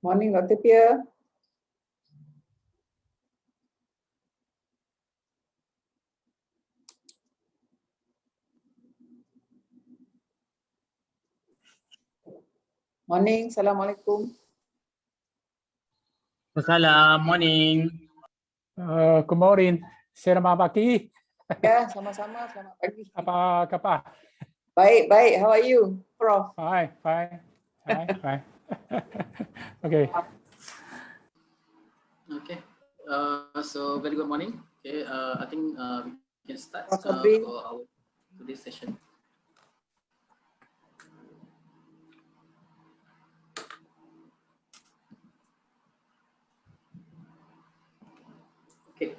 Morning, Dr. Pierre. Morning, Assalamualaikum. Assalam, morning. Good morning. Selamat pagi. Ya, sama-sama. Selamat pagi. Apa khabar? Baik, baik. How are you, Prof? Fine. Okay. Okay. So very good morning. Okay. I think we can start Prof. for our today's session. Okay.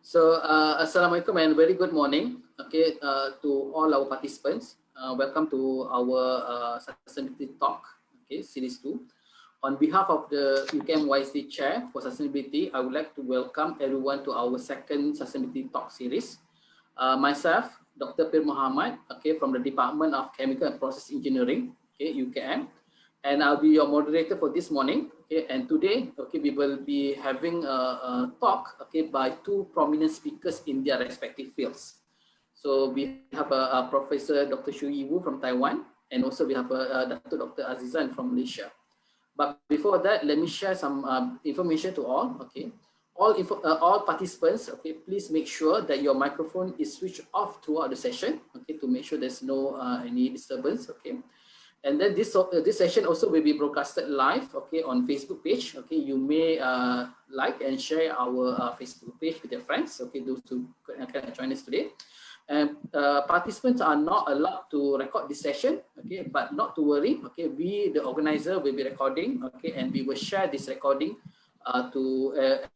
So Assalamualaikum and very good morning. Okay. To all our participants, welcome to our sustainability talk. Okay, series 2. On behalf of the UKM-YSD Chair for Sustainability, I would like to welcome everyone to our second Sustainability Talk series. Myself, Dr. Pir Muhammad, okay, from the Department of Chemical and Process Engineering, okay, UKM, and I'll be your moderator for this morning. Okay, and today, okay, we will be having a talk, okay, by two prominent speakers in their respective fields. So we have a Professor Dr. Shu-Yii Wu from Taiwan, and also we have Datuk Dr. Azizan from Malaysia. But before that, let me share some information to all. Okay, all participants. Okay, please make sure that your microphone is switched off throughout the session. Okay, to make sure there's no any disturbance. Okay, and then this session also will be broadcasted live. Okay, on Facebook page. Okay, you may like and share our Facebook page with your friends. Okay, those who can join us today. And participants are not allowed to record this session, okay, but not to worry, okay, we, the organizer, will be recording, okay, and we will share this recording to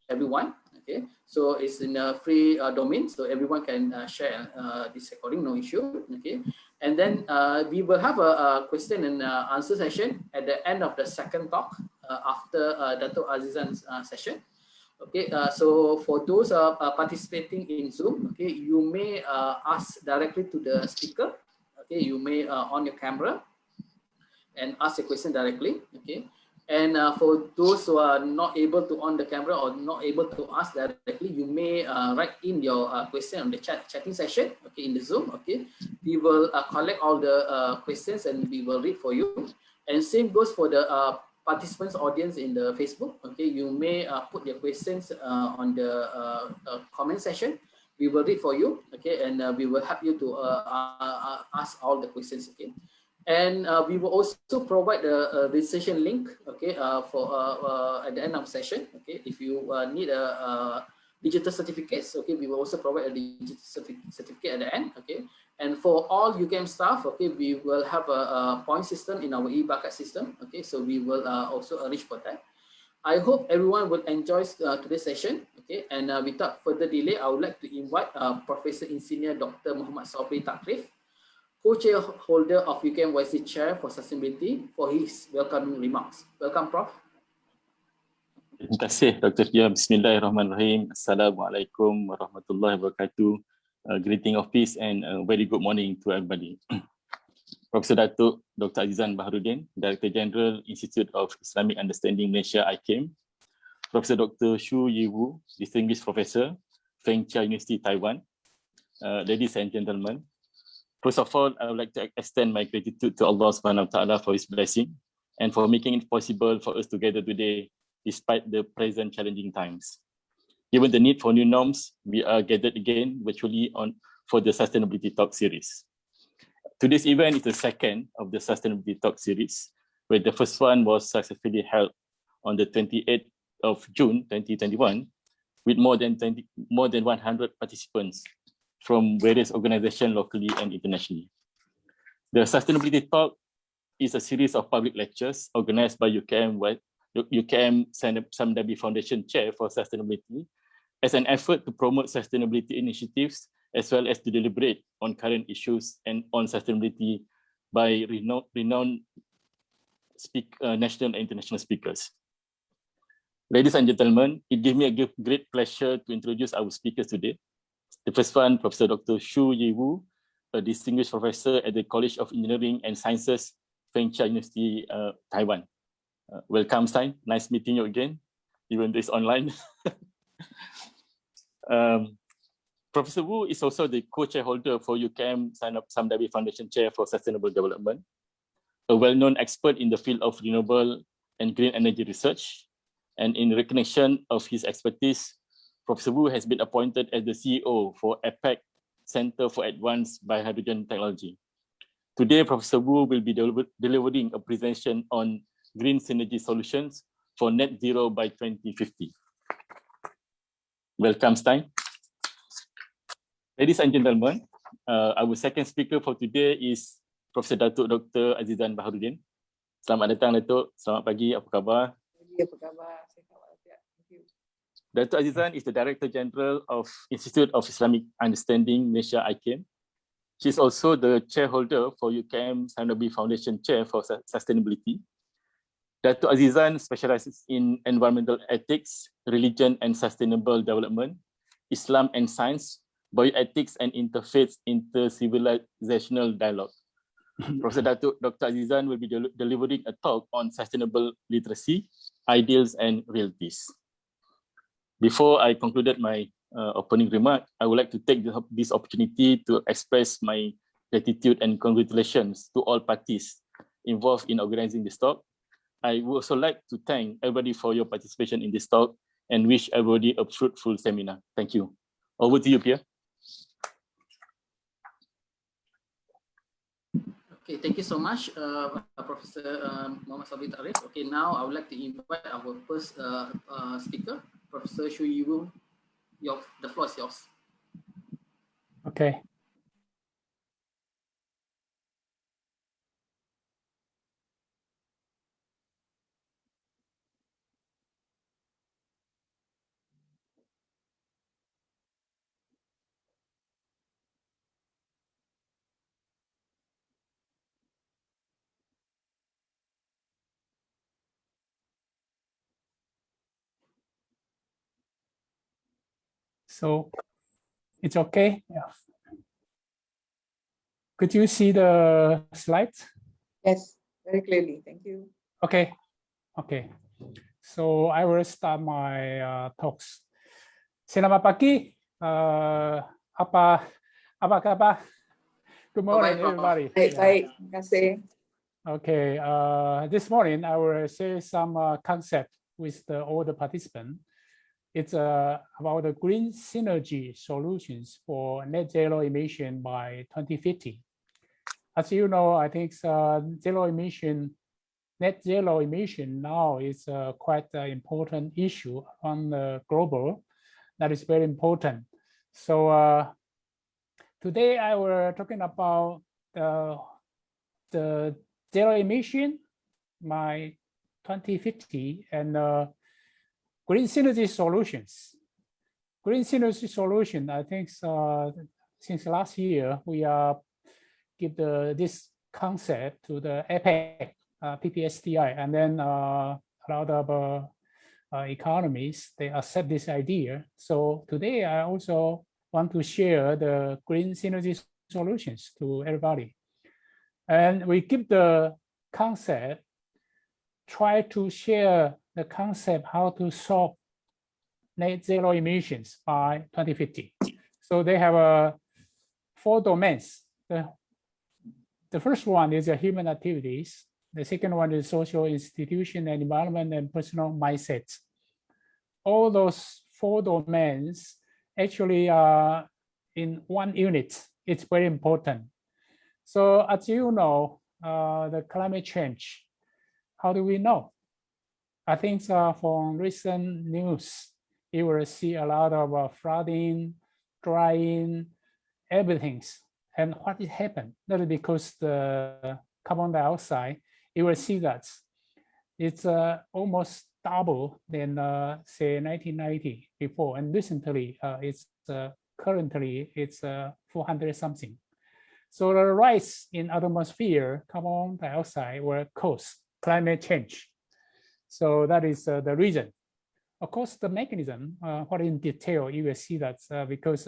everyone, okay, so it's in a free domain, so everyone can share this recording, no issue, okay, and then we will have a question and answer session at the end of the second talk after Datuk Azizan's session. Okay, so for those participating in Zoom, okay, you may ask directly to the speaker. Okay, you may on your camera and ask a question directly. Okay, and for those who are not able to on the camera or not able to ask directly, you may write in your question on the chatting session. Okay, in the Zoom. Okay, we will collect all the questions and we will read for you. And same goes for the participants audience in the Facebook. Okay, you may put your questions on the comment section. We will read for you. Okay, and we will help you to ask all the questions. Okay, and we will also provide a registration link. Okay, for at the end of session. Okay, if you need a digital certificates. Okay, we will also provide a digital certificate at the end. Okay. And for all UKM staff, okay, we will have a point system in our e-bucket system. Okay, so we will also arrange for that. I hope everyone will enjoy today's session. Okay, and without further delay, I would like to invite Professor Insinyur Dr. Muhammad Sabri Takrif, co-chair holder of UKM-YSD Chair for Sustainability, for his welcoming remarks. Welcome, Prof. Terima kasih, Dr. Pierre. Bismillahirrahmanirrahim. Assalamualaikum warahmatullahi wabarakatuh. Greeting of peace and a very good morning to everybody. Professor Datuk Dr. Azizan Baharuddin, Director-General, Institute of Islamic Understanding Malaysia, IKIM. Professor Dr. Shu-Yii Wu, Distinguished Professor, Feng Chia University, Taiwan. Ladies and gentlemen, first of all, I would like to extend my gratitude to Allah Subhanahu Wa Taala for His blessing and for making it possible for us to gather today despite the present challenging times. Given the need for new norms, we are gathered again virtually for the Sustainability Talk series. Today's event is the second of the Sustainability Talk series, where the first one was successfully held on the 28th of June 2021, with more than 100 participants from various organizations locally and internationally. The Sustainability Talk is a series of public lectures organized by UKM Samdabi Foundation Chair for Sustainability as an effort to promote sustainability initiatives as well as to deliberate on current issues and on sustainability by renowned national and international speakers. Ladies and gentlemen, it gives me a great pleasure to introduce our speakers today. The first one, Professor Dr. Shu-Yii Wu, a distinguished professor at the College of Engineering and Sciences, Feng Chia University, Taiwan. Welcome, Stein. Nice meeting you again, even though it's online. Professor Wu is also the co-chairholder for UKM-YSD Foundation Chair for Sustainable Development, a well-known expert in the field of renewable and green energy research. And in recognition of his expertise, Professor Wu has been appointed as the CEO for APEC Center for Advanced Biohydrogen Technology. Today, Professor Wu will be delivering a presentation on green synergy solutions for net zero by 2050. Welcome, Stein. Ladies and gentlemen, our second speaker for today is Professor Datuk Dr. Azizan Baharuddin. Selamat datang, Datuk. Selamat pagi, apa khabar? Apa khabar? Thank you. Datuk Azizan is the Director-General of Institute of Islamic Understanding Malaysia, IKIM. She is also the chairholder for UKM-YSD Foundation Chair for Sustainability. Datuk Azizan specializes in environmental ethics, religion and sustainable development, Islam and science, bioethics and interfaith inter-civilizational dialogue. Professor Datuk Dr. Azizan will be delivering a talk on sustainable literacy, ideals and realities. Before I concluded my opening remark, I would like to take this opportunity to express my gratitude and congratulations to all parties involved in organizing this talk. I would also like to thank everybody for your participation in this talk and wish everybody a fruitful seminar. Thank you. Over to you, Pierre. Okay, thank you so much, Professor Muhammad Sabri Tarif. Okay, now I would like to invite our first speaker, Professor Shu-Yii Wu. The floor is yours. Okay. So it's okay. Yeah. Could you see the slides? Yes, very clearly. Thank you. Okay. Okay. So I will start my talks. Selamat pagi. Apa kabar? Good morning, everybody. Baik. Terima kasih. Okay. This morning I will share some concept with all the participants. It's about the green synergy solutions for net zero emission by 2050. As you know, I think net zero emission now is quite an important issue on the global. That is very important. So today I will talking about the zero emission by 2050 and green synergy solutions. Green synergy solution, I think since last year, we give this concept to the APEC, PPSDI, and then a lot of economies, they accept this idea. So today I also want to share the green synergy solutions to everybody. And we keep the concept, try to share the concept how to solve net zero emissions by 2050. So they have 4 domains. The first one is human activities. The second one is social institution and environment and personal mindsets. All those 4 domains actually are in one unit. It's very important. So as you know, the climate change, how do we know? I think from recent news, you will see a lot of flooding, drying, everything. And what it happened? That is because the carbon dioxide, you will see that it's almost double than say 1990 before. And recently, currently it's 400 something. So the rise in atmosphere carbon dioxide will cause climate change. So that is the reason. Of course, the mechanism, what in detail, you will see that because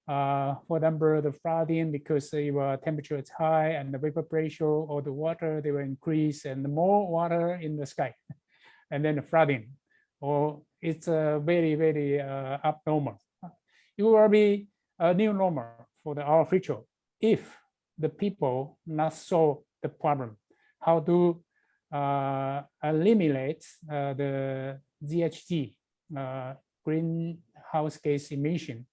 For example, the flooding, because the temperature is high and the vapor pressure or the water, they will increase, and more water in the sky, and then the flooding, or it's very, very abnormal. It will be a new normal for our future if the people not solve the problem, how to eliminate the GHG, greenhouse gas emission,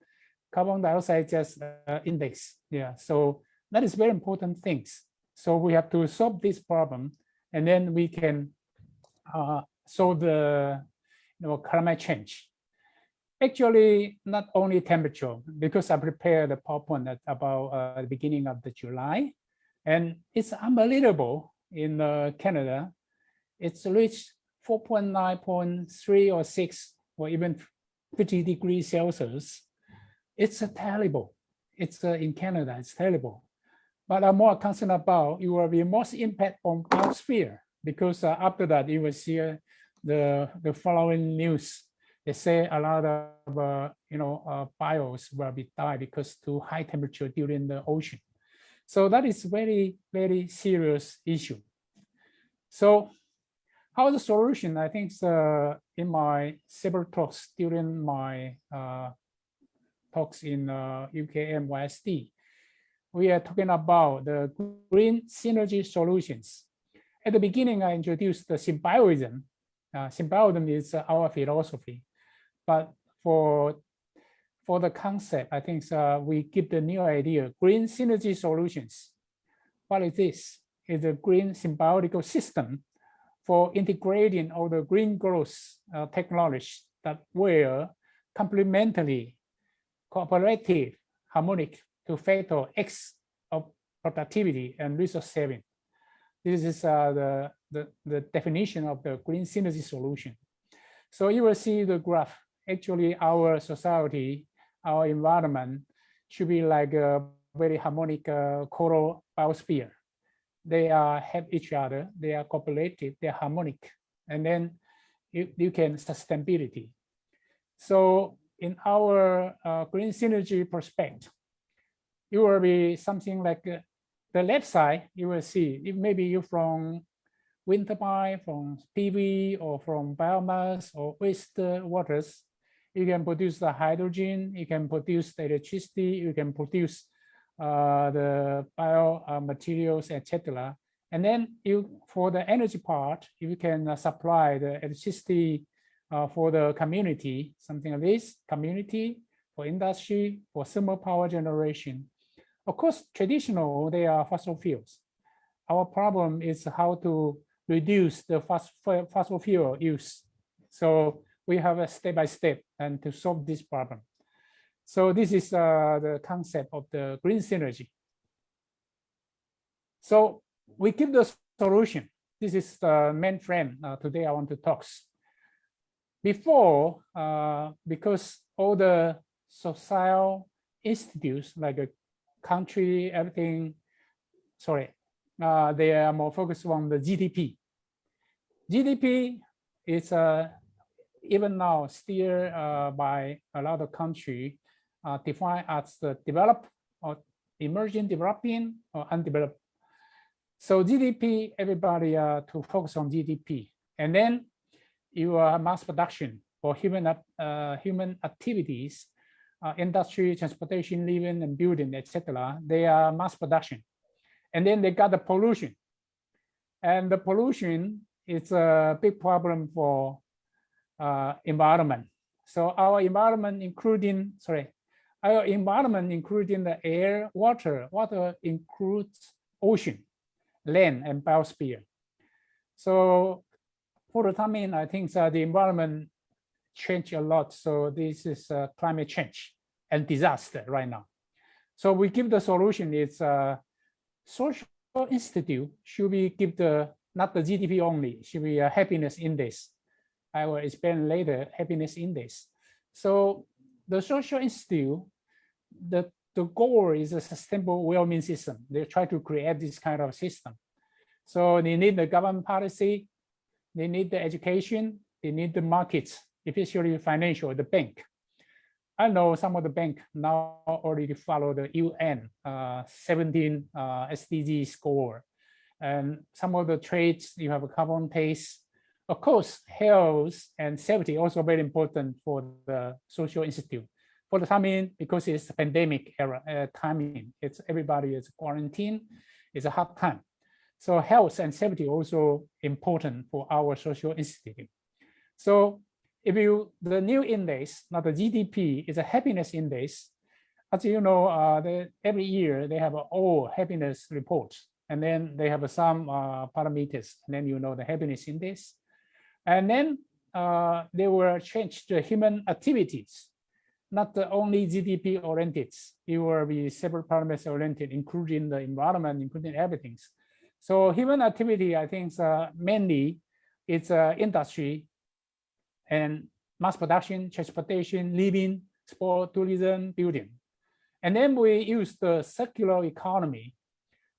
carbon dioxide just index. Yeah, so that is very important things. So we have to solve this problem, and then we can solve the climate change. Actually, not only temperature, because I prepared the PowerPoint at about the beginning of the July, and it's unbelievable in Canada. It's reached 4.9.3 or 6 or even 50 degrees Celsius. It's terrible. It's in Canada, it's terrible. But I'm more concerned about it will be most impact on biosphere, because after that you will see the following news. They say a lot of bios will be died because too high temperature during the ocean. So that is very, very serious issue. So how the solution? I think in my several talks during my talks in UKM-YSD, we are talking about the green synergy solutions. At the beginning, I introduced the symbiotism. Symbiotism is our philosophy, but for the concept, I think we give the new idea, green synergy solutions. What is this? It's a green symbiotic system for integrating all the green growth technologies that were complementary, cooperative, harmonic to factor X of productivity and resource saving. This is the definition of the green synergy solution. So you will see the graph. Actually, our society, our environment should be like a very harmonic coral biosphere. They help each other, they are cooperative, they are harmonic, and then you can sustainability. So in our green synergy perspective, it will be something like the left side, you will see, if maybe you're from wind turbine, from PV, or from biomass or waste waters, you can produce the hydrogen, you can produce the electricity, you can produce the biomaterials, etc. And then for the energy part, you can supply the electricity for the community, something like this, community, for industry, for thermal power generation. Of course, traditional, they are fossil fuels. Our problem is how to reduce the fossil fuel use. So we have a step-by-step and to solve this problem. So this is the concept of the green synergy. So we give the solution. This is the main frame. Today I want to talk. Before, because all the social institutes like a country, everything, they are more focused on the GDP. GDP is even now still by a lot of countries defined as the developed or emerging, developing or undeveloped. So GDP, everybody to focus on GDP, and then your mass production for human activities, industry, transportation, living and building, etc. They are mass production, and then they got the pollution, and the pollution is a big problem for environment. So our environment including the air, water includes ocean, land and biosphere. So for the time being, I think the environment changed a lot. So this is climate change and disaster right now. So we give the solution is social institute should be give not the GDP only, should be a happiness index. I will explain later happiness index. So the social institute, the goal is a sustainable well-being system. They try to create this kind of system. So they need the government policy, they need the education, they need the markets, especially financial, the bank. I know some of the bank now already follow the UN 17 SDG score, and some of the trades you have a carbon pace. Of course, health and safety also very important for the social institute. For the timing, because it's a pandemic era timing, it's everybody is quarantined, it's a hard time. So health and safety also important for our social institute. So if you, the new index, not the GDP, is a happiness index. As you know, every year they have all happiness reports, and then they have some parameters, and then you know the happiness index. And then they will change the human activities, not the only GDP oriented. It will be several parameters oriented, including the environment, including everything. So human activity, I think, mainly it's industry and mass production, transportation, living, sport, tourism, building. And then we use the circular economy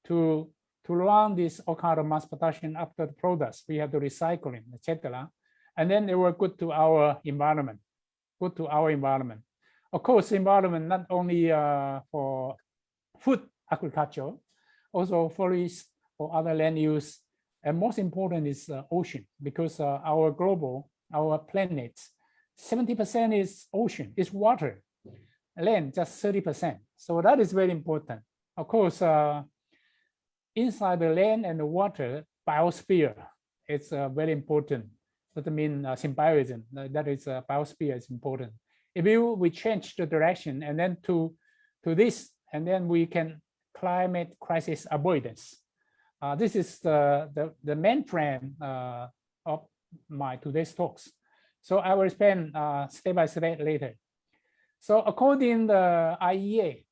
to run this all kind of mass production after the products. We have the recycling, etc. And then they were good to our environment, good to our environment. Of course, environment not only for food agriculture, also forest or other land use. And most important is ocean, because our global, our planet, 70% is ocean, is water, land just 30%. So that is very important. Of course, inside the land and the water, biosphere, it's very important. That means symbiotism, that is biosphere is important. If we change the direction and then to this, and then we can climate crisis avoidance. This is the main frame of my today's talks. So I will spend step by step later. So according to the IEA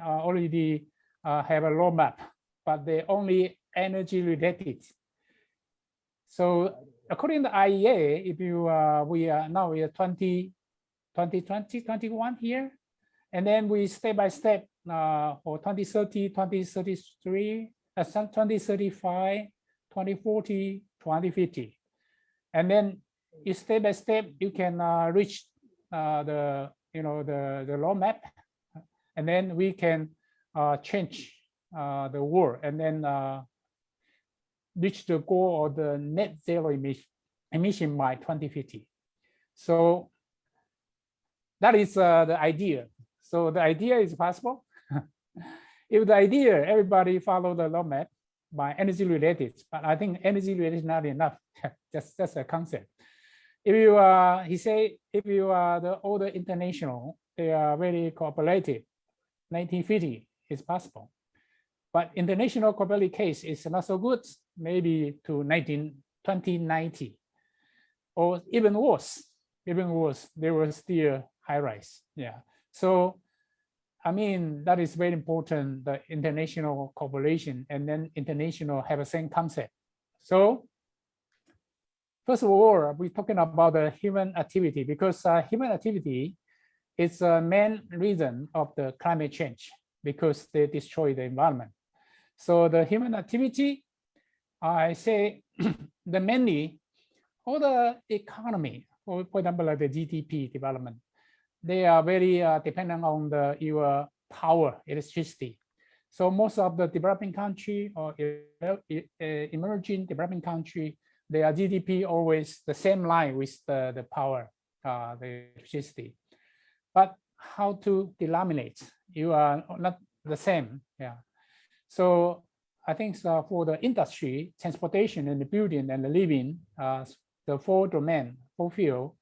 already have a roadmap, but they only energy related. So according to IEA, if you we are 2021 here, and then we step by step for 2030, 2033, 2035, 2040, 2050, and then you step by step you can reach the roadmap, and then we can change the world, and then reach the goal of the net zero emission by 2050. So that is the idea. So the idea is possible. If the idea, everybody follow the roadmap by energy related, but I think energy related is not enough. That's a concept. If you he say, if you are the older international, they are very cooperative. 1950 is possible, but international cooperative case is not so good. Maybe to 2090, or even worse. There was still high rise. Yeah. So I mean, that is very important, the international cooperation, and then international have the same concept. So first of all, we're talking about the human activity, because human activity is the main reason of the climate change, because they destroy the environment. So the human activity, I say the mainly all the economy, for example, like the GDP development, they are very dependent on your power, electricity. So most of the developing country or emerging developing country, their GDP always the same line with the power, the electricity. But how to denominate? You are not the same. Yeah. So I think for the industry, transportation, and the building and the living, the four domain, four field,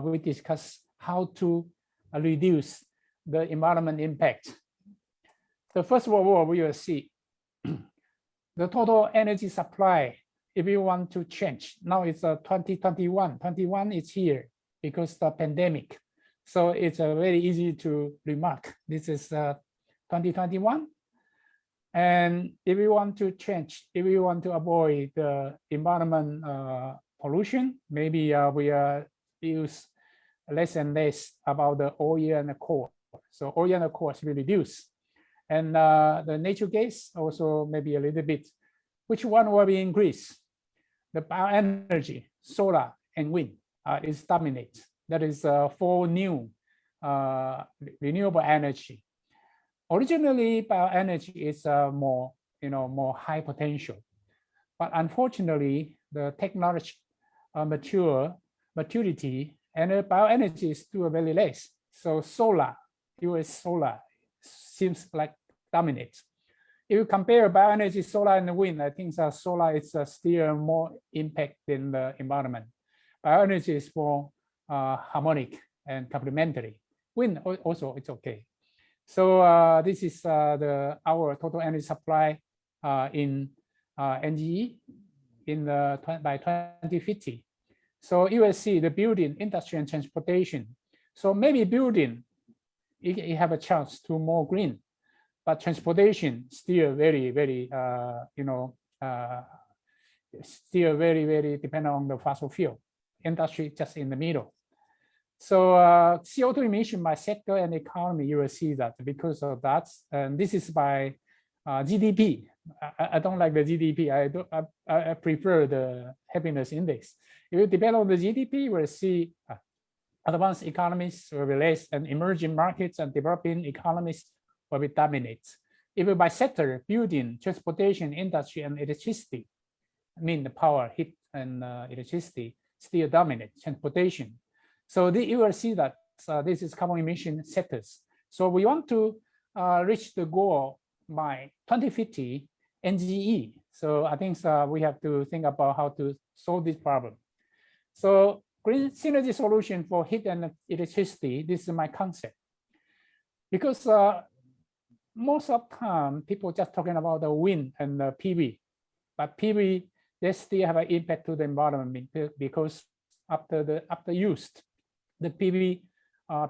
we discuss how to reduce the environment impact. The first of all, we will see the total energy supply. If you want to change, now it's 2021. 21 is here because the pandemic. So it's very easy to remark. This is 2021. And if we want to change, if we want to avoid the environment pollution, maybe we use less and less about the oil and the coal. So oil and the coal will reduce. And the natural gas also maybe a little bit. Which one will be increased? The bioenergy, solar and wind is dominate. That is four new renewable energy. Originally, bioenergy is more high potential, but unfortunately, the technology maturity and bioenergy is still very less. So solar, US solar seems like dominates. If you compare bioenergy, solar and wind, I think solar is still more impact in the environment. Bioenergy is more harmonic and complementary. Wind also it's okay. So this is our total energy supply in NGE by 2050. So you will see the building, industry, and transportation. So maybe building, you have a chance to more green, but transportation still very, very, still very, very dependent on the fossil fuel. Industry just in the middle. So CO2 emission by sector and economy, you will see that because of that. And this is by GDP. I don't like the GDP. I prefer the happiness index. If you depend on the GDP, you will see advanced economies will be less, and emerging markets and developing economies will be dominate. Even by sector, building, transportation, industry, and electricity, I mean the power, heat, and electricity still dominate transportation. So you will see that this is carbon emission sectors. So we want to reach the goal by 2050 NGE. So I think we have to think about how to solve this problem. So green synergy solution for heat and electricity, this is my concept. Because most of the time, people just talking about the wind and the PV. But PV, they still have an impact to the environment because after used, the PV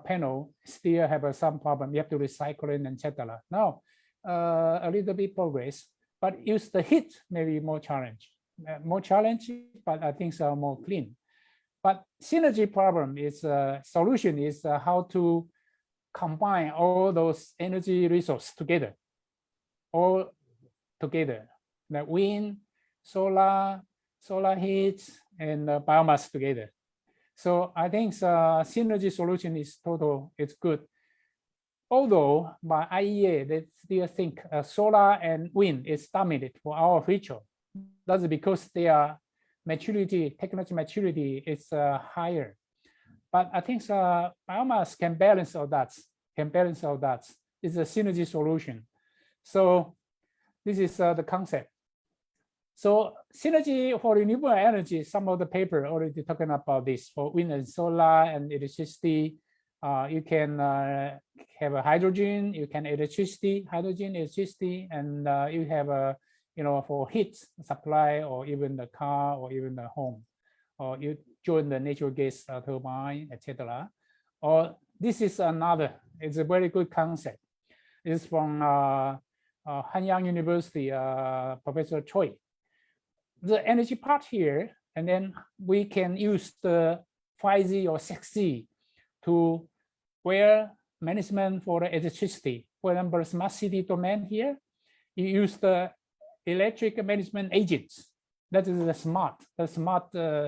panel still have some problem. You have to recycle it, etc. Now, a little bit progress, but use the heat maybe more challenge, but I think so more clean. But synergy problem is solution is how to combine all those energy resources together, all together, the wind, solar heat, and biomass together. So I think synergy solution is total, it's good. Although by IEA, they still think solar and wind is dominant for our future. That's because their maturity, technology maturity is higher. But I think biomass can balance all that, It's a synergy solution. So this is the concept. So synergy for renewable energy, some of the paper already talking about this for wind and solar and electricity. You can have a hydrogen, you can hydrogen, electricity, and you have a, for heat supply or even the car or even the home, or you join the natural gas turbine, etc. Or this is another, it's a very good concept. It's from Hanyang University, Professor Choi. The energy part here, and then we can use the 5G or 6G to where management for the electricity. For example, smart city domain here, you use the electric management agents. That is the smart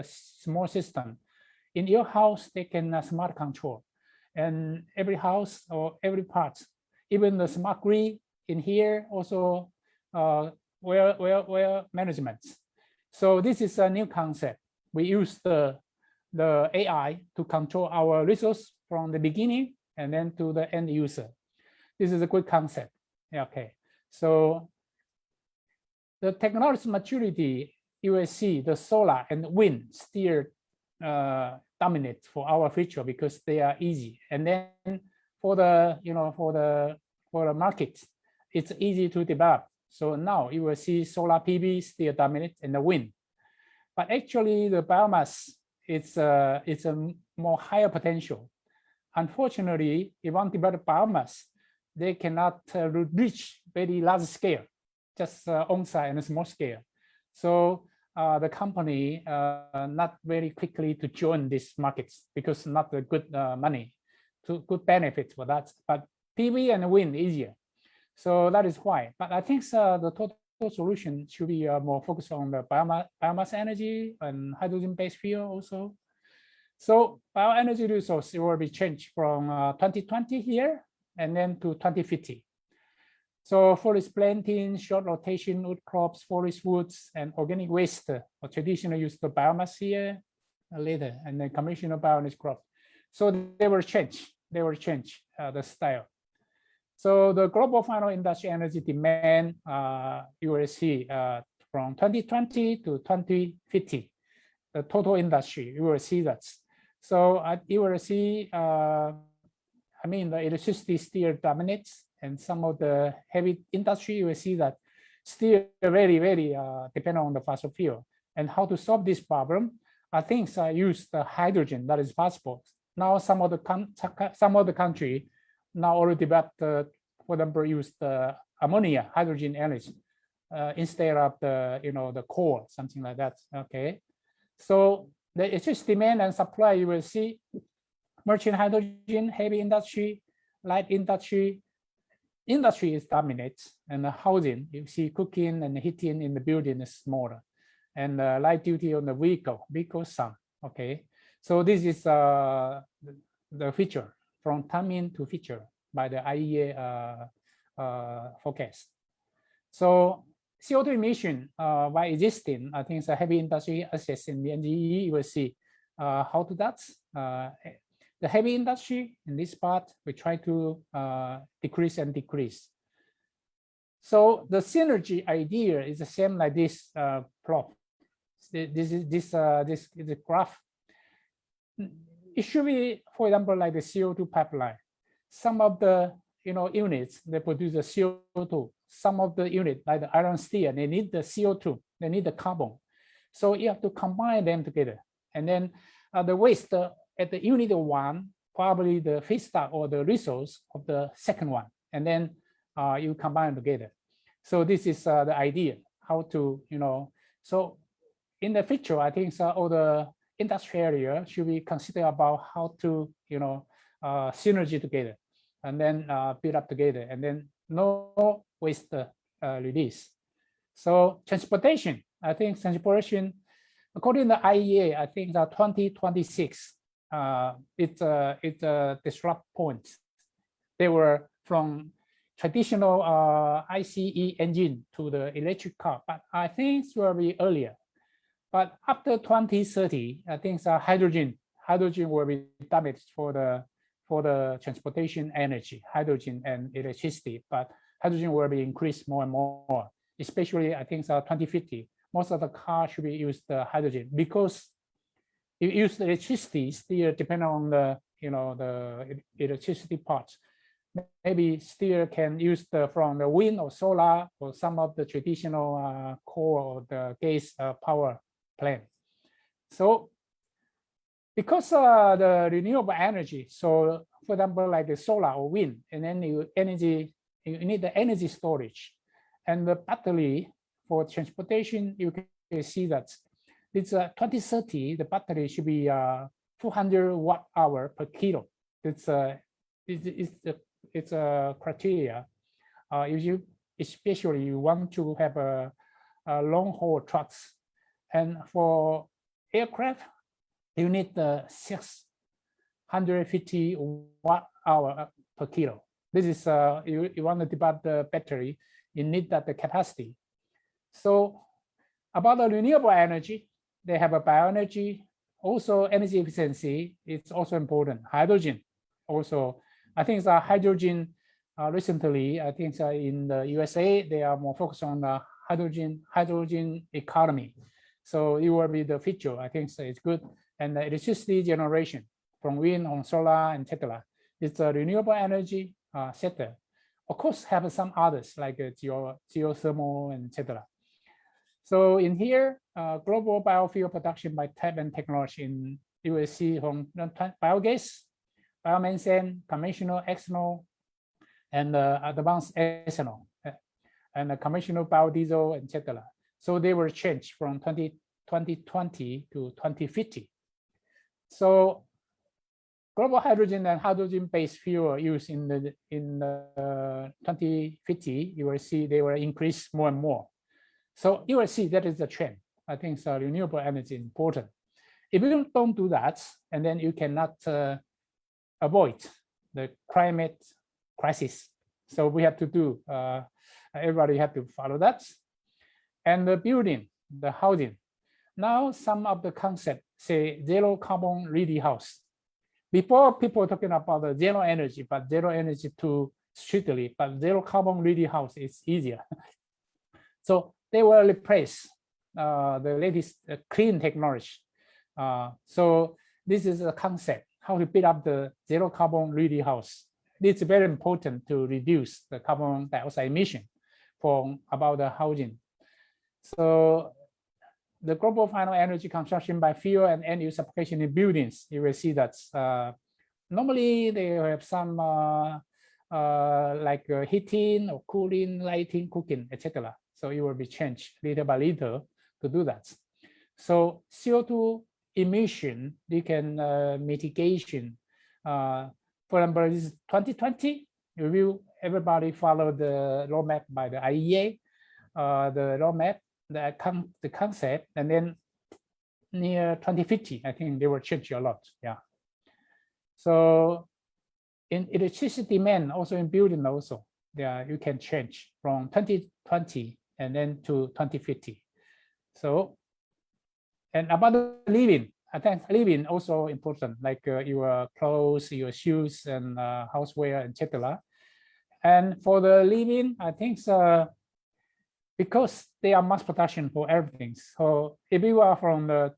small system. In your house, they can smart control. And every house or every part, even the smart grid in here also where management. So this is a new concept. We use the AI to control our resource from the beginning and then to the end user. This is a good concept. Okay. So the technology maturity, you will see the solar and wind still dominate for our future because they are easy. And then for the for the market, it's easy to develop. So now you will see solar PV still dominate and the wind. But actually the biomass, it's a more higher potential. Unfortunately, if one develop biomass, they cannot reach very large scale, just on-site and small scale. So the company not very quickly to join these markets because not a good money, good benefits for that. But PV and wind easier. So that is why. But I think the total solution should be more focused on the biomass energy and hydrogen-based fuel also. So bioenergy resource will be changed from 2020 here and then to 2050. So forest planting, short rotation wood crops, forest woods, and organic waste, or traditional use of biomass here later, and then conventional bioenergy crops. So they will change. They will change the style. So the global final industry energy demand, you will see from 2020 to 2050, the total industry, you will see that. So you will see, I mean, the electricity still dominates, and some of the heavy industry, you will see that still very, very dependent on the fossil fuel. And how to solve this problem? I think use the hydrogen that is possible. Now some of the country now already developed, for example, use the ammonia, hydrogen energy instead of the the coal, something like that. Okay, so the electricity demand and supply, you will see merchant hydrogen, heavy industry, light industry. Industry is dominates, and the housing, you see cooking and heating in the building is smaller, and light duty on the vehicle some. Okay, so this is the feature from timing to feature by the IEA forecast. So CO2 emission by existing, I think it's a heavy industry assess in the NGE. You will see how to that. The heavy industry in this part, we try to decrease and decrease. So the synergy idea is the same like this, Prof. This is the graph. It should be, for example, like the CO2 pipeline. Some of the units, they produce the CO2. Some of the units, like the iron steel, they need the CO2, they need the carbon. So you have to combine them together. And then the waste at the unit one, probably the feedstock or the resource of the second one. And then you combine together. So this is the idea, how to, so in the future, I think all the industry area should be considered about how to, synergy together, and then build up together, and then no waste release. So transportation, I think transportation, according to the IEA, I think that 2026, it's a disrupt point. They were from traditional ICE engine to the electric car, but I think it will be earlier. But after 2030, I think hydrogen will be dominant for the transportation energy, hydrogen and electricity. But hydrogen will be increased more and more, especially I think 2050. Most of the cars should be used hydrogen, because you use the electricity still depend on the the electricity parts. Maybe still can use from the wind or solar or some of the traditional coal or the gas power plant. So because the renewable energy, so for example like the solar or wind, and then you need the energy storage, and the battery for transportation, you can see that it's 2030, the battery should be 200 watt-hour per kilo. It's a criteria. Especially you want to have a long-haul trucks, and for aircraft, you need 650 watt-hour per kilo. This is you want to develop the battery, you need that the capacity. So about the renewable energy, they have a bioenergy, also energy efficiency. It's also important. Hydrogen, also, I think the hydrogen recently, I think in the USA they are more focused on the hydrogen economy. So it will be the future. I think so it's good. And the electricity generation from wind on solar, etc. It's a renewable energy sector. Of course, have some others like geothermal and etc. So in here, global biofuel production by type and technology, you will see from biogas, biomethane, conventional ethanol, and advanced ethanol, and conventional biodiesel, etc. So they will change from 2020 to 2050. So global hydrogen and hydrogen-based fuel use in the 2050, you will see they will increase more and more. So you will see that is the trend. I think so renewable energy is important. if you don't do that, and then you cannot avoid the climate crisis. So we have to do, everybody have to follow that. And the building, the housing. Now some of the concepts say zero carbon ready house. Before people were talking about the zero energy, but zero energy too strictly, but zero carbon ready house is easier. So they will replace the latest clean technology. So this is a concept, how to build up the zero carbon ready house. It's very important to reduce the carbon dioxide emission from about the housing. So the global final energy consumption by fuel and end use application in buildings, you will see that normally they have some like heating or cooling, lighting, cooking, etc. So it will be changed little by little to do that. So CO2 emission, you can mitigation. For example, this is 2020. Everybody follow the roadmap by the IEA, the roadmap, the concept, and then near 2050, I think they will change a lot. Yeah. So in electricity demand, also in building, also, yeah, you can change from 2020 and then to 2050. So, and about the living, I think living also important, like your clothes, your shoes, and houseware, etc. And for the living, I think because they are mass production for everything. So if you are from the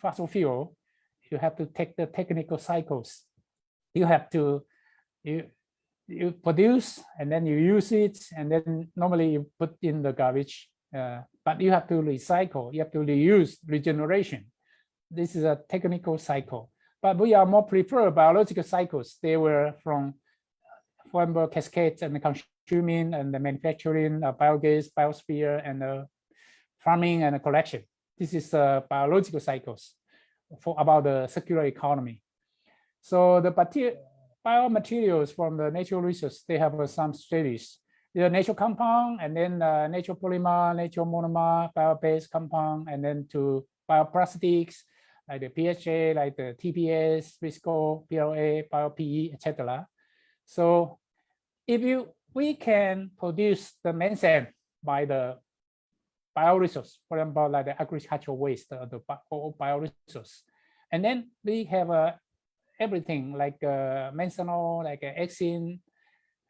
fossil fuel, you have to take the technical cycles. You have to you produce and then you use it, and then normally you put in the garbage. But you have to recycle. You have to reuse, regeneration. This is a technical cycle. But we are more prefer biological cycles. They were from, for example, cascades and the consuming and the manufacturing, biogas, biosphere, and farming and the collection. This is biological cycles for about the circular economy. So the biomaterials from the natural resources, they have some studies. The natural compound, and then natural polymer, natural monomer, bio-based compound, and then to bioplastics, like the PHA, like the TPS, visco, PLA, bio-PE, etc. So if we can produce the methane by the bioresource, for example, like the agricultural waste, the bioresource, and then we have everything like methanol, like hexene,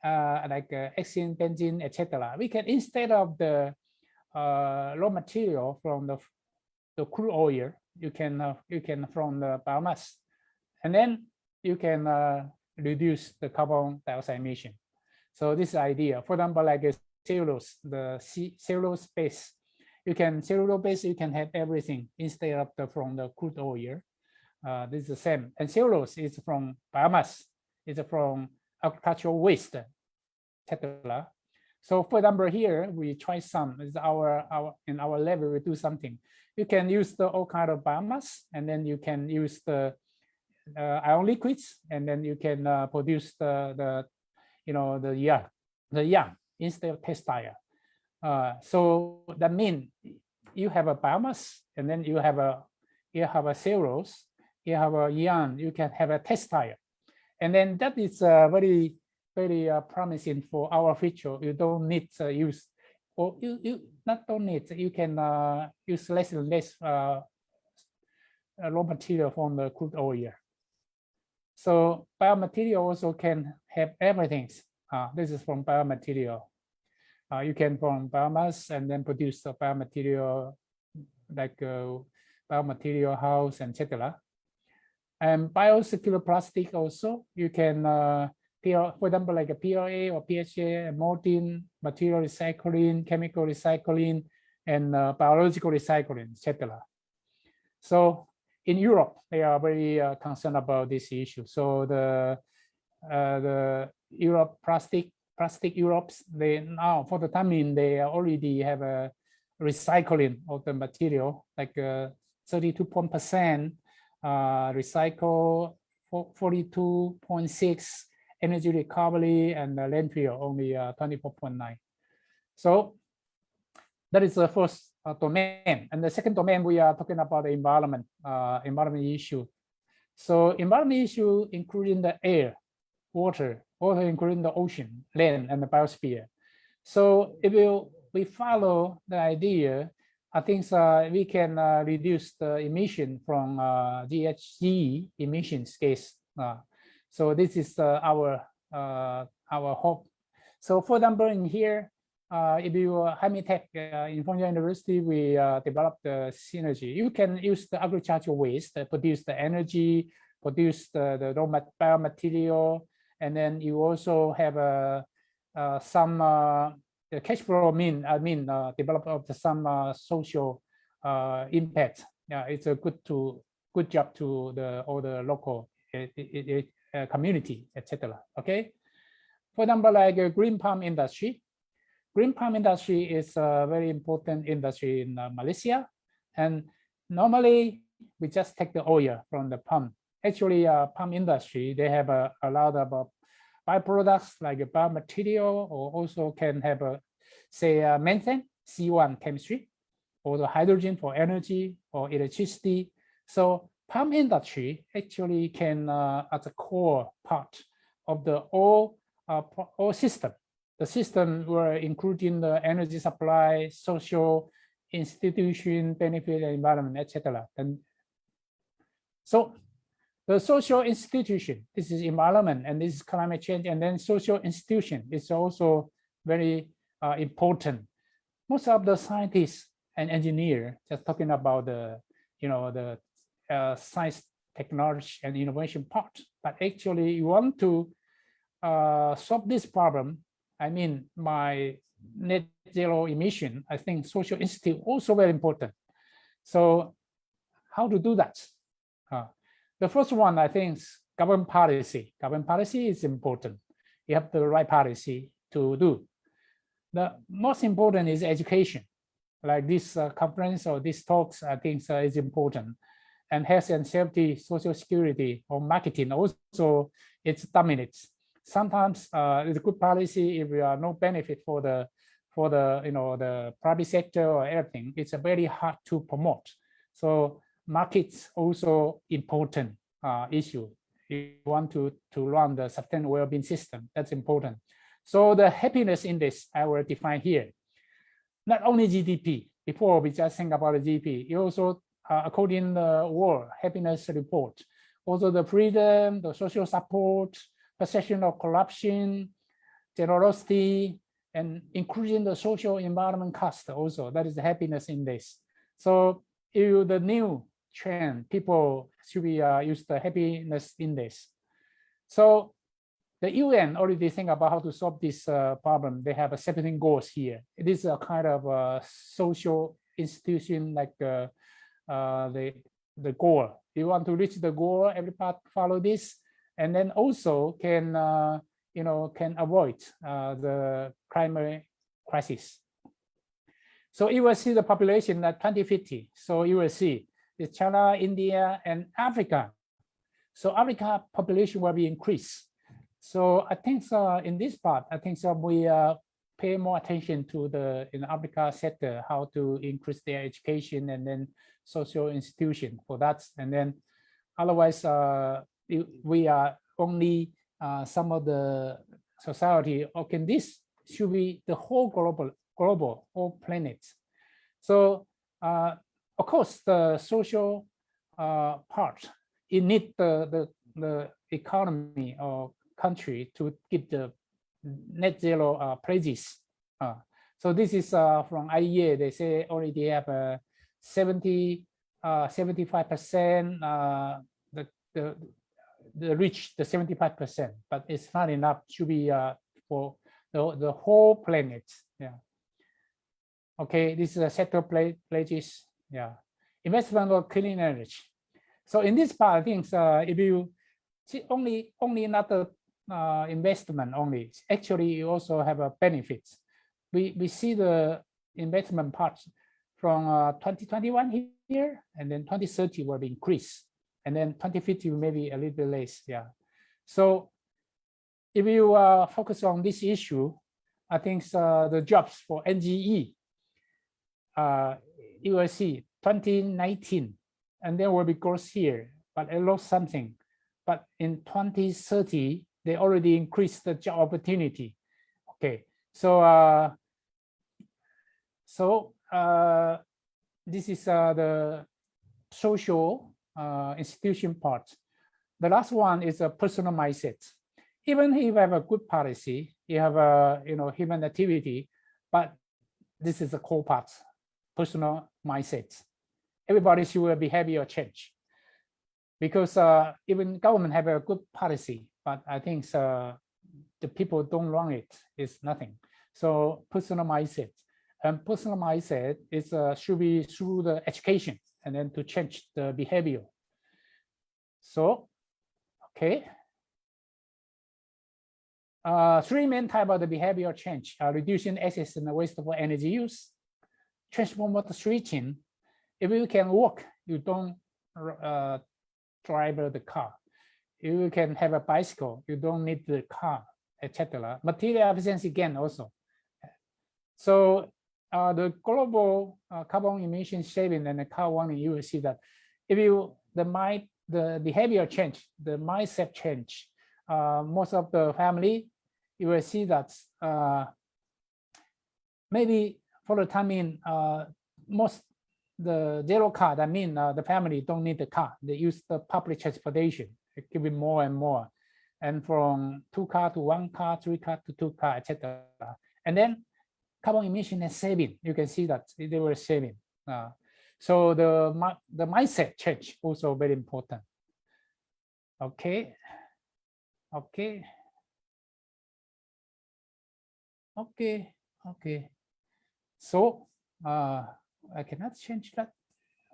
benzene, etc. We can, instead of the raw material from the crude oil, you can from the biomass, and then you can reduce the carbon dioxide emission. So this idea, for example, like a cellulose, the cellulose base, you can have everything instead of from the crude oil. This is the same, and cellulose is from biomass, it's from agricultural waste, etc. So for example, here we try some. Is in our level we do something. You can use the all kind of biomass, and then you can use the ion liquids, and then you can produce the yarn instead of textile. So that means you have a biomass, and then you have a cellulose, you have a yarn, you can have a textile, and then that is very promising for our future. You don't need to use, or you not don't need. You can use less and less raw material from the crude oil. So biomaterial also can have everything. This is from biomaterial. You can from biomass and then produce a biomaterial like biomaterial house, etc. And biocircular plastic also, you can, for example, like a PLA or PHA, molding, material recycling, chemical recycling, and biological recycling, etc. So in Europe, they are very concerned about this issue. So the Europe plastic Europes, they now for the time being, they already have a recycling of the material, like 32% recycle, 42.6 energy recovery, and landfill only 24.9. So that is the first domain. And the second domain, we are talking about the environment issue. So environment issue including the air, water including the ocean, land, and the biosphere. So if we follow the idea, I think we can reduce the emission from GHG emissions gas. So this is our hope. So for example, in here, if you Hamitech in Feng Chia University, we developed the synergy. You can use the agricultural waste to produce the energy, produce the raw biomaterial, and then you also have some the cash flow develop of some social impact. Yeah, it's a good job to all the local community, etc. Okay, for example, like green palm industry. Green palm industry is a very important industry in Malaysia, and normally we just take the oil from the palm. Actually, palm industry, they have a lot of byproducts like a biomaterial, or also can have say methane, C1 chemistry, or the hydrogen for energy or electricity. So palm industry actually can as a core part of the all system. The system were including the energy supply, social institution, benefit, environment, etc. And so the social institution, this is environment, and this is climate change, and then social institution is also very important. Most of the scientists and engineers just talking about the science, technology, and innovation part, but actually you want to solve this problem. I mean, my net zero emission, I think social institute also very important. So how to do that? The first one, I think, is government policy. Government policy is important. You have the right policy to do. The most important is education. Like this conference or these talks, I think is important. And health and safety, social security, or marketing also, it dominates. Sometimes it's a good policy if you are no benefit for the the private sector or everything. It's a very hard to promote. So markets also important issue. You want to run the sustainable well-being system. That's important. So the happiness index I will define here. Not only GDP. Before we just think about the GDP, you also according to the World Happiness Report, also the freedom, the social support, perception of corruption, generosity, and including the social environment cost also. That is the happiness index. So if the new trend, people should be use the happiness index. So the UN already think about how to solve this problem. They have 17 goals here. It is a kind of a social institution like the goal. You want to reach the goal, everybody follow this, and then also can can avoid the climate crisis. So you will see the population at 2050. So you will see it's China, India, and Africa. So Africa population will be increased. So I think in this part, I think we pay more attention to the Africa sector, how to increase their education and then social institution for that. And then otherwise, we are only some of the society. Okay, this should be the whole global whole planet. So of course, the social part, it needs the economy or country to get the net zero pledges. So this is from IEA. They say already have 75% the reach the 75%, but it's not enough to be for the whole planet. Yeah. Okay, this is a sector pledges. Yeah, investment of clean energy. So in this part, I think if you see only not the investment only, actually you also have a benefits. We see the investment part from 2021 here, and then 2030 will be increased, and then 2050 maybe a little bit less. Yeah. So if you focus on this issue, I think the jobs for NGE you will see 2019, and there will be growth here, but it lost something. But in 2030, they already increased the job opportunity. Okay, so this is the social institution part. The last one is a personal mindset. Even if you have a good policy, you have a human activity, but this is the core part, personal mindset. Everybody should have behavior change, because even government have a good policy, but I think the people don't run it. It's nothing. So personal mindset, and personal mindset is should be through the education and then to change the behavior. So, okay. Three main type of the behavioral change: reducing excess and wasteful energy use, transformer switching. If you can walk, you don't drive the car. If you can have a bicycle, you don't need the car, etc. Material efficiency gain also. So the global carbon emission saving and the carbon, you will see that if you the behavior change, the mindset change, most of the family, you will see that maybe for the time being, most the zero car, that means the family don't need the car. They use the public transportation, giving more and more. And from 2 car to 1 car, 3 car to 2 car, etc. And then carbon emission is saving. You can see that they were saving. So the mindset change also very important. Okay. Okay. Okay. Okay. So I cannot change that.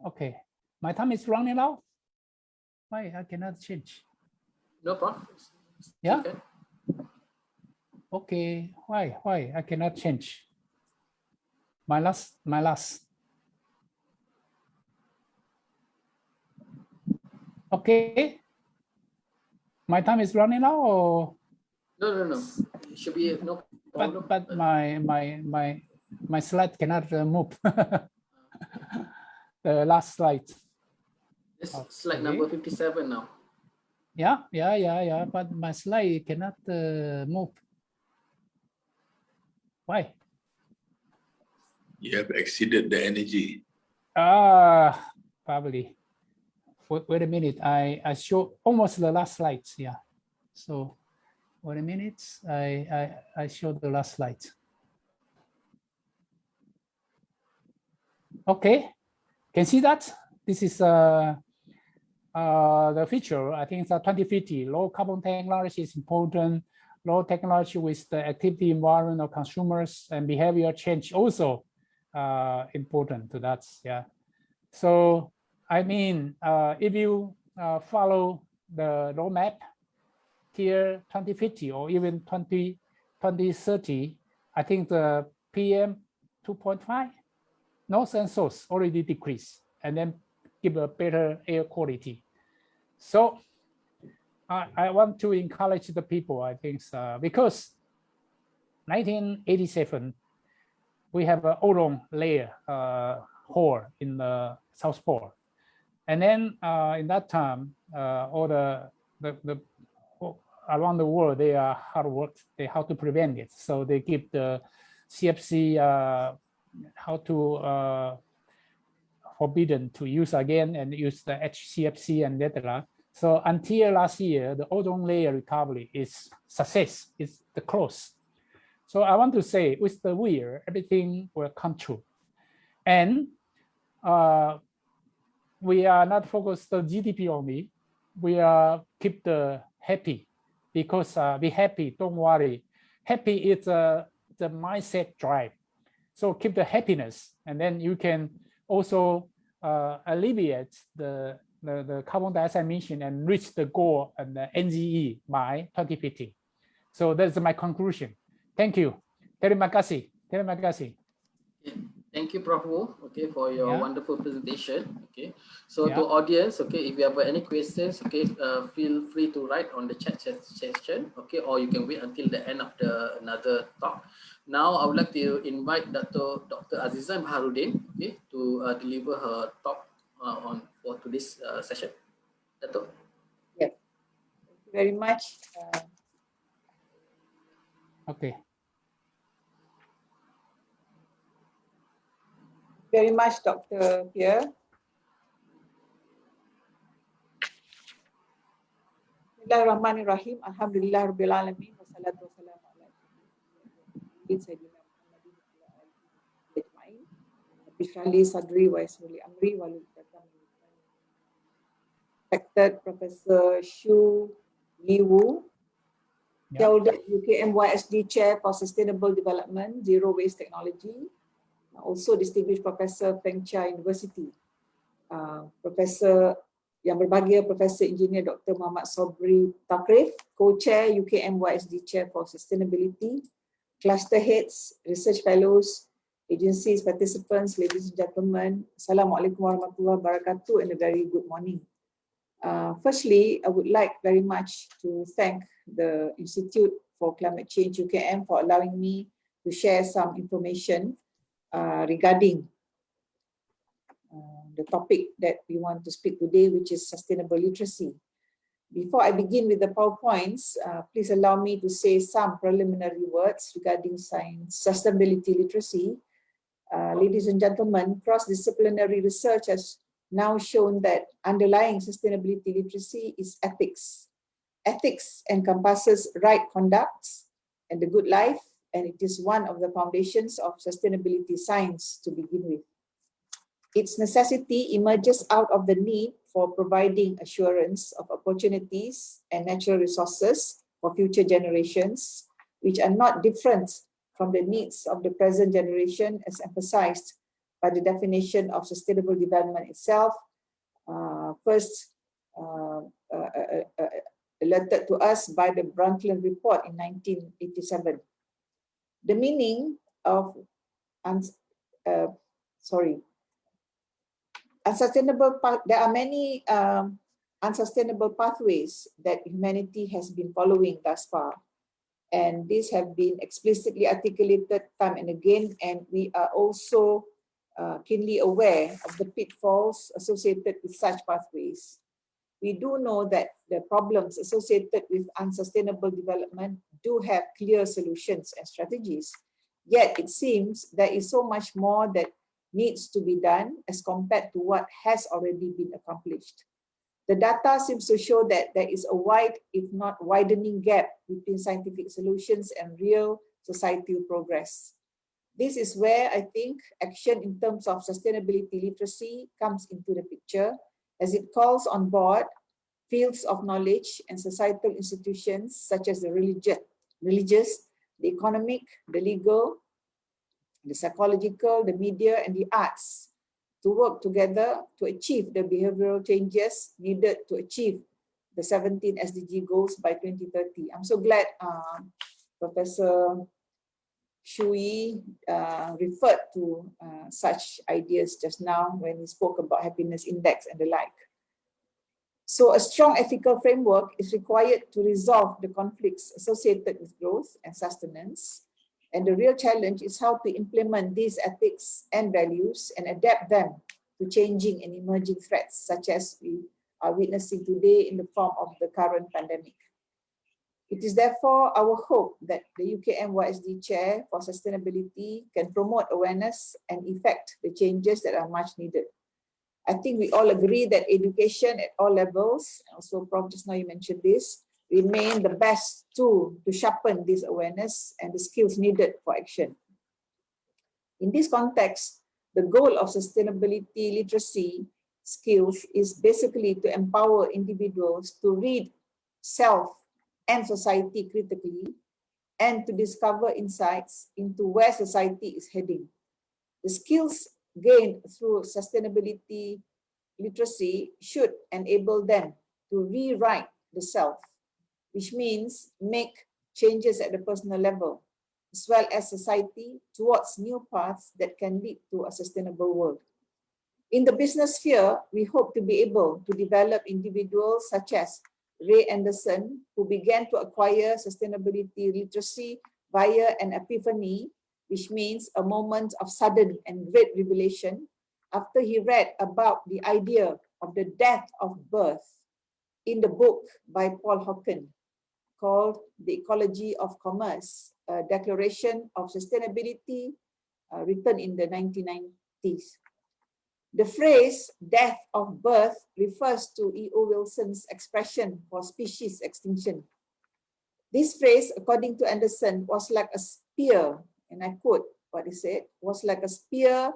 Okay. My time is running out. Why I cannot change? No problem. Yeah. Okay. Okay. Why I cannot change? My last. Okay. My time is running out, or No. It should be no problem. but my slide cannot move. The last slide. This slide number 57 now. Yeah. But my slide cannot move. Why? You have exceeded the energy. Probably. Wait a minute. I show almost the last slides. Yeah. So wait a minute. I show the last slide. Okay. Can see that? This is the feature. I think it's 2050. Low carbon technology is important. Low technology with the activity environment of consumers and behavior change also important to that. Yeah. So I mean, if you follow the roadmap till 2050 or even 2030, I think the PM 2.5 noise and source already decreased and then give a better air quality. So I want to encourage the people, I think, because 1987, we have an ozone layer hole in the South Pole. And then in that time, all the around the world, they are hard work, they how to prevent it. So they give the CFC how to forbidden to use again and use the HCFC and etc. So until last year, the ozone layer recovery is success, is the close. So I want to say with the year, everything will come true. And we are not focused on GDP only. We are keep the happy, because be happy, don't worry. Happy is the mindset drive. So keep the happiness, and then you can also alleviate the carbon dioxide emission and reach the goal and the NGE by 2050. So that's my conclusion. Thank you. Terima kasih. Terima kasih. Thank you, Prof. Wu, okay, for your Yeah. wonderful presentation. Okay, so Yeah. to audience, okay, if you have any questions, okay, feel free to write on the chat section, okay, or you can wait until the end of the another talk. Now, I would like to invite Dr. Azizan Baharuddin, okay, to deliver her talk for today's session. Dato'. Yes. Thank you very much. Okay. Very much, Dr. Pierre. Bismillahirrahmanirrahim. Alhamdulillah Rabbil Alamin. Wassalatu wassalamu ala Sayyidina Muhammadin wa ala alihi ajma'in. Bishrali sadri wa yassirli amri wa hlul 'uqdatam min lisani. Respected Professor Shu-Yii Wu, Yeah. chairholder UKM-YSD Chair for Sustainable Development, Zero Waste Technology. Also distinguished Professor Feng Chia University. Professor yang berbahagia Profesor Engineer Dr. Muhammad Sobri Takrif, Co-Chair UKM-YSD Chair for Sustainability, Cluster Heads, Research Fellows, agencies, participants, ladies and gentlemen, Assalamualaikum warahmatullahi wabarakatuh and a very good morning. Firstly, I would like very much to thank the Institute for Climate Change UKM for allowing me to share some information regarding the topic that we want to speak today, which is sustainable literacy. Before I begin with the PowerPoints, please allow me to say some preliminary words regarding science sustainability literacy. Ladies and gentlemen, cross-disciplinary research has now shown that underlying sustainability literacy is ethics. Ethics encompasses right conduct and the good life, and it is one of the foundations of sustainability science to begin with. Its necessity emerges out of the need for providing assurance of opportunities and natural resources for future generations, which are not different from the needs of the present generation as emphasized by the definition of sustainable development itself, first alerted to us by the Brundtland Report in 1987. The meaning of there are many unsustainable pathways that humanity has been following thus far, and these have been explicitly articulated time and again, and we are also keenly aware of the pitfalls associated with such pathways. We do know that the problems associated with unsustainable development do have clear solutions and strategies, yet it seems there is so much more that needs to be done as compared to what has already been accomplished. The data seems to show that there is a wide, if not widening gap between scientific solutions and real societal progress. This is where I think action in terms of sustainability literacy comes into the picture, as it calls on board fields of knowledge and societal institutions such as the religious, the economic, the legal, the psychological, the media, and the arts to work together to achieve the behavioral changes needed to achieve the 17 SDG goals by 2030. I'm so glad Professor Shu-Yii referred to such ideas just now when he spoke about happiness index and the like. So a strong ethical framework is required to resolve the conflicts associated with growth and sustenance. And the real challenge is how to implement these ethics and values and adapt them to changing and emerging threats, such as we are witnessing today in the form of the current pandemic. It is therefore our hope that the UKM-YSD Chair for Sustainability can promote awareness and effect the changes that are much needed. I think we all agree that education at all levels, also Prof, just now you mentioned this, remain the best tool to sharpen this awareness and the skills needed for action. In this context, the goal of sustainability literacy skills is basically to empower individuals to read self and society critically and to discover insights into where society is heading. The skills gained through sustainability literacy should enable them to rewrite the self, which means make changes at the personal level. as well as society towards new paths that can lead to a sustainable world. In the business sphere, we hope to be able to develop individuals such as Ray Anderson, who began to acquire sustainability literacy via an epiphany, which means a moment of sudden and great revelation, after he read about the idea of the death of birth in the book by Paul Hawken called The Ecology of Commerce, a declaration of sustainability written in the 1990s. The phrase death of birth refers to E.O. Wilson's expression for species extinction. This phrase, according to Anderson, was like a spear, and I quote what he said, was like a spear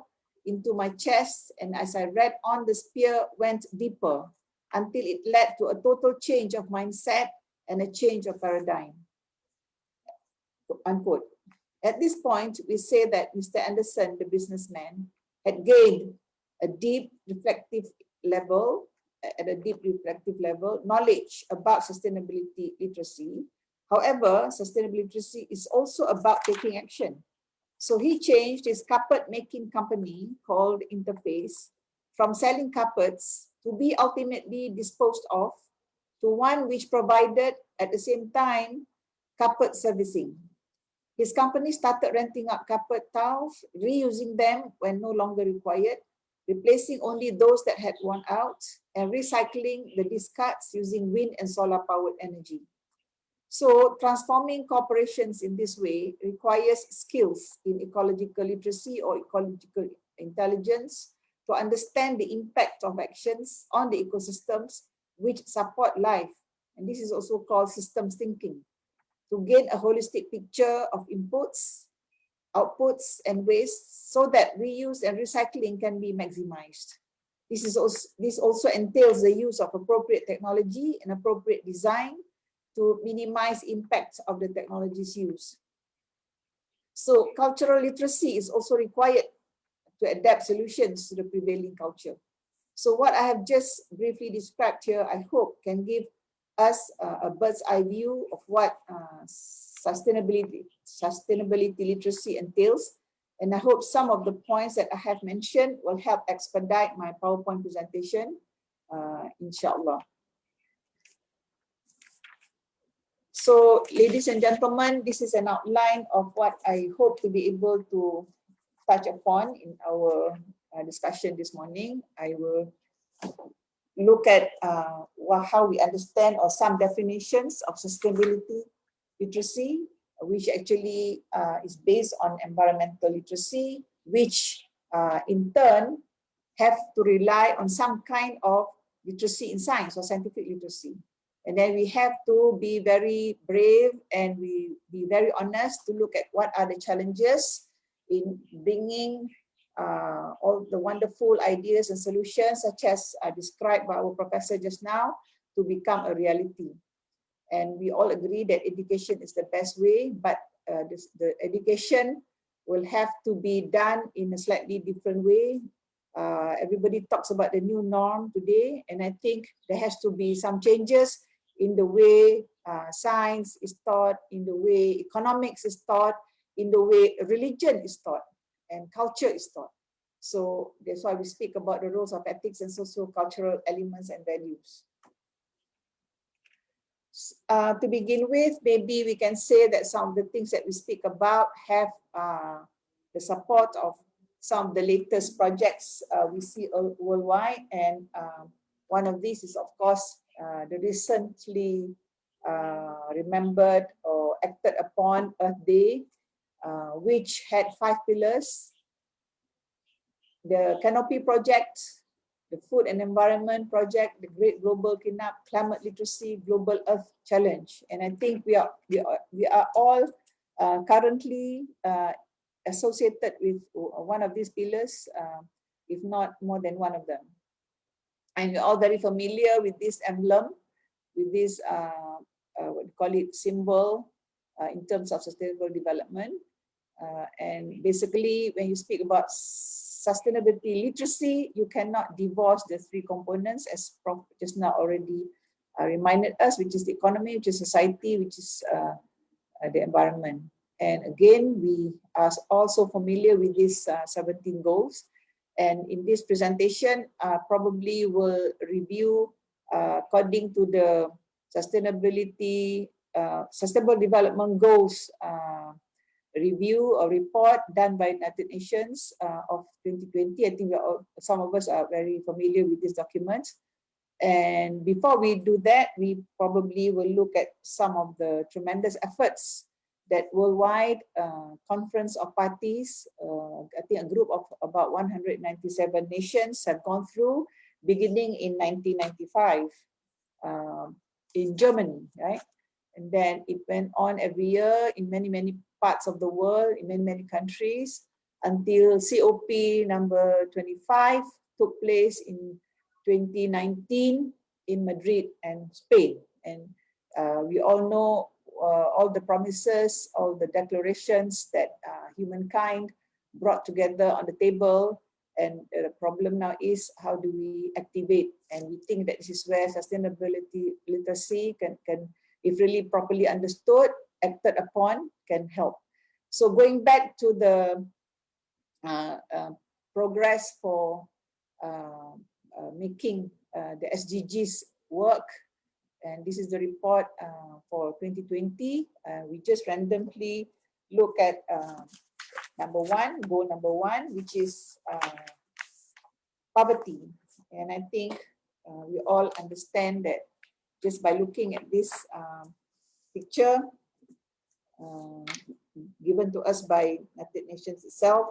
into my chest, and as I read on, the spear went deeper until it led to a total change of mindset and a change of paradigm, unquote. At this point, we say that Mr. Anderson, the businessman, had gained a deep reflective level, knowledge about sustainability literacy. However, sustainability literacy is also about taking action. So he changed his carpet making company called Interface from selling carpets to be ultimately disposed of to one which provided at the same time carpet servicing. His company started renting out carpet tiles, reusing them when no longer required, replacing only those that had worn out, and recycling the discards using wind and solar powered energy. So transforming corporations in this way requires skills in ecological literacy or ecological intelligence to understand the impact of actions on the ecosystems which support life. And this is also called systems thinking, to gain a holistic picture of inputs, outputs, and waste so that reuse and recycling can be maximized. This also entails the use of appropriate technology and appropriate design to minimize impact of the technology's use. So cultural literacy is also required to adapt solutions to the prevailing culture. So what I have just briefly described here, I hope can give us a bird's eye view of what sustainability literacy entails. And I hope some of the points that I have mentioned will help expedite my PowerPoint presentation, inshallah. So, ladies and gentlemen, this is an outline of what I hope to be able to touch upon in our discussion this morning. I will look at how we understand or some definitions of sustainability literacy, which actually is based on environmental literacy, which in turn have to rely on some kind of literacy in science or scientific literacy. And then we have to be very brave and we be very honest to look at what are the challenges in bringing all the wonderful ideas and solutions such as described by our professor just now to become a reality. And we all agree that education is the best way, but the education will have to be done in a slightly different way. Everybody talks about the new norm today, and I think there has to be some changes in the way science is taught, in the way economics is taught, in the way religion is taught, and culture is taught. So that's why we speak about the roles of ethics and socio-cultural elements and values. To begin with, maybe we can say that some of the things that we speak about have the support of some of the latest projects we see worldwide, and one of these is, of course, the recently remembered or acted upon Earth Day, which had 5 pillars: the Canopy Project, the Food and Environment Project, the Great Global Cleanup, Climate Literacy, Global Earth Challenge. And I think we are all currently associated with one of these pillars, if not more than one of them. And we're all very familiar with this emblem, with this what we call it, symbol in terms of sustainable development. And basically, when you speak about sustainability literacy, you cannot divorce the 3 components, as Prof just now already reminded us, which is the economy, which is society, which is the environment. And again, we are also familiar with these 17 goals. And in this presentation, probably will review according to the Sustainable Development Goals review or report done by United Nations of 2020. I think some of us are very familiar with this document. And before we do that, we probably will look at some of the tremendous efforts that worldwide conference of parties, I think a group of about 197 nations have gone through, beginning in 1995 in Germany, right? And then it went on every year in many, many parts of the world, in many, many countries, until COP number 25 took place in 2019 in Madrid and Spain. And we all know all the promises, all the declarations that humankind brought together on the table. And the problem now is, how do we activate? And we think that this is where sustainability literacy can if really properly understood, acted upon, can help. So going back to the progress for making the SDGs work, and this is the report for 2020. We just randomly look at goal number one, which is poverty. And I think we all understand that just by looking at this picture given to us by United Nations itself,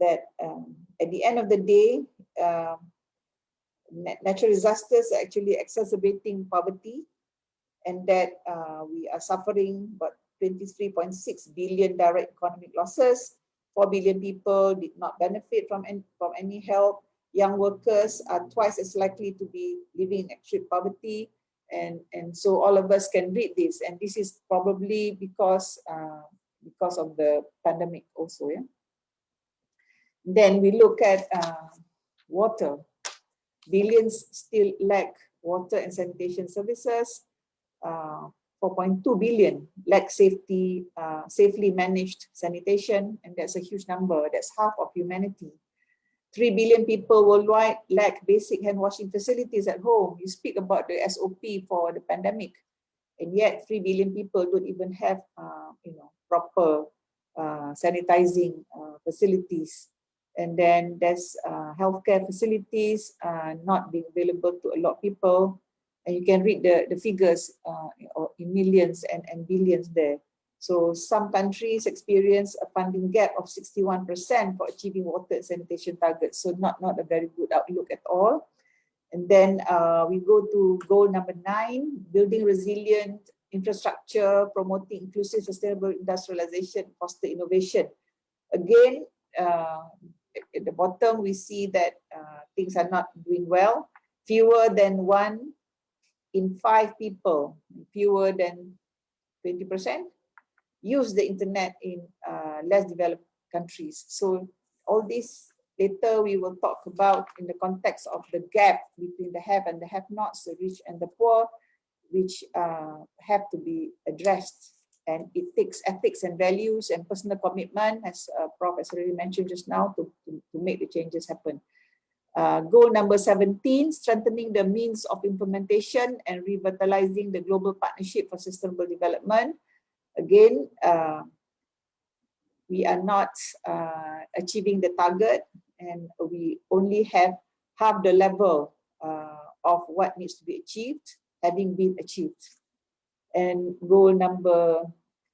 that at the end of the day, natural disasters are actually exacerbating poverty, and that we are suffering about 23.6 billion direct economic losses. 4 billion people did not benefit from any help. Young workers are twice as likely to be living in extreme poverty. And so all of us can read this, and this is probably because of the pandemic also. Yeah. Then we look at water. Billions still lack water and sanitation services. 4.2 billion lack safely managed sanitation, and that's a huge number. That's half of humanity. 3 billion people worldwide lack basic hand washing facilities at home. You speak about the SOP for the pandemic, and yet 3 billion people don't even have proper sanitizing facilities. And then there's healthcare facilities not being available to a lot of people. And you can read the figures in millions and billions there. So some countries experience a funding gap of 61% for achieving water and sanitation targets. So not a very good outlook at all. And then we go to goal number 9, building resilient infrastructure, promoting inclusive sustainable industrialization, foster innovation. Again, at the bottom, we see that things are not doing well. Fewer than 1 in 5 people, fewer than 20%, use the internet in less developed countries. So all this later we will talk about in the context of the gap between the have and the have-nots, the rich and the poor, which have to be addressed. And it takes ethics and values and personal commitment, as Prof has already mentioned just now, to make the changes happen. Goal number 17, strengthening the means of implementation and revitalizing the global partnership for sustainable development. Again, we are not achieving the target, and we only have half the level of what needs to be achieved having been achieved. And goal number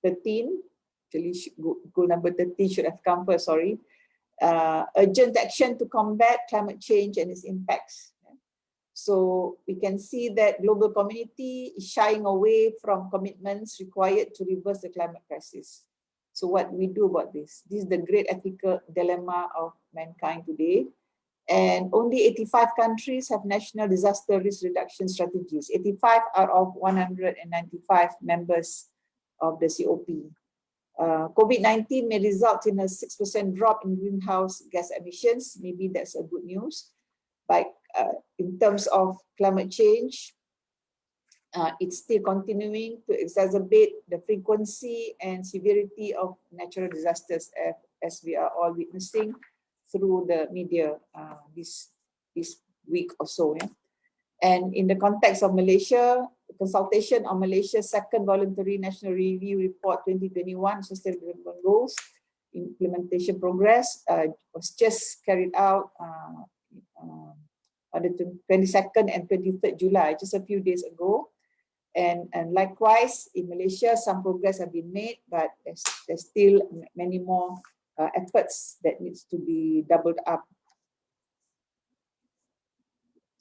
13, actually goal number 13 should have come first, sorry. Urgent action to combat climate change and its impacts. So we can see that global community is shying away from commitments required to reverse the climate crisis. So what do we do about this? This is the great ethical dilemma of mankind today. And only 85 countries have national disaster risk reduction strategies. 85 out of 195 members of the COP. COVID-19 may result in a 6% drop in greenhouse gas emissions. Maybe that's a good news. But in terms of climate change, it's still continuing to exacerbate the frequency and severity of natural disasters, as we are all witnessing through the media this week or so. Yeah? And in the context of Malaysia, consultation on Malaysia's second voluntary national review report 2021 Sustainable Development Goals implementation progress was just carried out on the 22nd and 23rd July, just a few days ago. And likewise, in Malaysia, some progress have been made, but there's still many more efforts that needs to be doubled up.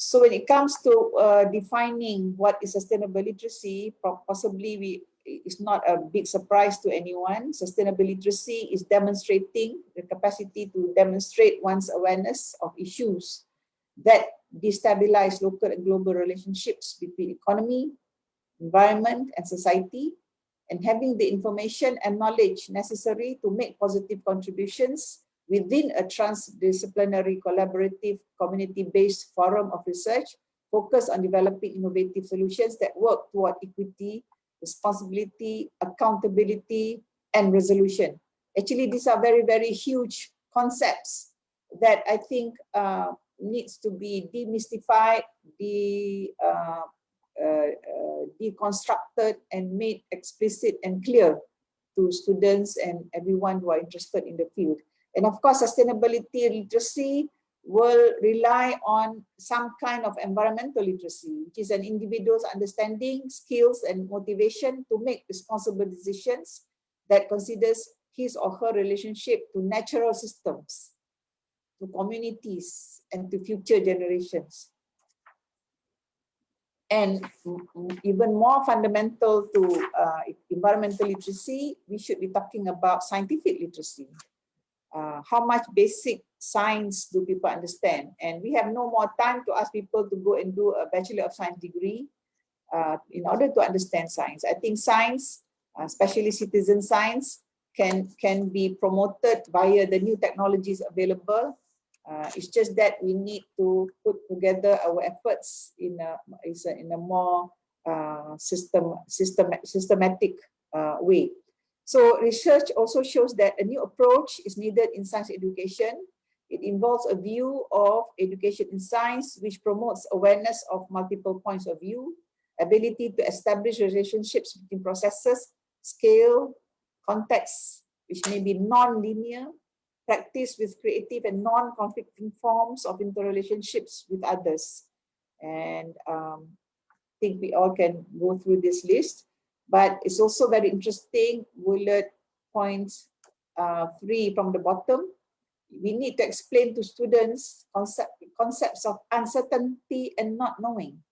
So when it comes to defining what is sustainable literacy, possibly it's not a big surprise to anyone. Sustainable literacy is demonstrating the capacity to demonstrate one's awareness of issues that destabilize local and global relationships between economy, environment, and society, and having the information and knowledge necessary to make positive contributions within a transdisciplinary, collaborative, community-based forum of research focused on developing innovative solutions that work toward equity, responsibility, accountability, and resolution. Actually, these are very, very huge concepts that I think needs to be demystified, deconstructed, and made explicit and clear to students and everyone who are interested in the field. And of course, sustainability literacy will rely on some kind of environmental literacy, which is an individual's understanding, skills, and motivation to make responsible decisions that considers his or her relationship to natural systems, to communities, and to future generations. And even more fundamental to environmental literacy, we should be talking about scientific literacy. How much basic science do people understand? And we have no more time to ask people to go and do a Bachelor of Science degree in order to understand science. I think science, especially citizen science, can be promoted via the new technologies available. It's just that we need to put together our efforts in a more systematic way. So research also shows that a new approach is needed in science education. It involves a view of education in science, which promotes awareness of multiple points of view, ability to establish relationships between processes, scale, context, which may be non-linear, practice with creative and non-conflicting forms of interrelationships with others. And I think we all can go through this list. But it's also very interesting, bullet point 3 from the bottom. We need to explain to students concepts of uncertainty and not knowing.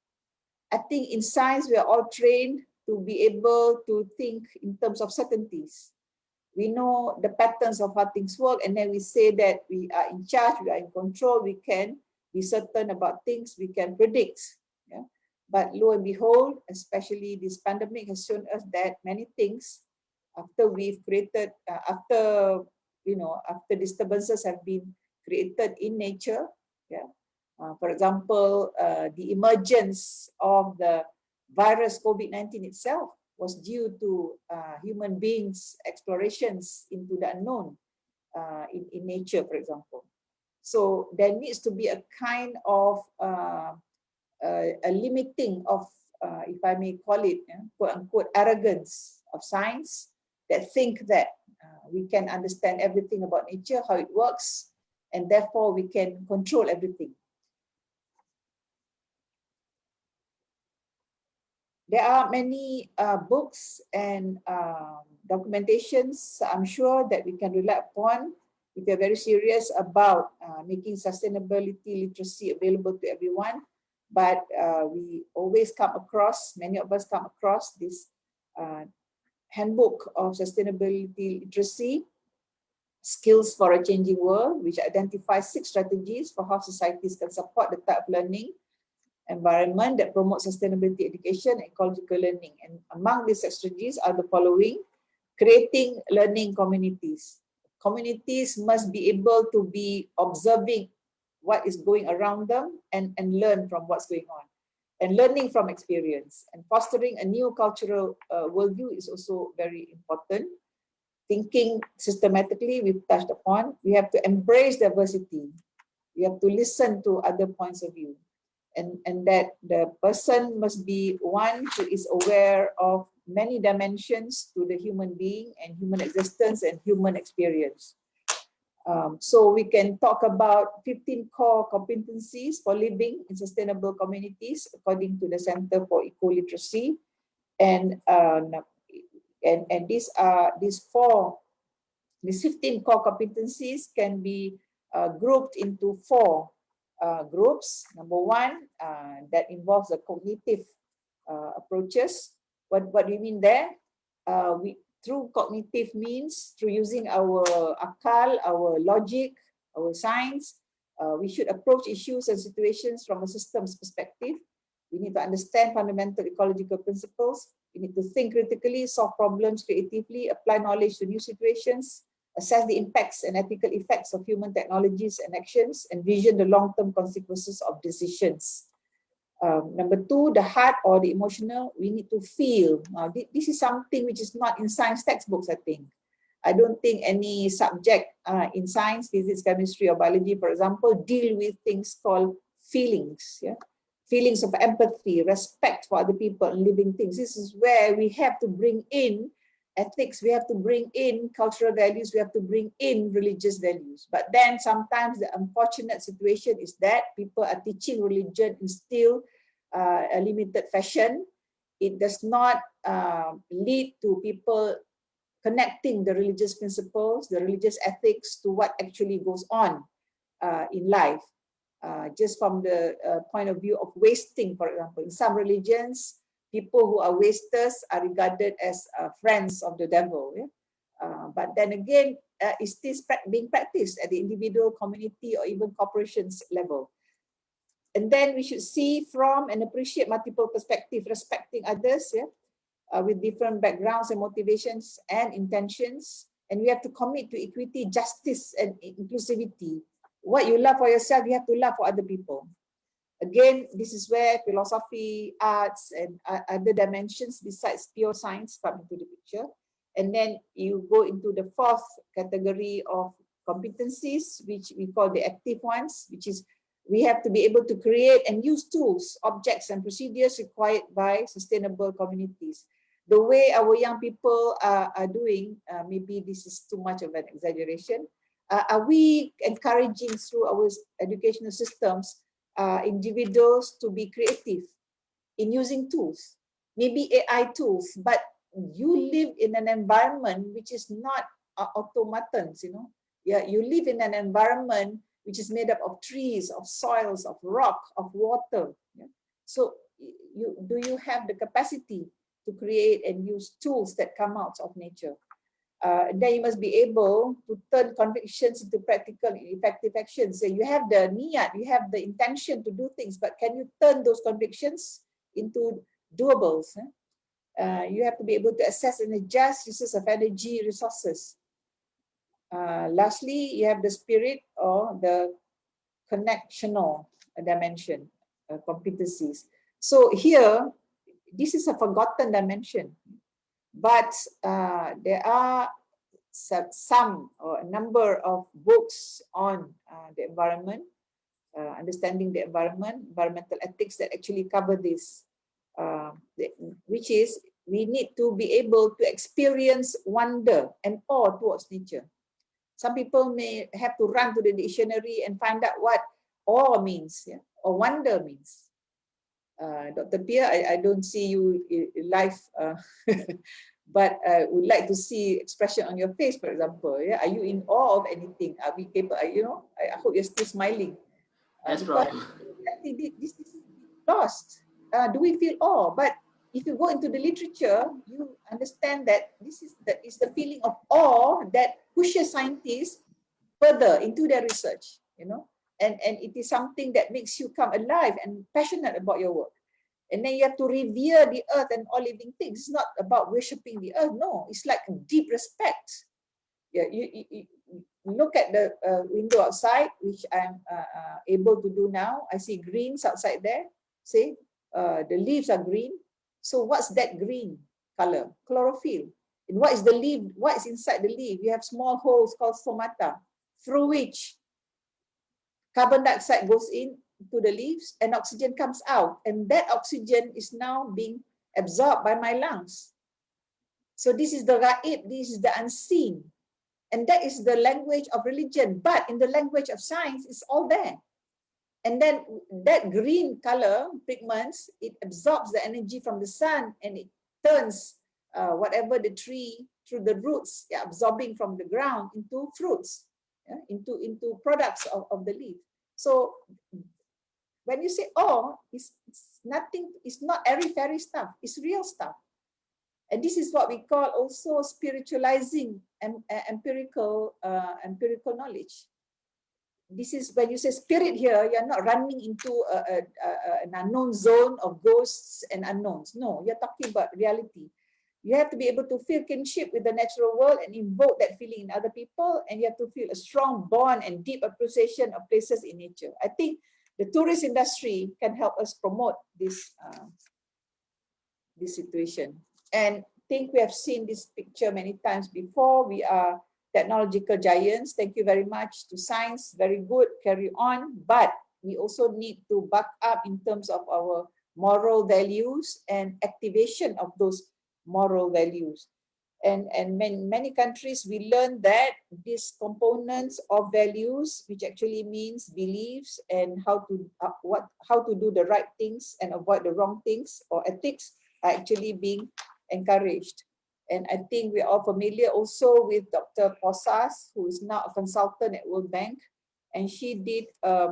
I think in science, we are all trained to be able to think in terms of certainties. We know the patterns of how things work, and then we say that we are in charge, we are in control, we can be certain about things, we can predict. Yeah? But lo and behold, especially this pandemic has shown us that many things, after we've created, after disturbances have been created in nature, yeah. For example, the emergence of the virus COVID-19 itself was due to human beings' explorations into the unknown in nature, for example. So there needs to be a kind of a limiting of, if I may call it, quote unquote, arrogance of science that think that we can understand everything about nature, how it works, and therefore we can control everything. There are many books and documentations, I'm sure, that we can rely upon if you're very serious about making sustainability literacy available to everyone. But we always come across, many of us come across this handbook of sustainability literacy, Skills for a Changing World, which identifies 6 strategies for how societies can support the type of learning environment that promotes sustainability education and ecological learning. And among these strategies are the following: creating learning communities. Communities must be able to be observing what is going around them and learn from what's going on. and learning from experience. And fostering a new cultural worldview is also very important. Thinking systematically, we've touched upon. We have to embrace diversity. We have to listen to other points of view. And that the person must be one who is aware of many dimensions to the human being and human existence and human experience. So we can talk about 15 core competencies for living in sustainable communities according to the Center for Eco-Literacy. And these 15 core competencies can be grouped into 4 groups. Number 1, that involves the cognitive approaches. What do you mean there? Through cognitive means, through using our akal, our logic, our science, we should approach issues and situations from a systems perspective. We need to understand fundamental ecological principles. We need to think critically, solve problems creatively, apply knowledge to new situations, assess the impacts and ethical effects of human technologies and actions, and vision the long-term consequences of decisions. Number 2, the heart or the emotional, we need to feel. This is something which is not in science textbooks, I think. I don't think any subject in science, physics, chemistry, or biology, for example, deal with things called feelings. Yeah? Feelings of empathy, respect for other people and living things. This is where we have to bring in ethics, we have to bring in cultural values, we have to bring in religious values. But then sometimes the unfortunate situation is that people are teaching religion in still a limited fashion. It does not lead to people connecting the religious principles, the religious ethics to what actually goes on in life. Just from the point of view of wasting, for example, in some religions, people who are wasters are regarded as friends of the devil. Yeah? But then again, is this being practiced at the individual, community, or even corporations level? And then we should see from and appreciate multiple perspectives, respecting others, yeah? With different backgrounds and motivations and intentions. And we have to commit to equity, justice, and inclusivity. What you love for yourself, you have to love for other people. Again, this is where philosophy, arts, and other dimensions besides pure science come into the picture. And then you go into the 4th category of competencies, which we call the active ones, which is we have to be able to create and use tools, objects, and procedures required by sustainable communities. The way our young people are doing, maybe this is too much of an exaggeration. Are we encouraging through our educational systems individuals to be creative in using tools, maybe AI tools, but you live in an environment which is not automatons, you know. Yeah, you live in an environment which is made up of trees, of soils, of rock, of water. Yeah? So do you have the capacity to create and use tools that come out of nature? Then you must be able to turn convictions into practical and effective actions. So you have the niyat, you have the intention to do things, but can you turn those convictions into doables? You have to be able to assess and adjust uses of energy resources. Lastly, you have the spirit or the connectional dimension, competencies. So here, this is a forgotten dimension. But there are some or a number of books on the environment, understanding the environment, environmental ethics that actually cover this, which is we need to be able to experience wonder and awe towards nature. Some people may have to run to the dictionary and find out what awe means, yeah, or wonder means. Dr. Pia, I don't see you live, but I would like to see expression on your face, for example. Yeah, are you in awe of anything? Are we capable? You know, I hope you're still smiling. Yes, Prof. I think this is lost. Do we feel awe? But if you go into the literature, you understand that this is the feeling of awe that pushes scientists further into their research. You know. And it is something that makes you come alive and passionate about your work. And then you have to revere the earth and all living things. It's not about worshipping the earth. No, it's like deep respect. Yeah, you look at the window outside, which I'm able to do now. I see greens outside there. See, the leaves are green. So what's that green color? Chlorophyll. And what is the leaf? What is inside the leaf? You have small holes called stomata, through which carbon dioxide goes in to the leaves and oxygen comes out. And that oxygen is now being absorbed by my lungs. So this is the ra'ib, this is the unseen. And that is the language of religion. But in the language of science, it's all there. And then that green color pigments, it absorbs the energy from the sun and it turns whatever the tree through the roots absorbing from the ground into fruits, into products of the leaf. So when you say, oh, it's nothing, it's not airy-fairy stuff, it's real stuff. And this is what we call also spiritualizing empirical knowledge. This is when you say spirit here, you're not running into an unknown zone of ghosts and unknowns. No, you're talking about reality. You have to be able to feel kinship with the natural world and invoke that feeling in other people. And you have to feel a strong bond and deep appreciation of places in nature. I think the tourist industry can help us promote this, this situation. And I think we have seen this picture many times before. We are technological giants. Thank you very much to science. Very good, carry on. But we also need to back up in terms of our moral values and activation of those moral values. And many countries, we learn that these components of values, which actually means beliefs and how to do the right things and avoid the wrong things, or ethics, are actually being encouraged. And I think we're all familiar also with Dr. Posas, who is now a consultant at World Bank. And she did a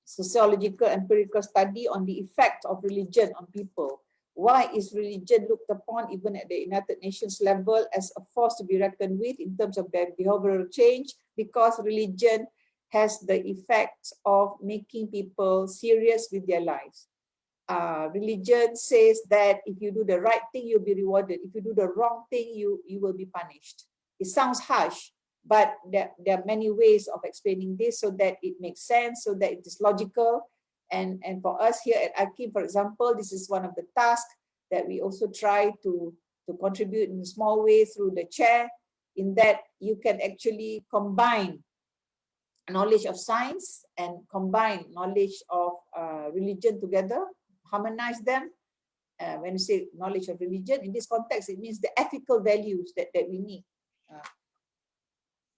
sociological empirical study on the effect of religion on people. Why is religion looked upon even at the United Nations level as a force to be reckoned with in terms of their behavioral change? Because religion has the effect of making people serious with their lives. Religion says that if you do the right thing, you'll be rewarded. If you do the wrong thing, you will be punished. It sounds harsh, but there are many ways of explaining this so that it makes sense, so that it is logical. And for us here at IKIM, for example, this is one of the tasks that we also try to contribute in a small way through the chair, in that you can actually combine knowledge of science and combine knowledge of religion together, harmonize them. When you say knowledge of religion, in this context, it means the ethical values that we need.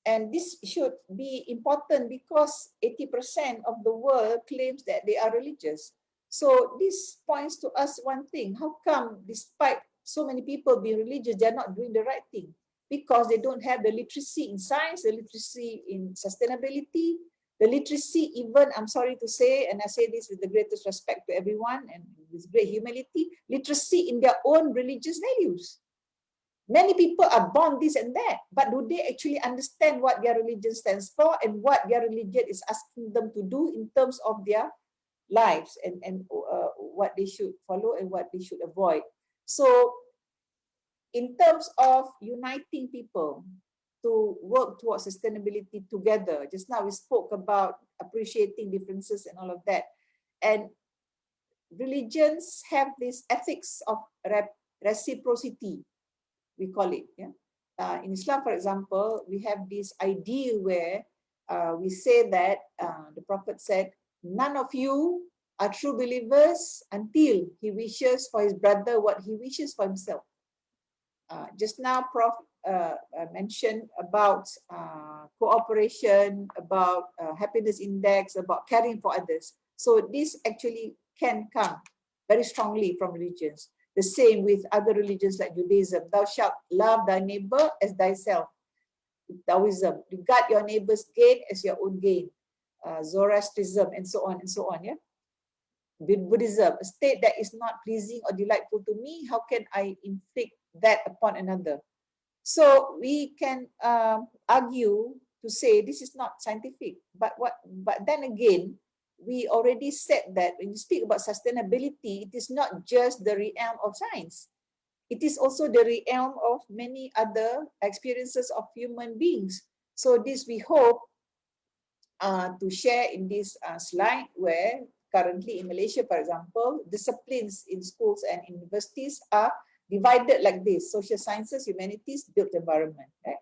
And this should be important because 80% of the world claims that they are religious. So this points to us one thing: how come despite so many people being religious, they're not doing the right thing? Because they don't have the literacy in science, the literacy in sustainability, the literacy even, I'm sorry to say, and I say this with the greatest respect to everyone and with great humility, literacy in their own religious values. Many people are born this and that, but do they actually understand what their religion stands for and what their religion is asking them to do in terms of their lives, and what they should follow and what they should avoid? So in terms of uniting people to work towards sustainability together, just now we spoke about appreciating differences and all of that. And religions have this ethics of reciprocity, we call it. In Islam, for example, we have this ideal where we say that the Prophet said, none of you are true believers until he wishes for his brother what he wishes for himself. Just now, Prof mentioned about cooperation, about happiness index, about caring for others. So this actually can come very strongly from religions. The same with other religions like Judaism. Thou shalt love thy neighbor as thyself. Taoism, regard your neighbor's gain as your own gain. Zoroastrianism, and so on and so on. Buddhism, a state that is not pleasing or delightful to me, how can I inflict that upon another? So we can argue to say this is not scientific, but then again, we already said that when you speak about sustainability, it is not just the realm of science. It is also the realm of many other experiences of human beings. So this we hope to share in this slide, where currently in Malaysia, for example, disciplines in schools and universities are divided like this: social sciences, humanities, built environment. Right?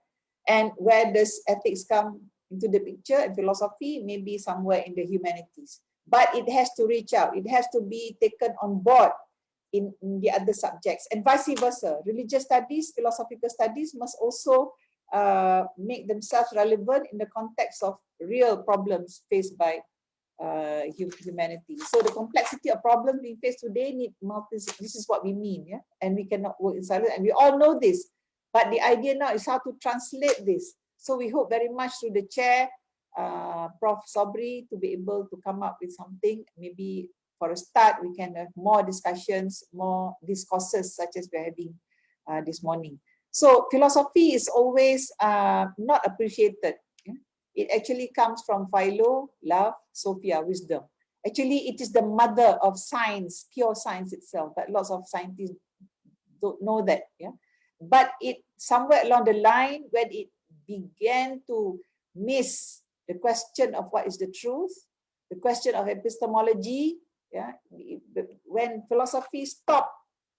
And where does ethics come into the picture, and philosophy maybe somewhere in the humanities. But it has to reach out. It has to be taken on board in the other subjects, and vice versa. Religious studies, philosophical studies must also make themselves relevant in the context of real problems faced by humanity. So the complexity of problems we face today need this is what we mean, yeah. And we cannot work in silence, and we all know this. But the idea now is how to translate this. So we hope very much through the chair, Prof. Sobri, to be able to come up with something. Maybe for a start, we can have more discussions, more discourses such as we're having this morning. So philosophy is always not appreciated. Yeah? It actually comes from philo, love, sophia, wisdom. Actually, it is the mother of science, pure science itself, but lots of scientists don't know that. Yeah? But it somewhere along the line, when it began to miss the question of what is the truth, the question of epistemology, yeah, when philosophy stopped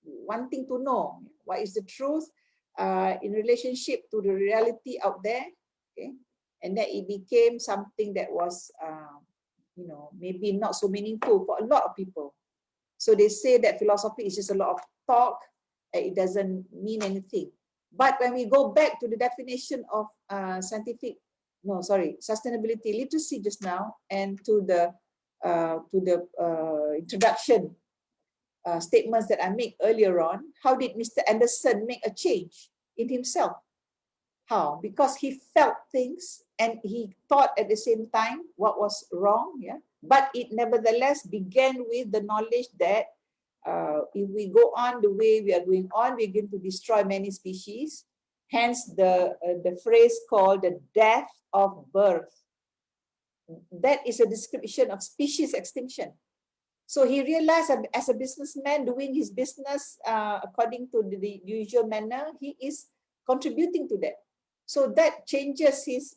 wanting to know what is the truth in relationship to the reality out there, okay, and that it became something that was, maybe not so meaningful for a lot of people. So they say that philosophy is just a lot of talk, and it doesn't mean anything. But when we go back to the definition of sustainability literacy just now, and to the introduction statements that I made earlier on, how did Mr. Anderson make a change in himself? How? Because he felt things and he thought at the same time what was wrong, yeah. But it nevertheless began with the knowledge that if we go on the way we are going on, we're going to destroy many species. Hence the phrase called the death of birth. That is a description of species extinction. So he realized as a businessman doing his business according to the usual manner, he is contributing to that. So that changes his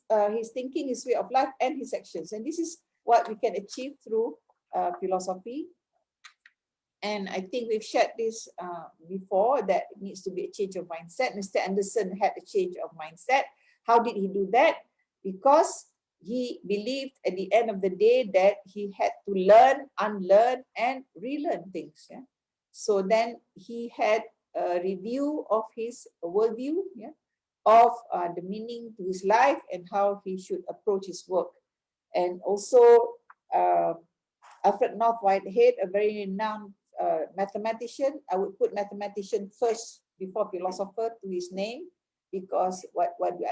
thinking, his way of life, and his actions. And this is what we can achieve through philosophy. And I think we've shared this before, that it needs to be a change of mindset. Mr. Anderson had a change of mindset. How did he do that? Because he believed at the end of the day that he had to learn, unlearn, and relearn things. Yeah? So then he had a review of his worldview, yeah, of the meaning to his life and how he should approach his work. And also Alfred North Whitehead, a very renowned mathematician. I would put mathematician first before philosopher to his name, because what do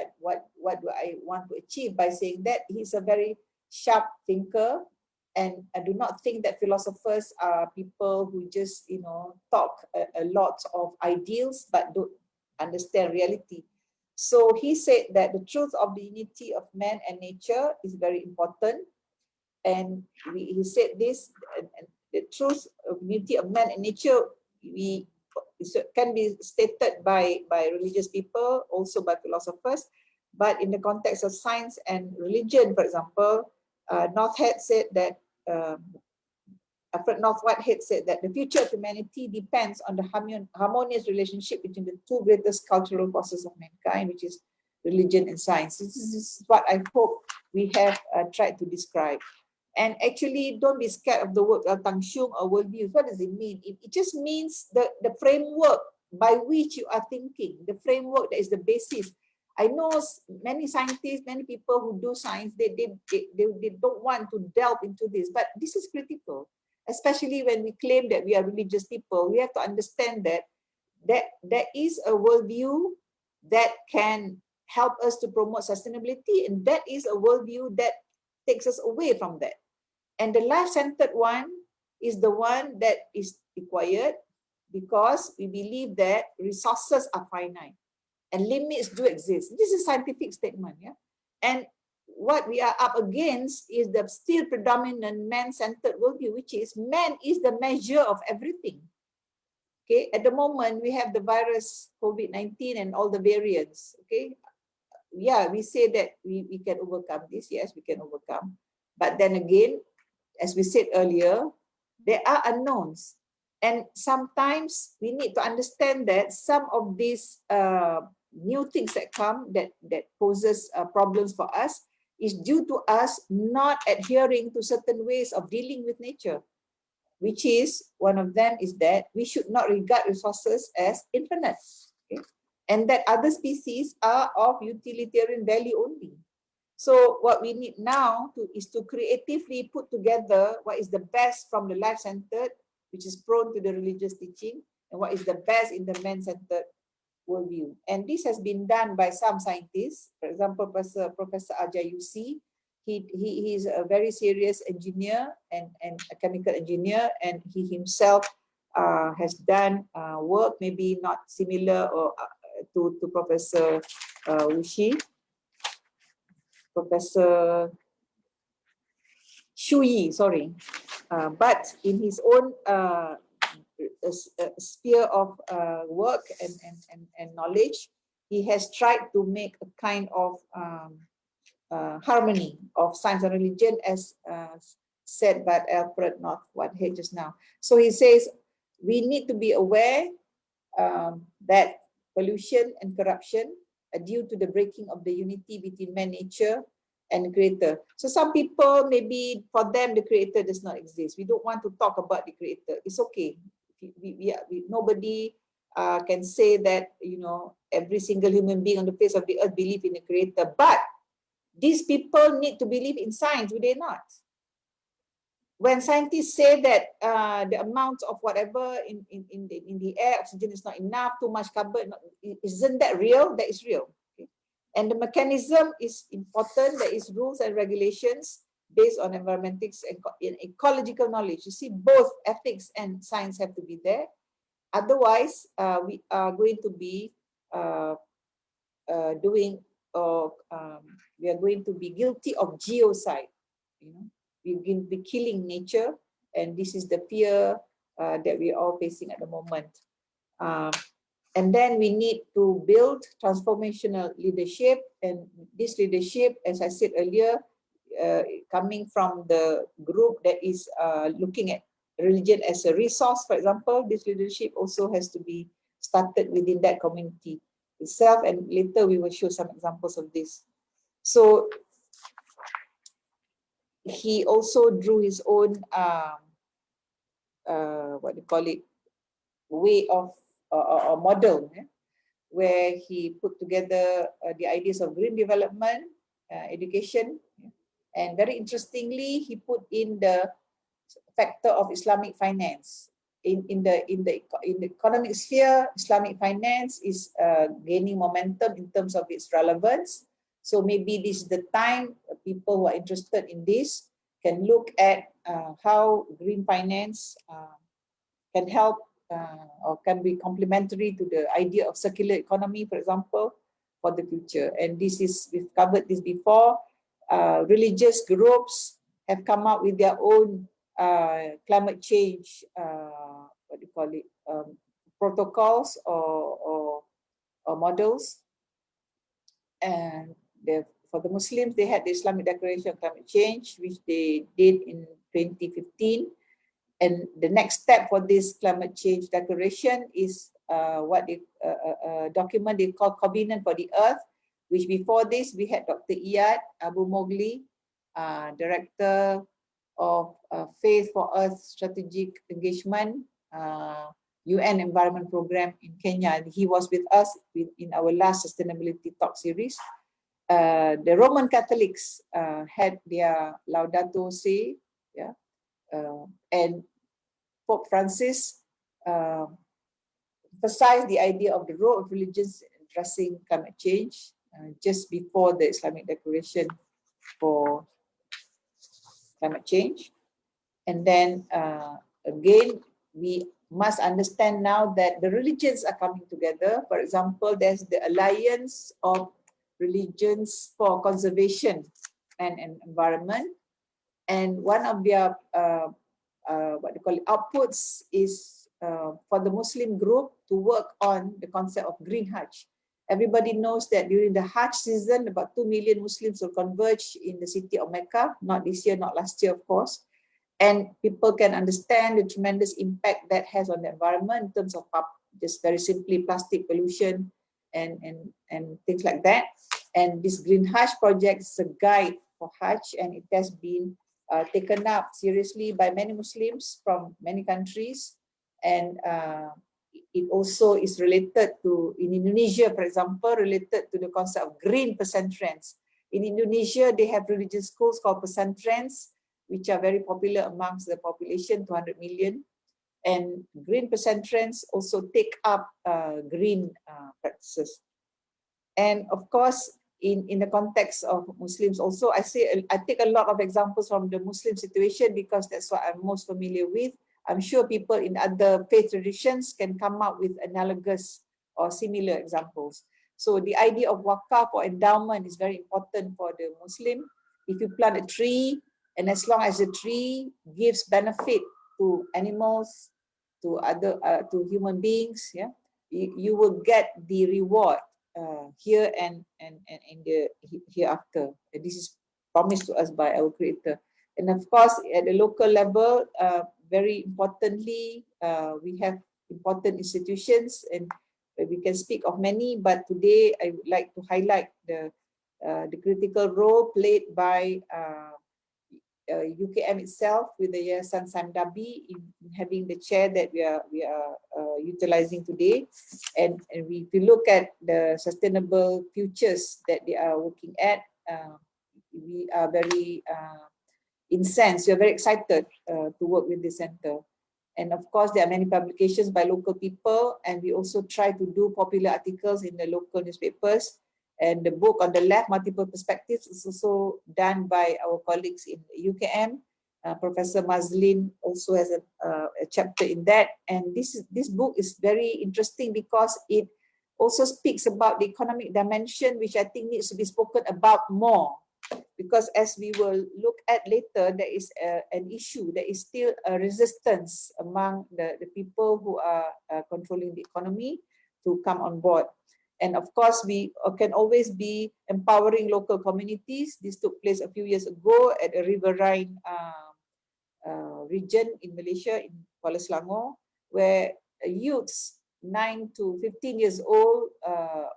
I want to achieve by saying that? He's a very sharp thinker, and I do not think that philosophers are people who just talk a lot of ideals but don't understand reality. So he said that the truth of the unity of man and nature is very important, and he said this: the truth of unity of man and nature can be stated by religious people, also by philosophers, but in the context of science and religion, for example, Northhead said that Alfred North Whitehead said that the future of humanity depends on the harmonious relationship between the two greatest cultural forces of mankind, which is religion and science. This is what I hope we have tried to describe. And actually, don't be scared of the word Tang Shung or worldview. What does it mean? It just means the framework by which you are thinking, the framework that is the basis. I know many scientists, many people who do science, they don't want to delve into this, but this is critical, especially when we claim that we are religious people. We have to understand that there is a worldview that can help us to promote sustainability, and that is a worldview that takes us away from that. And the life-centered one is the one that is required, because we believe that resources are finite and limits do exist. This is a scientific statement, yeah. And what we are up against is the still predominant man-centered worldview, which is man is the measure of everything. Okay, at the moment we have the virus COVID-19 and all the variants. Okay, yeah, we say that we can overcome this. Yes, we can overcome. But then again, as we said earlier, there are unknowns. And sometimes we need to understand that some of these new things that come that poses problems for us is due to us not adhering to certain ways of dealing with nature, which is, one of them is that we should not regard resources as infinite, okay? And that other species are of utilitarian value only. So what we need now is to creatively put together what is the best from the life-centered, which is prone to the religious teaching, and what is the best in the man-centered worldview. And this has been done by some scientists. For example, Professor Ajayusi, he is a very serious engineer and a chemical engineer, and he himself has done work maybe not similar or to Professor Wuxi. Professor Shu-Yii, sorry, but in his own sphere of work and knowledge, he has tried to make a kind of harmony of science and religion, as said by Alfred North Whitehead just now. So he says we need to be aware that pollution and corruption are due to the breaking of the unity between man, nature, and the creator. So some people, maybe for them, the creator does not exist. We don't want to talk about the creator. It's okay. Nobody can say that, you know, every single human being on the face of the earth believe in a creator. But these people need to believe in science, do they not? When scientists say that the amount of whatever in the air, oxygen is not enough, too much carbon, isn't that real? That is real. Okay? And the mechanism is important. There is rules and regulations based on environmentics and ecological knowledge. You see, both ethics and science have to be there. Otherwise, we are going to be we are going to be guilty of geocide. You know, we're going to be killing nature, and this is the fear that we are all facing at the moment. And then we need to build transformational leadership, and this leadership, as I said earlier, coming from the group that is looking at religion as a resource, for example, this leadership also has to be started within that community itself, and later we will show some examples of this. So he also drew his own what do you call it, way of a model, where he put together the ideas of green development, education, and very interestingly, he put in the factor of Islamic finance. In the economic sphere, Islamic finance is gaining momentum in terms of its relevance. So maybe this is the time people who are interested in this can look at how green finance can help or can be complementary to the idea of circular economy, for example, for the future. And this is, we've covered this before. Religious groups have come up with their own climate change, what do you call it, protocols or models. And for the Muslims, they had the Islamic Declaration of Climate Change, which they did in 2015. And the next step for this climate change declaration is what they document they call Covenant for the Earth, which before this we had Dr. Iyad Abu Mogli, Director of Faith for Earth Strategic Engagement, UN Environment Program in Kenya. And he was with us in our last sustainability talk series. The Roman Catholics had their Laudato Si, yeah, and Pope Francis emphasized the idea of the role of religions in addressing climate change just before the Islamic Declaration for Climate Change. And then again, we must understand now that the religions are coming together. For example, there's the Alliance of Religions for Conservation and Environment. And one of their what they call it, outputs is for the Muslim group to work on the concept of green Hajj. Everybody knows that during the Hajj season, about 2 million Muslims will converge in the city of Mecca, not this year, not last year, of course. and people can understand the tremendous impact that has on the environment in terms of just very simply plastic pollution and things like that. And this Green Hajj project is a guide for Hajj, and it has been taken up seriously by many Muslims from many countries. And it also is related to, in Indonesia, for example, related to the concept of green pesantrens. In Indonesia, they have religious schools called pesantrens, which are very popular amongst the population, 200 million. And green pesantrens also take up green practices. And of course, in the context of Muslims also, I take a lot of examples from the Muslim situation because that's what I'm most familiar with. I'm sure people in other faith traditions can come up with analogous or similar examples. So the idea of wakaf or endowment is very important for the Muslim. If you plant a tree, and as long as the tree gives benefit to animals, to human beings, yeah, you will get the reward here and in the hereafter. And this is promised to us by our Creator. And of course, at the local level, very importantly, we have important institutions, and we can speak of many, but today I would like to highlight the critical role played by UKM itself with the Yayasan Samdabi in having the chair that we are utilizing today. And if you look at the sustainable futures that they are working at, we are very incensed, we are very excited to work with this center. And of course, there are many publications by local people, and we also try to do popular articles in the local newspapers. And the book on the left, Multiple Perspectives, is also done by our colleagues in UKM. Professor Mazlin also has a chapter in that. And this book is very interesting because it also speaks about the economic dimension, which I think needs to be spoken about more. Because as we will look at later, there is an issue, there is still a resistance among the people who are controlling the economy to come on board. And of course, we can always be empowering local communities. This took place a few years ago at a riverine region in Malaysia, in Kuala Selangor, where youths 9 to 15 years old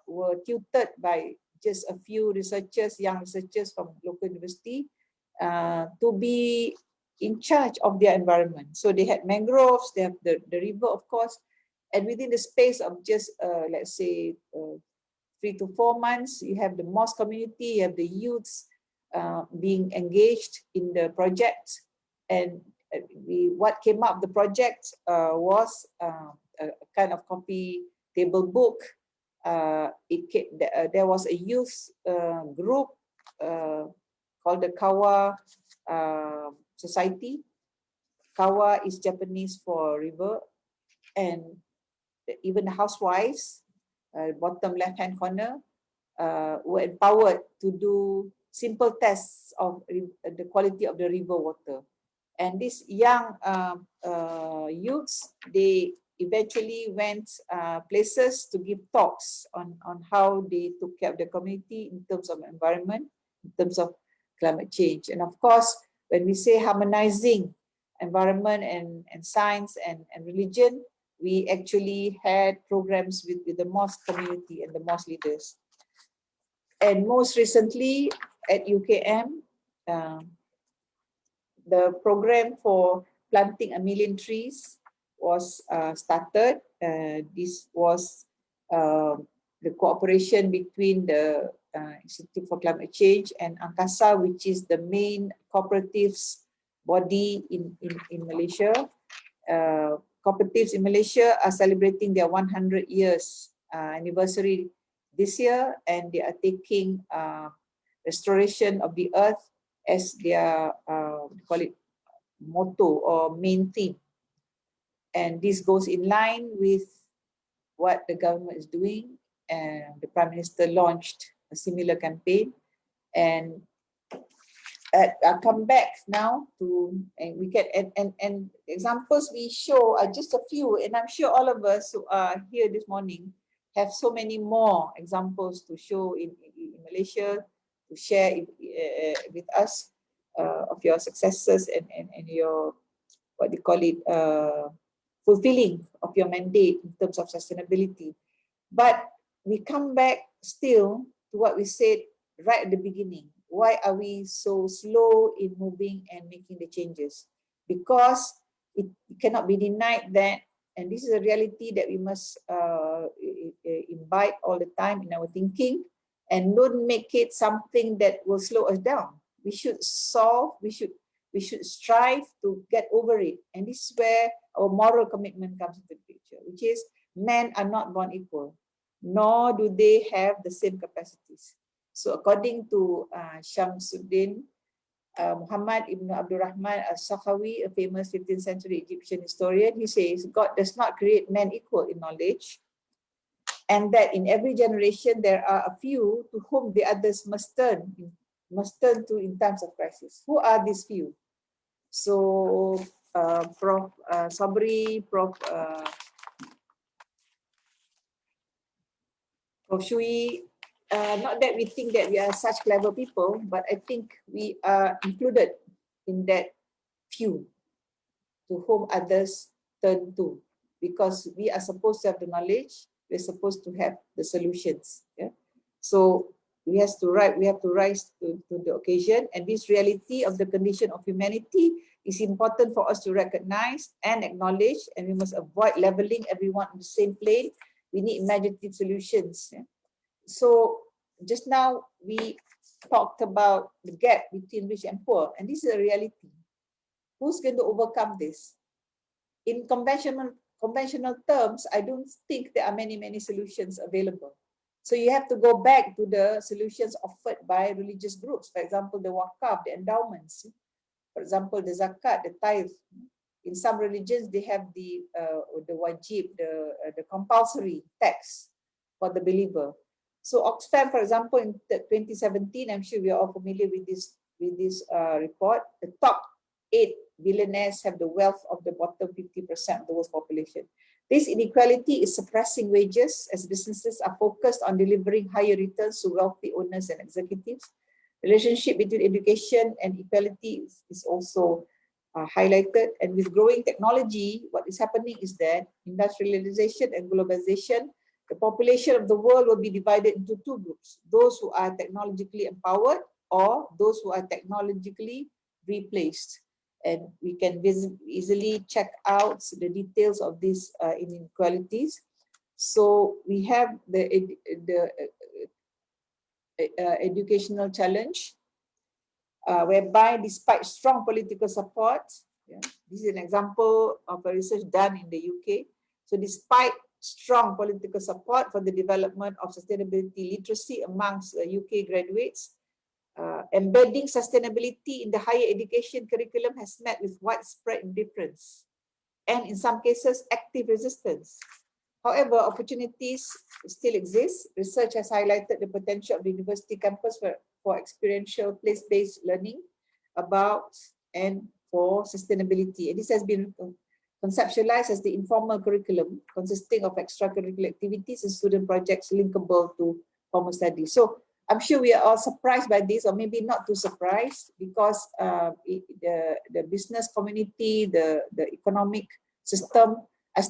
were tutored by just a few researchers, young researchers from local university, to be in charge of their environment. So they had mangroves, they have the river, of course, and within the space of just, let's say, 3 to 4 months, you have the mosque community, you have the youths being engaged in the project. And what came up, the project was a kind of coffee table book. There was a youth group called the Kawa Society. Kawa is Japanese for river, and even the housewives, bottom left-hand corner, were empowered to do simple tests of the quality of the river water. And these young youths, they eventually went places to give talks on how they took care of the community in terms of environment, in terms of climate change. And of course, when we say harmonizing environment and science and religion, we actually had programs with the mosque community and the mosque leaders. And most recently at UKM, the program for planting 1 million trees was started. This was the cooperation between the Institute for Climate Change and Angkasa, which is the main cooperatives body in Malaysia. Cooperatives in Malaysia are celebrating their 100 years anniversary this year, and they are taking restoration of the earth as their call it motto or main theme. And this goes in line with what the government is doing, and the Prime Minister launched a similar campaign. And I'll come back now to, and we can, and examples we show are just a few, and I'm sure all of us who are here this morning have so many more examples to show in Malaysia, to share with us. of your successes and your, what do you call it, fulfilling of your mandate in terms of sustainability. But we come back still to what we said right at the beginning. Why are we so slow in moving and making the changes? Because it cannot be denied that, and this is a reality that we must imbibe all the time in our thinking, and don't make it something that will slow us down. We should solve, we should strive to get over it. And this is where our moral commitment comes into the picture, which is men are not born equal, nor do they have the same capacities. So according to Shamsuddin Muhammad ibn Abdul Rahman al-Sakhawi, a famous 15th century Egyptian historian, he says, God does not create men equal in knowledge, and that in every generation there are a few to whom the others must turn to in times of crisis. Who are these few? So Prof Sabri, Prof Shu-Yii, not that we think that we are such clever people, but I think we are included in that few to whom others turn to, because we are supposed to have the knowledge, we're supposed to have the solutions. Yeah? So we have to rise to the occasion, and this reality of the condition of humanity is important for us to recognize and acknowledge, and we must avoid leveling everyone on the same plane. We need imaginative solutions. Yeah? So just now we talked about the gap between rich and poor, and this is a reality. Who's going to overcome this? In conventional terms, I don't think there are many solutions available. So you have to go back to the solutions offered by religious groups. For example, the wakaf, the endowments. For example, the zakat, the tithe. In some religions, they have the wajib, the compulsory tax for the believer. So Oxfam, for example, in 2017, I'm sure we are all familiar with this report. The top 8 billionaires have the wealth of the bottom 50% of the world's population. This inequality is suppressing wages as businesses are focused on delivering higher returns to wealthy owners and executives. Relationship between education and equality is also highlighted. And with growing technology, what is happening is that industrialization and globalization, the population of the world will be divided into 2 groups: those who are technologically empowered or those who are technologically replaced. And we can easily check out the details of these inequalities. So we have the educational challenge, whereby despite strong political support, this is an example of a research done in the UK. So despite strong political support for the development of sustainability literacy amongst UK graduates, embedding sustainability in the higher education curriculum has met with widespread indifference and in some cases active resistance. However, opportunities still exist. Research has highlighted the potential of the university campus for experiential place-based learning about and for sustainability. And this has been conceptualized as the informal curriculum consisting of extracurricular activities and student projects linkable to formal studies. So I'm sure we are all surprised by this, or maybe not too surprised, because the business community, the economic system, I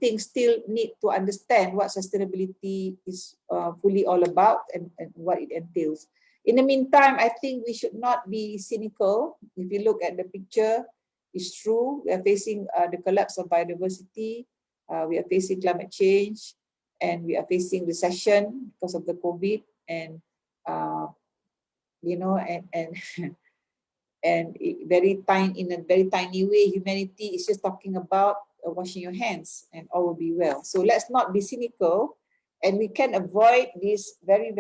think still need to understand what sustainability is fully all about and what it entails. In the meantime, I think we should not be cynical. If you look at the picture, it's true. We are facing the collapse of biodiversity. We are facing climate change, and we are facing recession because of the COVID. And and in a very tiny way, humanity is just talking about washing your hands and all will be well. So let's not be cynical, and we can avoid this very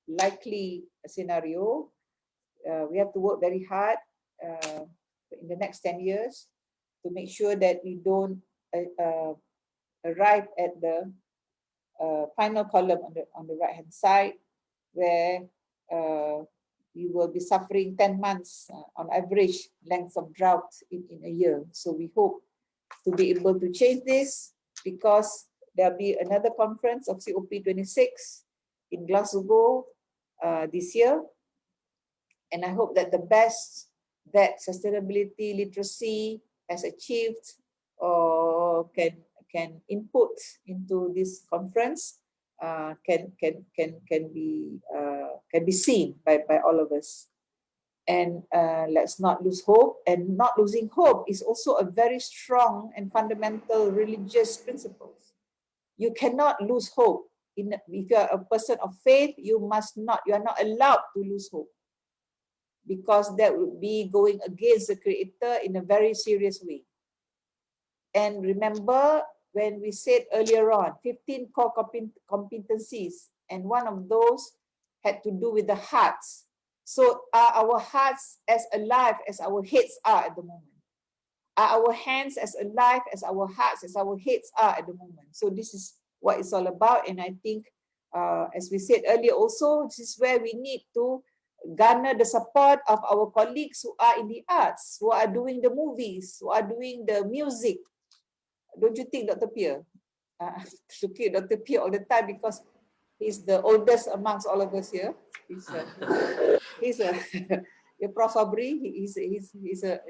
likely scenario. We have to work very hard in the next 10 years to make sure that we don't arrive at the final column on the right hand side, where we will be suffering 10 months on average length of drought in a year. So we hope to be able to change this, because there'll be another conference of COP26 in Glasgow this year. And I hope that the best that sustainability literacy has achieved or can input into this conference can be seen by all of us. And let's not lose hope. And not losing hope is also a very strong and fundamental religious principle. You cannot lose hope. If you are a person of faith, you are not allowed to lose hope, because that would be going against the Creator in a very serious way. And remember, when we said earlier on, 15 core competencies, and one of those had to do with the hearts. So are our hearts as alive as our heads are at the moment? Are our hands as alive as our hearts, as our heads are at the moment? So this is what it's all about. And I think, as we said earlier also, this is where we need to garner the support of our colleagues who are in the arts, who are doing the movies, who are doing the music. Don't you think, Dr. Pierre? Looking at Dr. Pierre all the time because he's the oldest amongst all of us here. He's a Prof. Sabri, he's a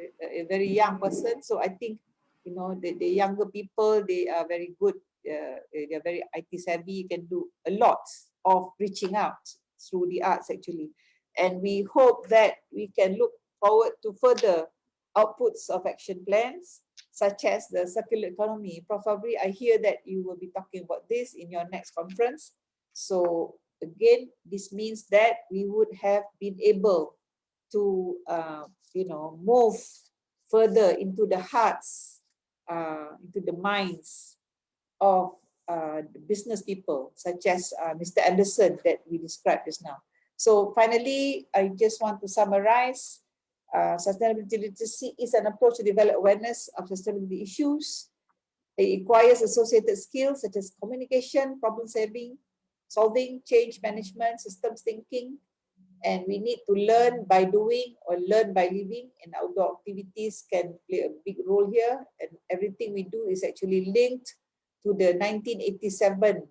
very young person. So I think, you know, the younger people, they are very good. They are very IT savvy. You can do a lot of reaching out through the arts actually. And we hope that we can look forward to further outputs of action plans, such as the circular economy. Prof. Sabri, I hear that you will be talking about this in your next conference. So again, this means that we would have been able to, you know, move further into the hearts, into the minds of the business people, such as Mr. Anderson that we described just now. So finally, I just want to summarize. Sustainability literacy is an approach to develop awareness of sustainability issues. It requires associated skills such as communication, problem solving, change management, systems thinking. And we need to learn by doing or learn by living, and outdoor activities can play a big role here. And everything we do is actually linked to the 1987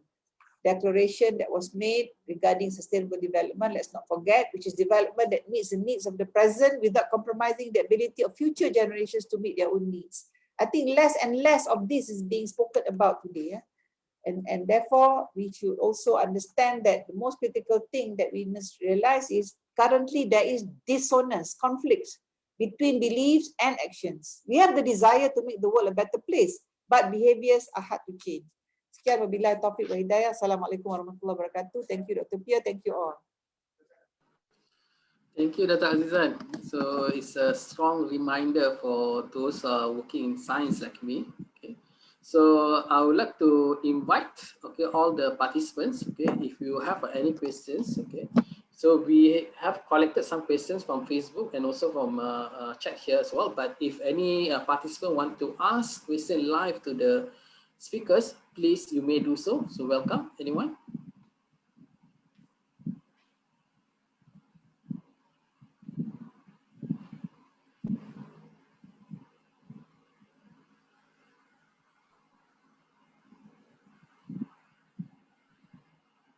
declaration that was made regarding sustainable development, let's not forget, which is development that meets the needs of the present without compromising the ability of future generations to meet their own needs. I think less and less of this is being spoken about today. And therefore, we should also understand that the most critical thing that we must realize is currently there is dissonance, conflicts between beliefs and actions. We have the desire to make the world a better place, but behaviors are hard to change. Sekian wabillahi taufiq wa hidayah. Assalamualaikum warahmatullahi wabarakatuh. Thank you, Dr. Pierre. Thank you all. Thank you, Dr. Azizan. So it's a strong reminder for those working in science like me. Okay. So I would like to invite, okay, all the participants, okay, if you have any questions, okay. So we have collected some questions from Facebook and also from chat here as well. But if any participant want to ask question live to the speakers, please, you may do so. So welcome, anyone?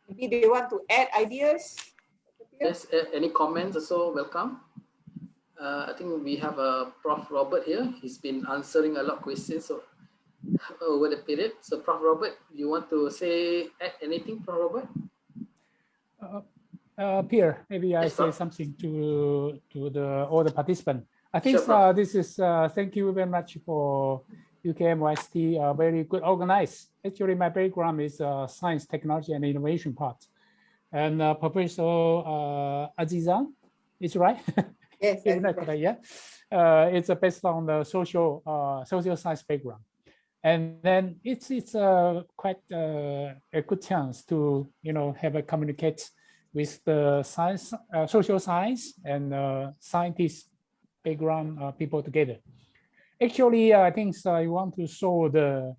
Maybe they want to add ideas. Yes, any comments also welcome. I think we have a Prof. Robert here. He's been answering a lot of questions over the period. So Prof. Robert, you want to add anything, Prof. Robert? Pierre, maybe I Yes, say Prof. something to all the participants. I think Sure, this is, thank you very much for UKM-YSD, very good organized. Actually, my background is science, technology, and innovation part. And Professor Azizan, is right? Yes, Correct, yeah. It's based on the social science background. And then it's quite a good chance to, you know, have a communicate with the science, social science and scientist background people together. Actually, I think I want to solve the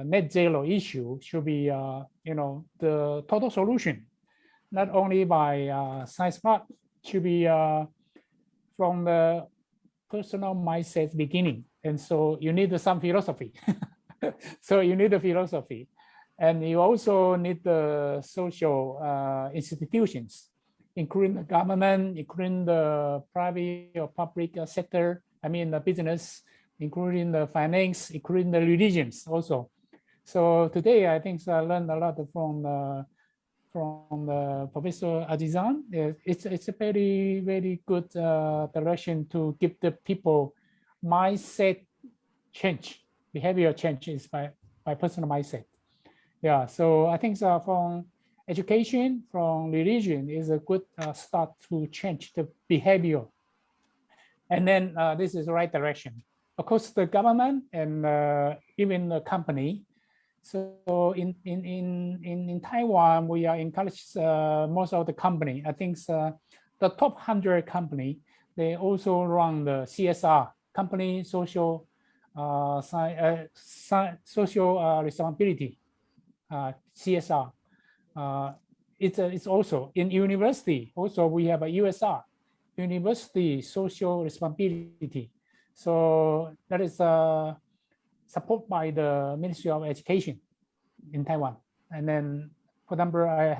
net zero issue should be, you know, the total solution, not only by science part, should be from the personal mindset beginning. And so you need some philosophy. So you need the philosophy. And you also need the social institutions including the government, including the private or public sector, I mean the business, including the finance, including the religions also. So today I think I learned a lot from Professor Azizan. It's a very good direction to give the people mindset change, behavior change is by personal mindset. Yeah, so I think from education, from religion is a good start to change the behavior. And then this is the right direction. Of course, the government and even the company. So in Taiwan, we are encouraged most of the company. I think the top 100 company, they also run the CSR, company social social responsibility, CSR. It's also in university. Also, we have a USR, University Social Responsibility. So that is supported by the Ministry of Education in Taiwan. And then, for example, I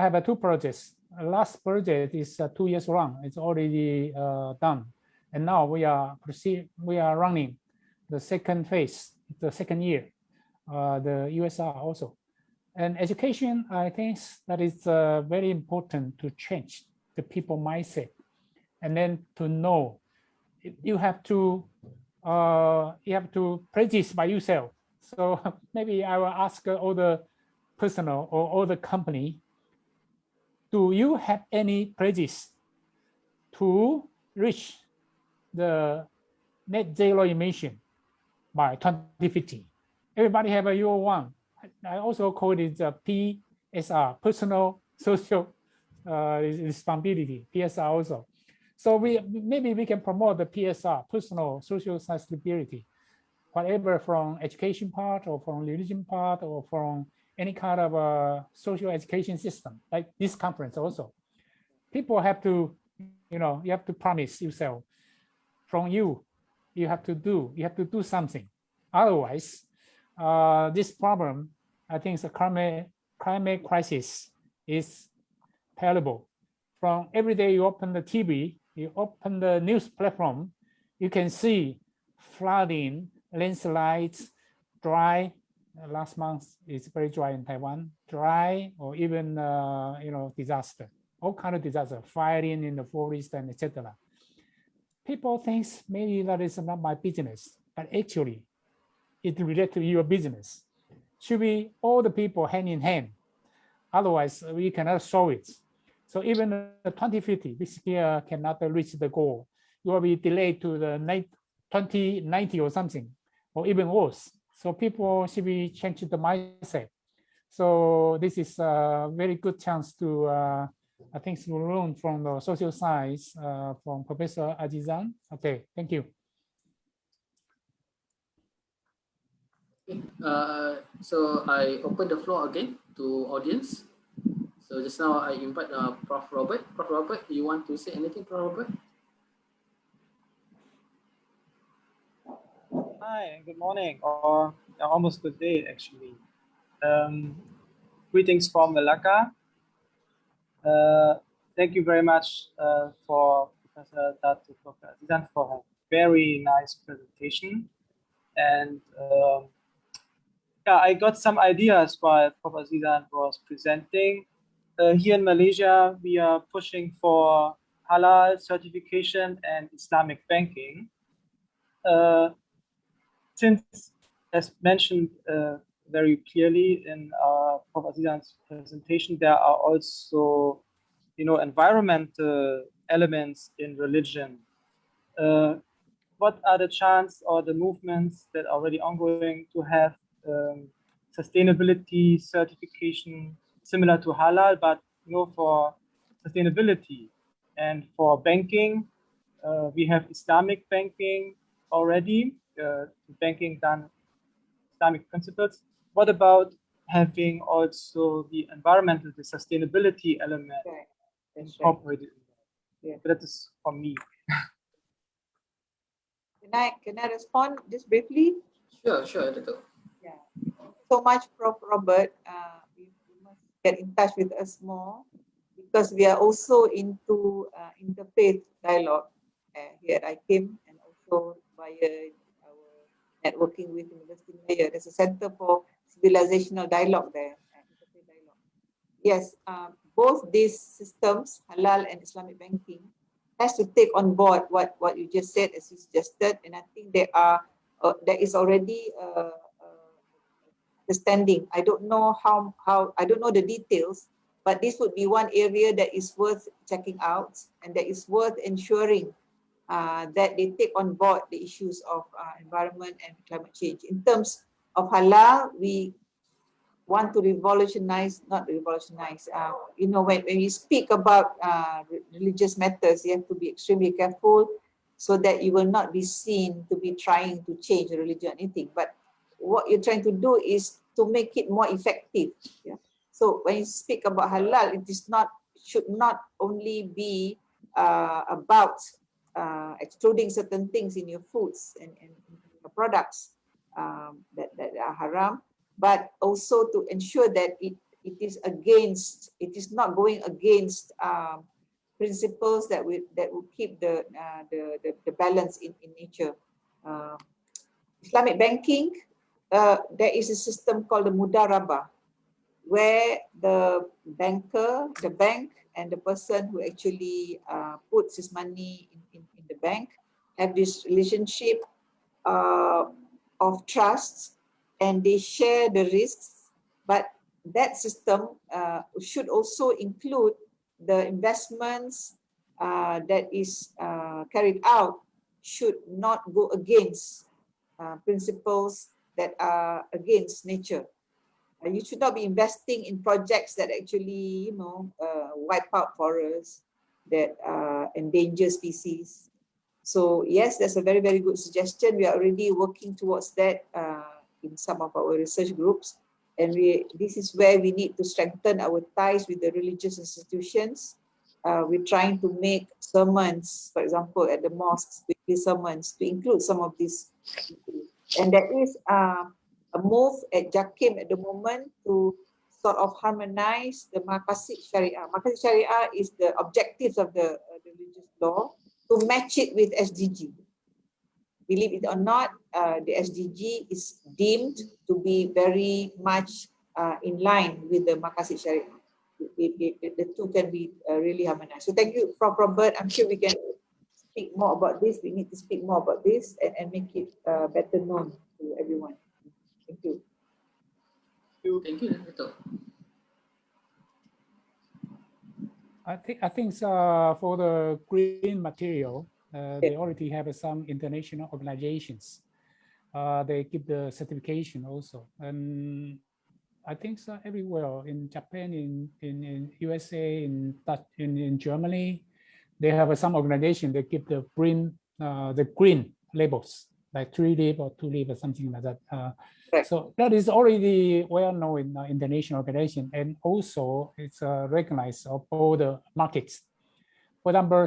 have two projects. Last project is 2 years long. It's already done, and now we are running the second phase, the second year, the USR also. And education, I think that is very important to change the people mindset, and then to know you have to practice by yourself. So maybe I will ask all the personnel or all the company, do you have any pledges to reach the net zero emission by 2050? Everybody have a your one. I also call it the PSR, personal social responsibility, PSR also. So maybe we can promote the PSR, personal social responsibility, whatever from education part or from religion part or from any kind of a social education system, like this conference also. People have to, you have to promise yourself, from you have to do something. Otherwise, this problem, I think the climate crisis is terrible. From every day you open the TV, you open the news platform, you can see flooding, landslides, dry. Last month it's very dry in Taiwan, dry, or even disaster, all kind of disaster, firing in the forest and etc. People think maybe that is not my business, but actually it relates to your business. Should be all the people hand in hand. Otherwise, we cannot solve it. So even the 2050, we still cannot reach the goal. You will be delayed to the 2090 or something, or even worse. So people should be changing the mindset. So this is a very good chance to, I think, to learn from the social science from Professor Azizan. Okay, thank you. So I open the floor again to audience. So just now I invite Prof. Robert. Prof. Robert, you want to say anything, Prof. Robert? Hi, good morning, or almost good day, actually. Greetings from Malacca. Thank you very much for Professor Datuk Dr. Azizan for a very nice presentation. And yeah, I got some ideas while Prof. Azizan was presenting. Here in Malaysia, we are pushing for halal certification and Islamic banking. Since, as mentioned very clearly in Prof. Azizan's presentation, there are also, environmental elements in religion. What are the chance or the movements that are already ongoing to have sustainability certification similar to halal, but for sustainability? And for banking, we have Islamic banking already, banking done Islamic principles. What about having also the environmental, the sustainability element incorporated? Yeah. That is for me. Can I respond just briefly? Sure, Datuk. Yeah. So much, Prof. Robert. You must get in touch with us more, because we are also into interfaith dialogue here at IKIM, and also via our networking with University Malaya. There's a Center for Civilizational Dialogue there, interfaith dialogue. Yes, both these systems, halal and Islamic banking, has to take on board what you just said, as you suggested, and I think there is already understanding. I don't know how I don't know the details, but this would be one area that is worth checking out, and that is worth ensuring that they take on board the issues of environment and climate change. In terms of halal, we want to revolutionize, not revolutionize, you know, when you speak about religious matters, you have to be extremely careful so that you will not be seen to be trying to change the religion or anything. But what you're trying to do is to make it more effective. Yeah? So when you speak about halal, it is not, should not only be about excluding certain things in your foods and your products that are haram, but also to ensure that it is not going against principles that will keep the balance in nature. Islamic banking, there is a system called the mudarabah, where the bank and the person who actually puts his money in the bank have this relationship of trust, and they share the risks. But that system should also include the investments that is carried out should not go against principles that are against nature. You should not be investing in projects that actually, you know, wipe out forests, that endanger species. So yes, that's a very, very good suggestion. We are already working towards that in some of our research groups. And this is where we need to strengthen our ties with the religious institutions. We're trying to make sermons, for example, at the mosques, weekly sermons, to include some of these. And there is a move at JAKIM at the moment to sort of harmonize the Maqasid Sharia. Maqasid Sharia is the objectives of the religious law, to match it with SDG. Believe it or not, the SDG is deemed to be very much in line with the Maqasid Sharia. The two can be really harmonized. So thank you, Prof. Robert. I'm sure we can speak more about this. We need to speak more about this and make it better known to everyone. Thank you. Thank you, Datuk. I think for the green material, they already have some international organizations. They give the certification also, and I think so everywhere in Japan, in USA, in Germany, they have some organization that give the green labels, like 3 leaf or 2 leaf or something like that. So that is already well known in international organization, and also it's recognized of all the markets. For example,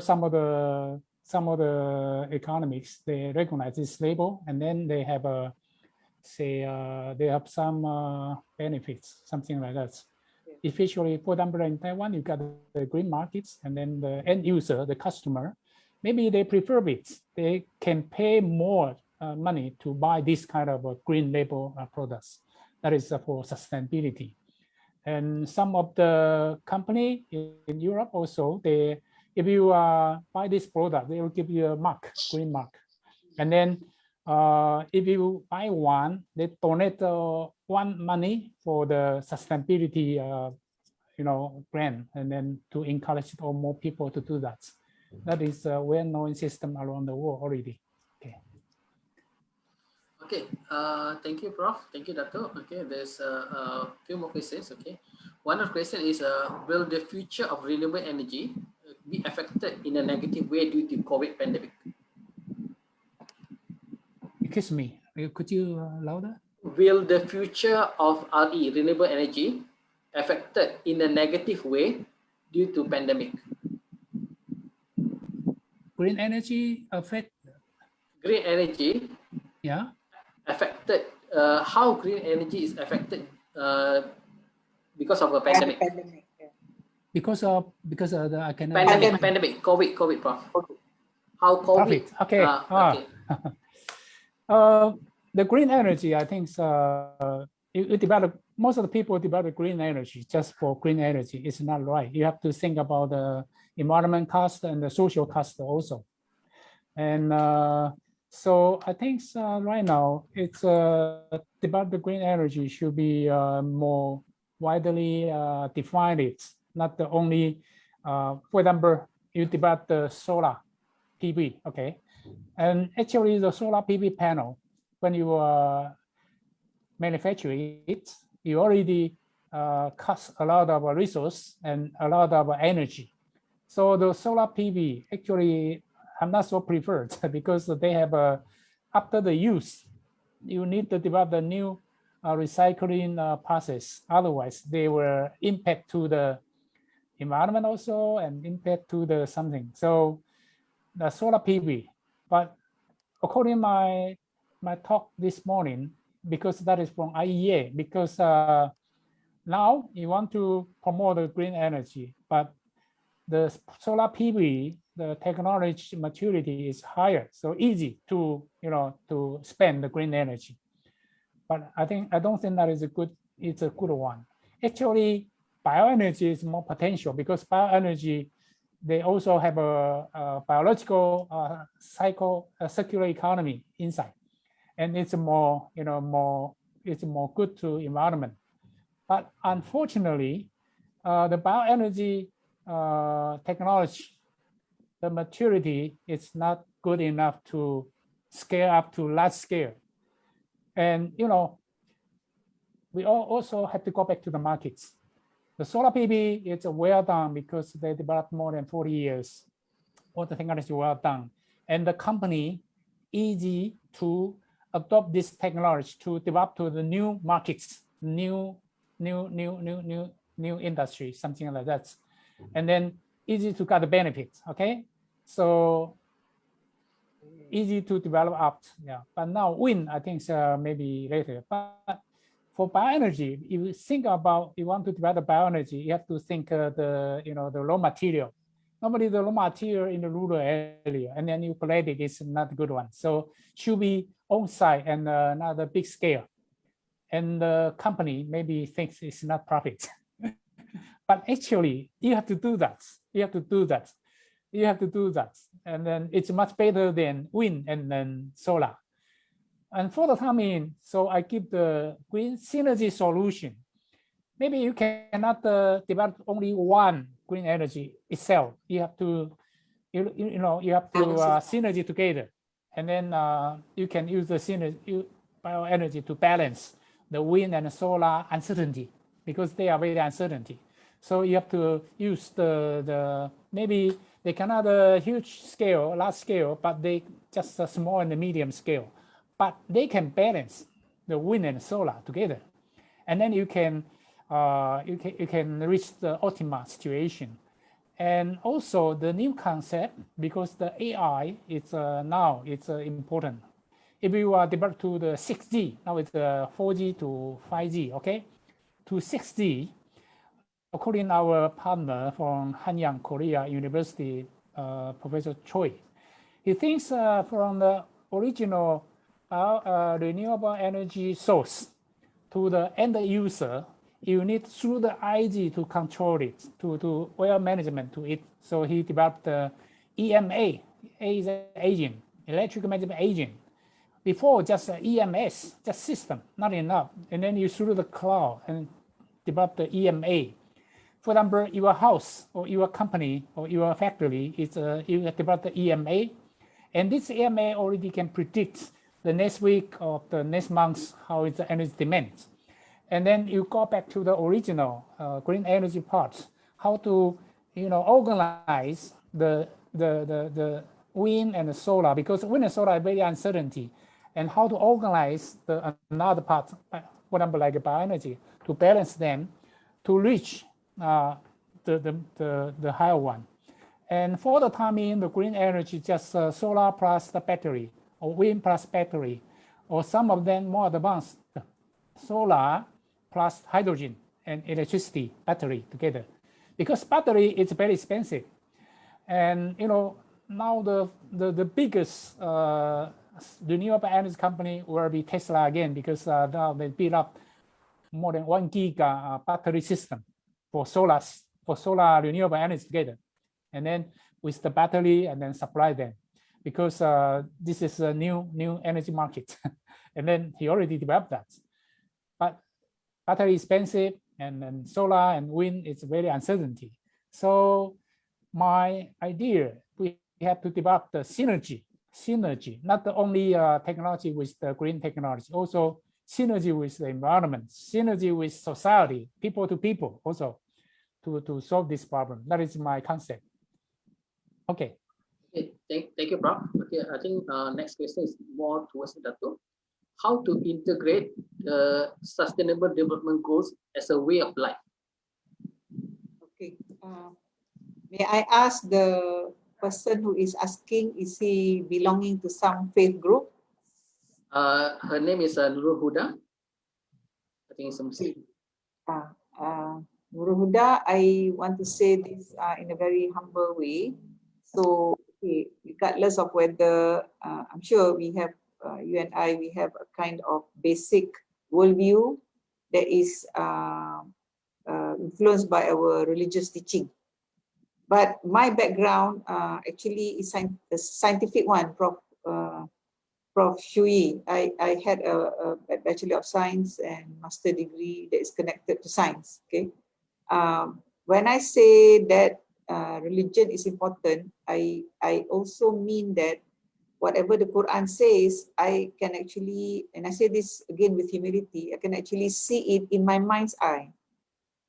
some of the economics, they recognize this label, and then they have a they have some benefits, something like that. Especially, for example, in Taiwan, you got the green markets, and then the end user, the customer, maybe they prefer it. They can pay more money to buy this kind of green label products. That is for sustainability. And some of the company in Europe also, if you buy this product, they will give you a mark, green mark. And then if you buy one, they donate one money for the sustainability, grant, and then to encourage more people to do that. That is a well-known system around the world already. Okay. Okay. Thank you, Prof. Thank you, Dato'. Okay. There's a few more questions. Okay. One of the questions is, will the future of renewable energy be affected in a negative way due to COVID pandemic? Excuse me, could you louder? Will the future of RE, renewable energy, affected in a negative way due to pandemic? Green energy affect? Green energy, yeah, affected. How green energy is affected because of a pandemic? because I cannot. Pandemic, COVID, Prof. How COVID? Profit. Okay. Okay. The green energy, I think, you develop, most of the people develop green energy just for green energy. It's not right. You have to think about the environment cost and the social cost also. And so I think right now it's develop the green energy should be more widely defined. It's not the only, for example, you develop the solar PV, okay? And actually the solar PV panel, when you manufacture it, you already cost a lot of resource and a lot of energy. So the solar PV actually I'm not so preferred because they have after the use, you need to develop the new recycling process. Otherwise, they will impact to the environment also and impact to the something. So the solar PV, but according to my talk this morning, because that is from IEA, because now you want to promote the green energy, but the solar PV, the technology maturity is higher, so easy to to spend the green energy. But I don't think that is it's a good one. Actually, bioenergy is more potential because bioenergy, they also have a biological circular economy inside, and it's more it's more good to environment. But unfortunately, the bioenergy technology, the maturity is not good enough to scale up to large scale. And we also have to go back to the markets. The solar PV is well done because they developed more than 40 years. All the technology well done, and the company easy to adopt this technology to develop to the new markets, new industry, something like that, and then easy to get the benefits. Okay, so easy to develop up. Yeah, but now wind, I think maybe later. But for bioenergy, if you think about you want to develop bioenergy, you have to think the the raw material. Normally the raw material in the rural area, and then you collect it is not a good one. So should be on site and not a big scale. And the company maybe thinks it's not profit. But actually, you have to do that. You have to do that. You have to do that. And then it's much better than wind and then solar. And for the time being, so I give the green synergy solution. Maybe you cannot develop only one green energy itself. You have to, you have to synergy together. And then you can use the synergy bioenergy to balance the wind and the solar uncertainty because they are very uncertainty. So you have to use the maybe they cannot a huge scale, large scale, but they just a small and a medium scale. But they can balance the wind and solar together, and then you can reach the optimal situation. And also the new concept, because the AI is now it's important. If you are developed to the 6G, now it's 4G to 5G, okay, to 6G. According to our partner from Hanyang Korea University, Professor Choi, he thinks from the original renewable energy source to the end user, you need through the IG to control it, to well management to it. So he developed the EMA, A is an agent, electrical management agent. Before just EMS, just system, not enough. And then you through the cloud and develop the EMA. For example, your house or your company or your factory, you have developed the EMA. And this EMA already can predict the next week or the next month how is the energy demand. And then you go back to the original green energy part, how to organize the wind and the solar, because wind and solar are very uncertainty, and how to organize the another part, for example, like bioenergy, to balance them to reach the higher one. And for the time being, the green energy just solar plus the battery, or wind plus battery, or some of them more advanced, solar plus hydrogen and electricity battery together. because battery is very expensive. And now the biggest renewable energy company will be Tesla again, because now they build up more than 1 giga battery system for solar renewable energy together, and then with the battery and then supply them, because this is a new energy market. And then he already developed that, but battery expensive, and then solar and wind is very uncertainty. So my idea, we have to develop the synergy, not only technology with the green technology, also synergy with the environment, synergy with society, people to people, also to solve this problem. That is my concept. Okay. Okay, thank you, Prof. Okay, I think next question is more towards Datuk. How to integrate the sustainable development goals as a way of life? Okay. May I ask the person who is asking, is he belonging to some faith group? Her name is Nurul Huda. I think it's a Muslim. Nurul Huda, I want to say this in a very humble way. So, okay, regardless of whether, I'm sure we have, you and I, we have a kind of basic worldview that is influenced by our religious teaching. But my background actually is a scientific one, Prof. Shu-Yii. I had a Bachelor of Science and Master degree that is connected to science. Okay. When I say that religion is important, I also mean that whatever the Quran says, I can actually, and I say this again with humility, I can actually see it in my mind's eye.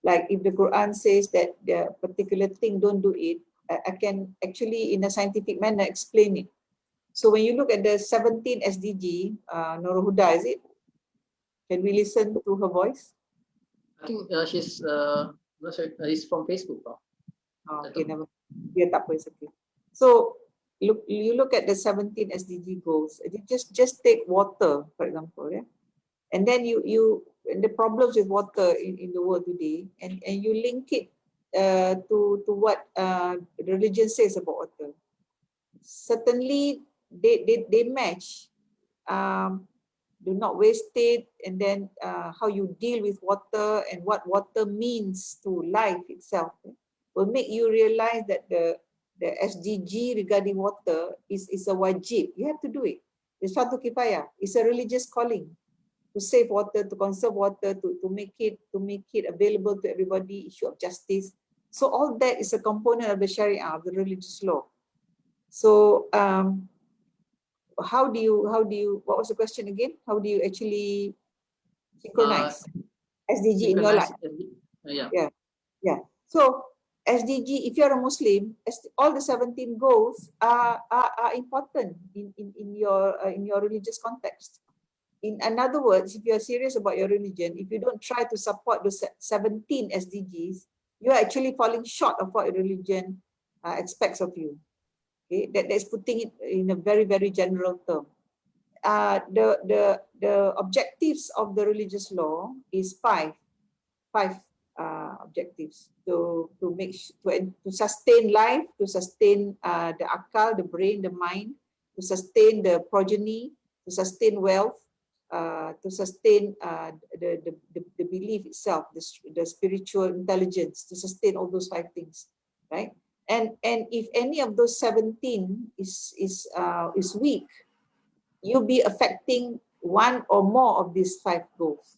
Like if the Quran says that the particular thing, don't do it, I can actually in a scientific manner explain it. So when you look at the 17 SDG, Nurul Huda, is it? Can we listen to her voice? I think she's not sure, it's from Facebook. Okay, never. Yeah, it's okay. So you look at the 17 SDG goals. Just take water, for example, yeah? And then and the problems with water in the world today, and you link it to what the religion says about water. Certainly, they match. Do not waste it, and then how you deal with water and what water means to life itself will make you realize that the SDG regarding water is a wajib. You have to do it. It's fardu kifayah. It's a religious calling to save water, to conserve water, to make it available to everybody, issue of justice. So all that is a component of the Sharia, of the religious law. So how do you, what was the question again? How do you actually synchronize SDG in your life? Yeah. So SDG, if you're a Muslim, all the 17 goals are important in your religious context. In other words, if you're serious about your religion, if you don't try to support the 17 SDGs, you're actually falling short of what religion expects of you. Okay, that's putting it in a very, very general term. The objectives of the religious law is five objectives to sustain life, to sustain the akal, the brain, the mind, to sustain the progeny, to sustain wealth, to sustain the belief itself, the spiritual intelligence, to sustain all those 5 things, right? And if any of those 17 is weak, you'll be affecting one or more of these 5 goals.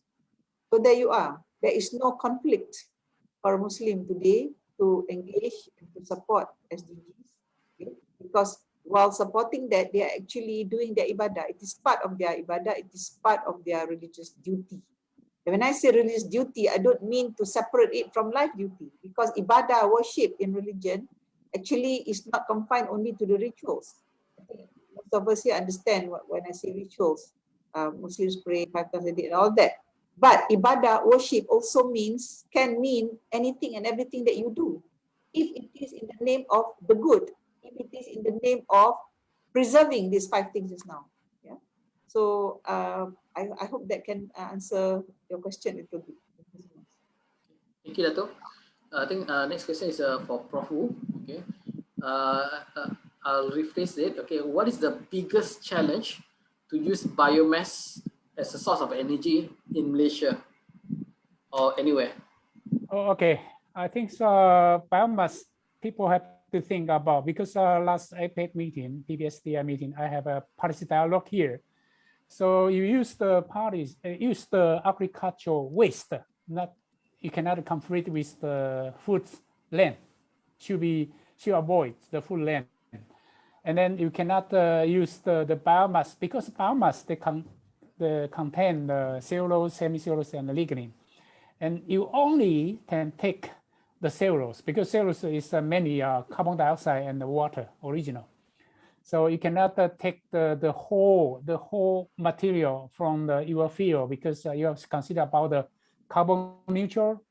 So there you are. There is no conflict for a Muslim today to engage and to support SDGs, okay? Because while supporting that, they are actually doing their ibadah. It is part of their ibadah. It is part of their religious duty. And when I say religious duty, I don't mean to separate it from life duty, because ibadah, worship in religion, actually is not confined only to the rituals. I think most of us here understand when I say rituals. Muslims pray 5 times a day and all that. But ibadah, worship also can mean anything and everything that you do. If it is in the name of the good, if it is in the name of preserving these 5 things just now. Yeah. So I hope that can answer your question a little bit. Thank you, Dato'. I think next question is for Prof. Wu. Okay, I'll rephrase it. Okay, what is the biggest challenge to use biomass as a source of energy in Malaysia or anywhere? Oh, okay, I think biomass people have to think about, because last APEC meeting, PBSDI meeting, I have a policy dialogue here. So you use the use the agricultural waste, you cannot conflict with the food land. Should avoid the food land. And then you cannot use the biomass, because biomass they contain the cellulose, semicellulose, and the lignin. And you only can take the cellulose, because cellulose is mainly carbon dioxide and the water original. So you cannot take the whole material from your field, because you have to consider about the carbon neutral,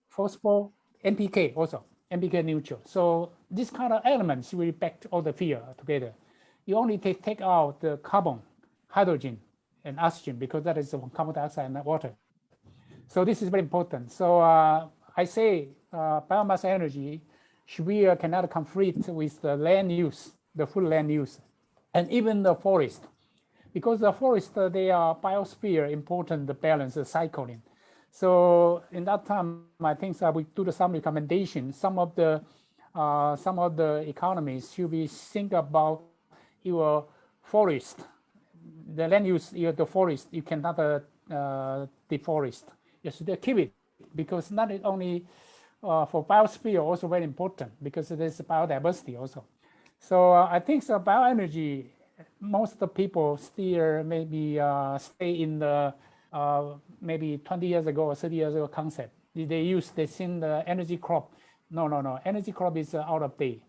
phosphor, NPK also, NPK neutral. So this kind of elements will back all the field together. You only take out the carbon, hydrogen, and oxygen, because that is carbon dioxide and water. So this is very important. So I say biomass energy should be cannot conflict with the land use, the full land use, and even the forest, because the forest they are biosphere important, the balance, the cycling. So in that time, I think we do some recommendations. Some of the economies should be think about your forest, the land use, the forest. You cannot deforest. You should keep it, because not only for biosphere also very important, because there's biodiversity also. So I think bioenergy, most of the people still maybe stay in the maybe 20 years ago or 30 years ago concept. They seen the energy crop. No. Energy crop is out of date.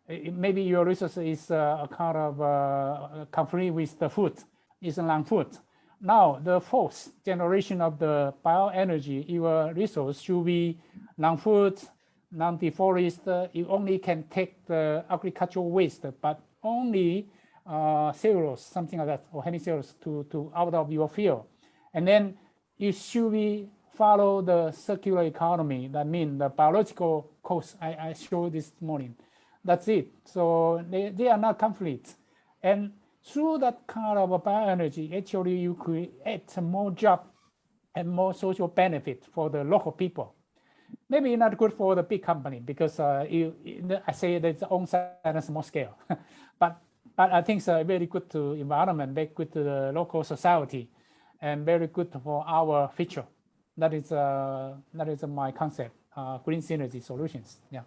Maybe your resource is a kind of conflict with the food, is non-food. Now the fourth generation of the bioenergy, your resource should be non-food, non-deforest. You only can take the agricultural waste, but only cellulose, something like that, or hemicellulose to out of your field. And then you should be follow the circular economy. That means the biological cost I showed this morning. That's it. So they are not conflicts. And through that kind of bioenergy, actually you create more job and more social benefit for the local people. Maybe not good for the big company, because I say that's on size and small scale. but I think it's very good to environment, very good to the local society, and very good for our future. That is my concept, green synergy solutions. Yeah.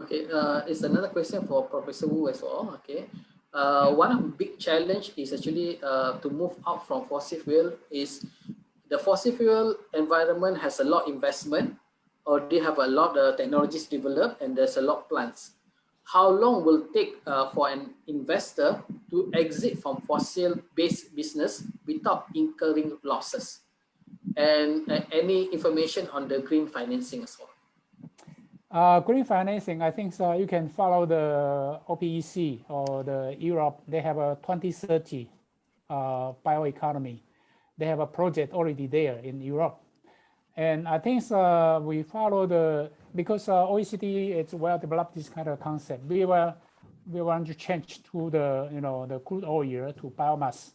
Okay, it's another question for Professor Wu as well. Okay, one of the big challenge is actually to move out from fossil fuel. Is the fossil fuel environment has a lot investment, or they have a lot of technologies developed, and there's a lot of plants. How long will it take for an investor to exit from fossil-based business without incurring losses? And any information on the green financing as well? Green financing, I think you can follow the OPEC or the Europe. They have a 2030 bioeconomy. They have a project already there in Europe. And I think we follow because OECD is well developed this kind of concept. We want to change to the crude oil to biomass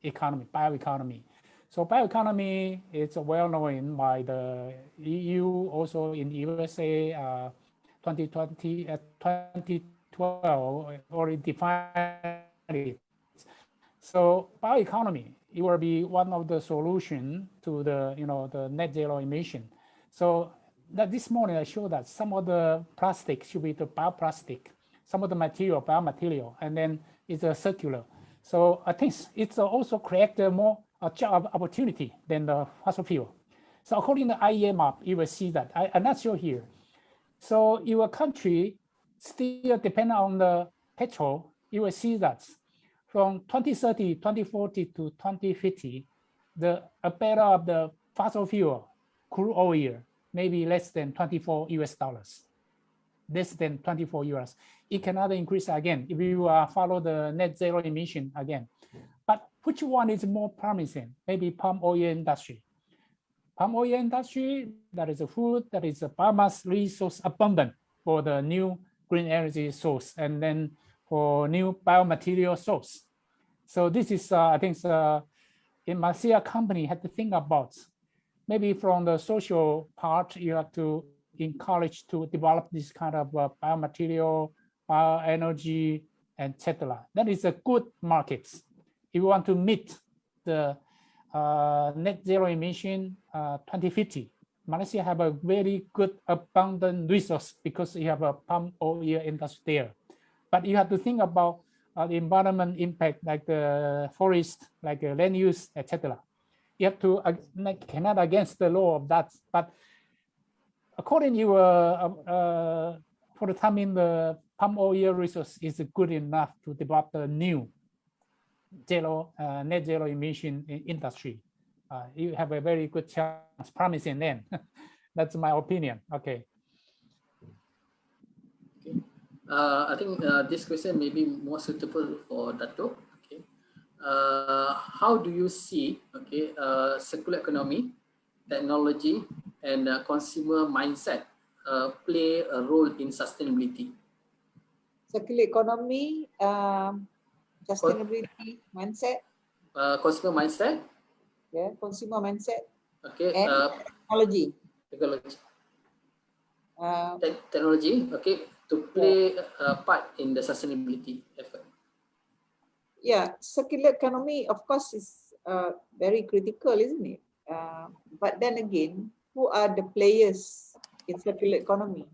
economy, bioeconomy. So bioeconomy is well known by the EU, also in USA, 2012 already defined it. So bioeconomy, it will be one of the solution to the net zero emission. So that this morning I showed that some of the plastic should be the bioplastic, some of the material, biomaterial, and then it's a circular. So I think it's also create more job opportunity than the fossil fuel. So according to IEM map, you will see that. I'm not sure here. So your country still depend on the petrol. You will see that from 2030, 2040 to 2050, a barrel of the fossil fuel, crude oil, maybe less than $24 US. Less than 24 euros. It cannot increase again if you follow the net zero emission again. But which one is more promising? Maybe palm oil industry. palm oil industry, that is a food, that is a biomass resource abundant for the new green energy source, and then for new biomaterial source. So this is, I think, in Malaysia company had to think about, maybe from the social part, you have to encourage to develop this kind of biomaterial, bioenergy, etc. That is a good market. If you want to meet the net zero emission 2050, Malaysia have a very good abundant resource because you have a palm oil industry there. But you have to think about the environment impact, like the forest, like land use, etc. You have to cannot against the law of that. But according to you, for the time in the palm oil resource is good enough to develop the new zero net zero emission industry. You have a very good chance, promising then. That's my opinion. Okay. Okay. I think this question may be more suitable for Datuk. Okay. How do you see, okay, circular economy, technology, and consumer mindset play a role in sustainability? Circular economy, sustainability mindset. Consumer mindset. Yeah, consumer mindset. Okay. And technology. Technology. Uh, Technology. Okay, to play a part in the sustainability effort. Yeah, circular economy, of course, is very critical, isn't it? But then again, who are the players in circular economy?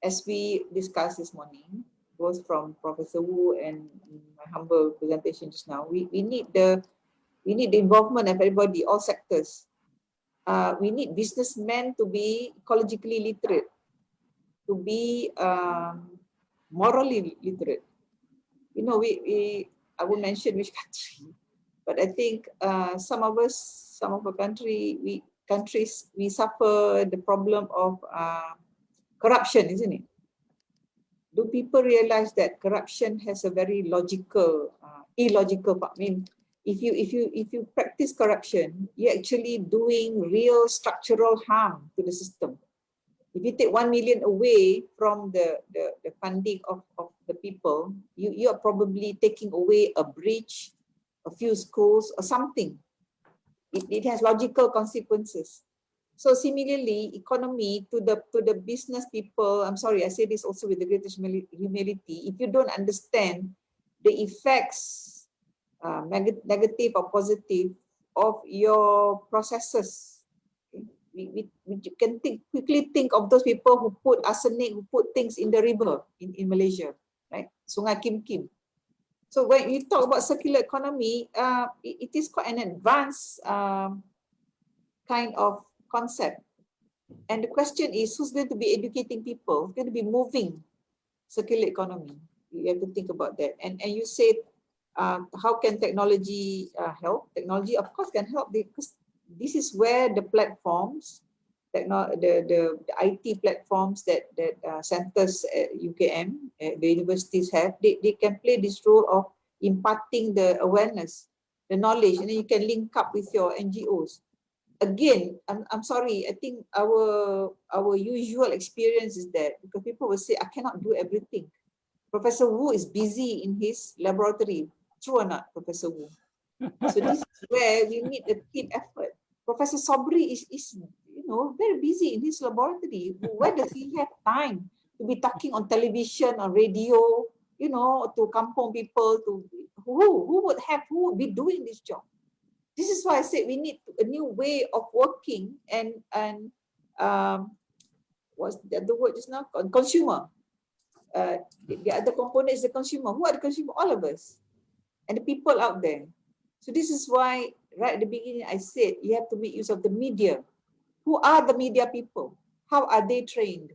As we discussed this morning, both from Professor Wu and my humble presentation just now, we need the involvement of everybody, all sectors. We need businessmen to be ecologically literate, to be morally literate. You know, I won't mention which country, but I think some of our countries, we suffer the problem of corruption, isn't it? Do people realize that corruption has a very logical, illogical part? I mean, if you practice corruption, you're actually doing real structural harm to the system. If you take 1 million away from the funding of the people, you are probably taking away a bridge, a few schools, or something. It has logical consequences. So similarly, economy to the business people, I'm sorry, I say this also with the greatest humility, if you don't understand the effects, negative or positive, of your processes, we can quickly think of those people who put arsenic, who put things in the river in Malaysia, right? Sungai Kim. So when you talk about circular economy, it is quite an advanced kind of concept. And the question is, who's going to be educating people? Who's going to be moving circular economy? You have to think about that. And you said, how can technology help? Technology, of course, can help, because this is where the platforms, the IT platforms that centers at UKM, the universities have, they can play this role of imparting the awareness, the knowledge, and then you can link up with your NGOs. Again, I'm sorry, I think our usual experience is that, because people will say, I cannot do everything. Professor Wu is busy in his laboratory. True or not, Professor Wu? So this is where we need a team effort. Professor Sobri is very busy in his laboratory. Where does he have time to be talking on television, on radio, to kampong people? To who would be doing this job? This is why I said we need a new way of working, and what's the other word just now? Consumer. The other component is the consumer. Who are the consumer? All of us, and the people out there. So this is why right at the beginning I said you have to make use of the media. Who are the media people? How are they trained?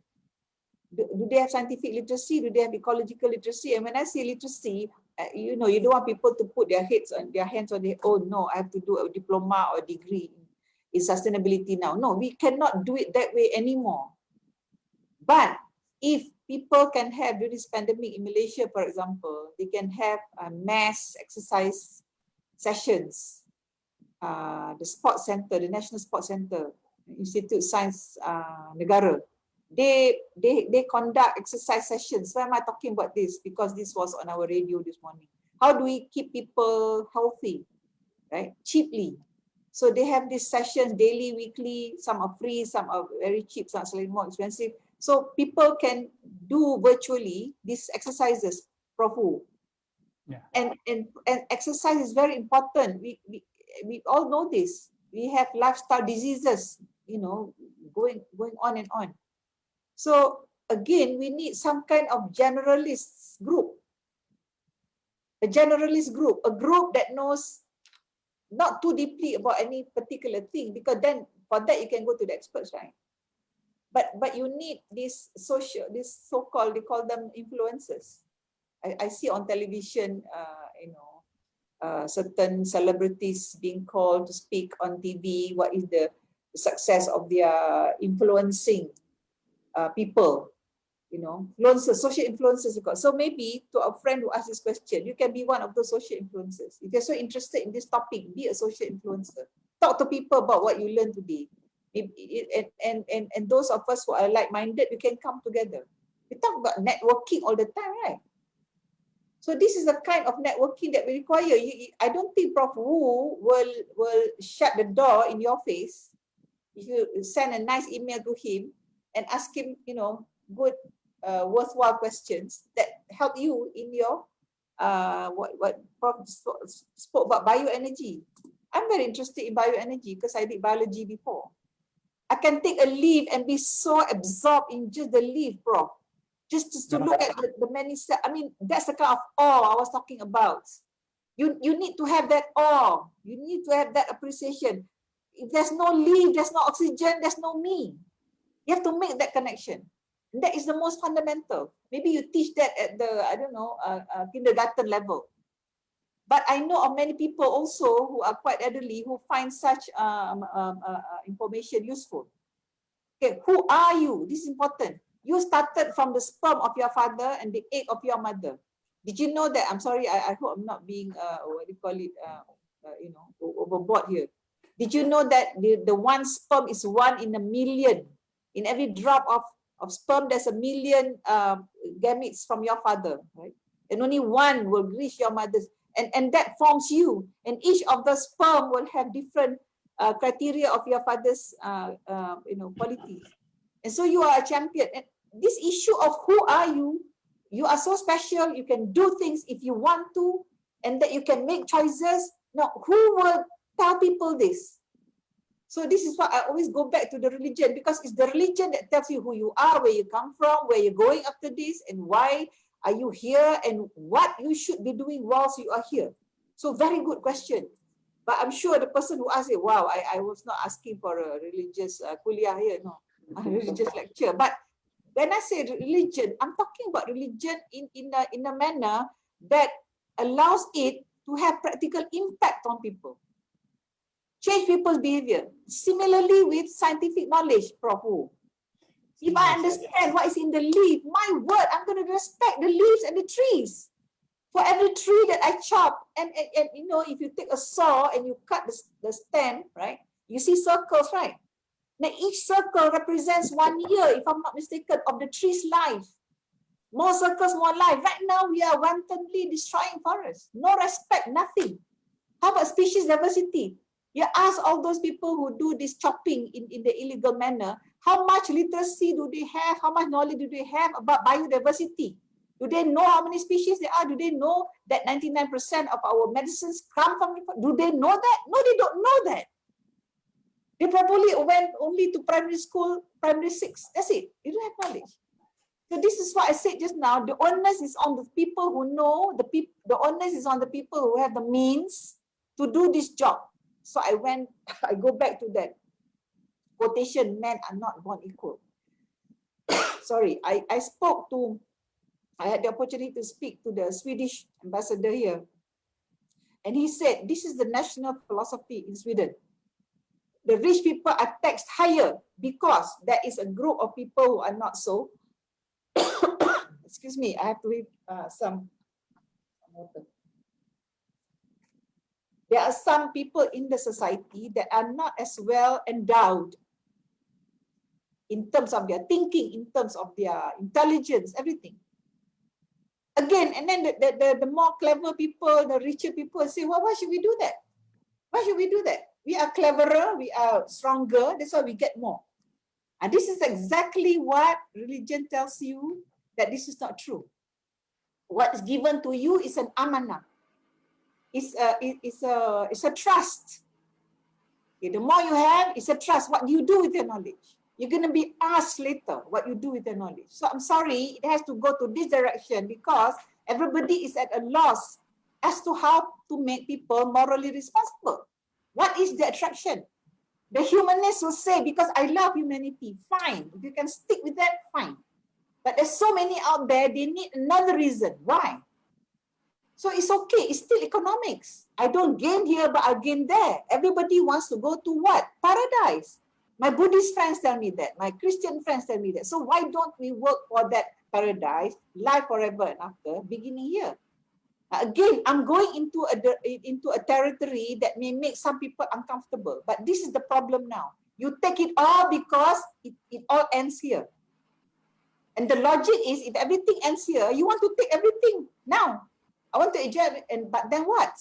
Do they have scientific literacy? Do they have ecological literacy? And when I say literacy, you don't want people to put their hands on their own. No, I have to do a diploma or a degree in sustainability now. No, we cannot do it that way anymore. But if people can have, during this pandemic in Malaysia, for example, they can have mass exercise sessions. The sports center, the National Sports Center, Institute Sains Negara. They conduct exercise sessions. Why am I talking about this? Because this was on our radio this morning. How do we keep people healthy, right? Cheaply. So they have these sessions daily, weekly. Some are free, some are very cheap, some are slightly more expensive. So people can do virtually these exercises, Prof. Wu. Yeah. And exercise is very important. We all know this. We have lifestyle diseases, you know, going on and on. So again, we need some kind of generalist group. A generalist group, a group that knows not too deeply about any particular thing, because then for that you can go to the experts, right? But you need this so-called, they call them influencers. I see on television, you know, certain celebrities being called to speak on TV. What is the success of their influencing people? You know, influencers, social influencers. So maybe to a friend who asked this question, you can be one of those social influencers. If you're so interested in this topic, be a social influencer. Talk to people about what you learned today. And those of us who are like-minded, we can come together. We talk about networking all the time, right? So this is the kind of networking that we require. I don't think Prof. Wu will shut the door in your face if you send a nice email to him and ask him, you know, good, worthwhile questions that help you in your what Prof spoke about bioenergy. I'm very interested in bioenergy because I did biology before. I can take a leaf and be so absorbed in just the leaf, Prof. Just to look at the many cells. I mean, that's the kind of awe I was talking about. You need to have that awe. You need to have that appreciation. If there's no leaf, there's no oxygen, there's no me. You have to make that connection. And that is the most fundamental. Maybe you teach that at the, I don't know, kindergarten level. But I know of many people also who are quite elderly who find such information useful. Okay, who are you? This is important. You started from the sperm of your father and the egg of your mother. Did you know that? I'm sorry, I hope I'm not being, what do you call it, you know, overboard here. Did you know that the one sperm is 1 in a million? In every drop of sperm, there's 1 million gametes from your father, right? And only one will reach your mother's. And that forms you. And each of the sperm will have different criteria of your father's you know, qualities. And so you are a champion. And this issue of who are you, you are so special, you can do things if you want to, and that you can make choices. Now, who will tell people this? So this is why I always go back to the religion, because it's the religion that tells you who you are, where you come from, where you're going after this, and why are you here, and what you should be doing whilst you are here. So very good question. But I'm sure the person who asked it, wow, I was not asking for a religious kuliah here, no, a religious lecture. But when I say religion, I'm talking about religion in a manner that allows it to have practical impact on people. Change people's behavior. Similarly with scientific knowledge, Prof. Wu. If I understand what is in the leaf, my word, I'm going to respect the leaves and the trees. For every tree that I chop, and you know, if you take a saw and you cut the stem, right, you see circles, right? Now each circle represents 1 year, if I'm not mistaken, of the tree's life. More circles, more life. Right now, we are wantonly destroying forests. No respect, nothing. How about species diversity? You ask all those people who do this chopping in the illegal manner, how much literacy do they have? How much knowledge do they have about biodiversity? Do they know how many species there are? Do they know that 99% of our medicines come from the forest? Do they know that? No, they don't know that. They probably went only to primary school, primary 6. That's it. They don't have knowledge. So this is what I said just now. The onus is on the people who know, the onus is on the people who have the means to do this job. So I go back to that quotation, men are not born equal. Sorry, I had the opportunity to speak to the Swedish ambassador here. And he said, this is the national philosophy in Sweden. The rich people are taxed higher because there is a group of people who are not so. Excuse me, I have to read some water. There are some people in the society that are not as well endowed in terms of their thinking, in terms of their intelligence, everything. Again, and then the more clever people, the richer people say, well, why should we do that? Why should we do that? We are cleverer, we are stronger, that's why we get more. And this is exactly what religion tells you, that this is not true. What is given to you is an amanah. It's a trust. Okay, the more you have, it's a trust. What do you do with your knowledge? You're going to be asked later what you do with your knowledge. So I'm sorry, it has to go to this direction because everybody is at a loss as to how to make people morally responsible. What is the attraction? The humanists will say, because I love humanity, fine. If you can stick with that, fine. But there's so many out there, they need another reason. Why? So it's okay, it's still economics. I don't gain here, but I gain there. Everybody wants to go to what? Paradise. My Buddhist friends tell me that. My Christian friends tell me that. So why don't we work for that paradise, life forever and after, beginning here? Again, I'm going into a territory that may make some people uncomfortable. But this is the problem now. You take it all because it all ends here. And the logic is, if everything ends here, you want to take everything now. I want to enjoy it, but then what?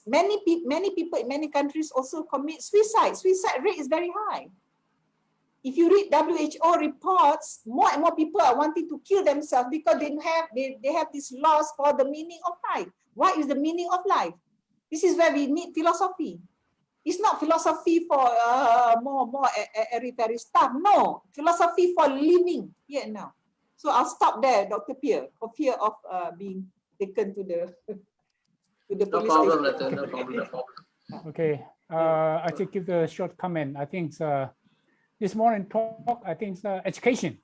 Many people in many countries also commit suicide. Suicide rate is very high. If you read WHO reports, more and more people are wanting to kill themselves because they have this loss for the meaning of life. What is the meaning of life? This is where we need philosophy. It's not philosophy for more airy-fairy stuff. No, philosophy for living here and now. So I'll stop there, Dr. Pierre, for fear of being taken to the police station. No problem. Okay, I should give the short comment. I think this morning talk, I think education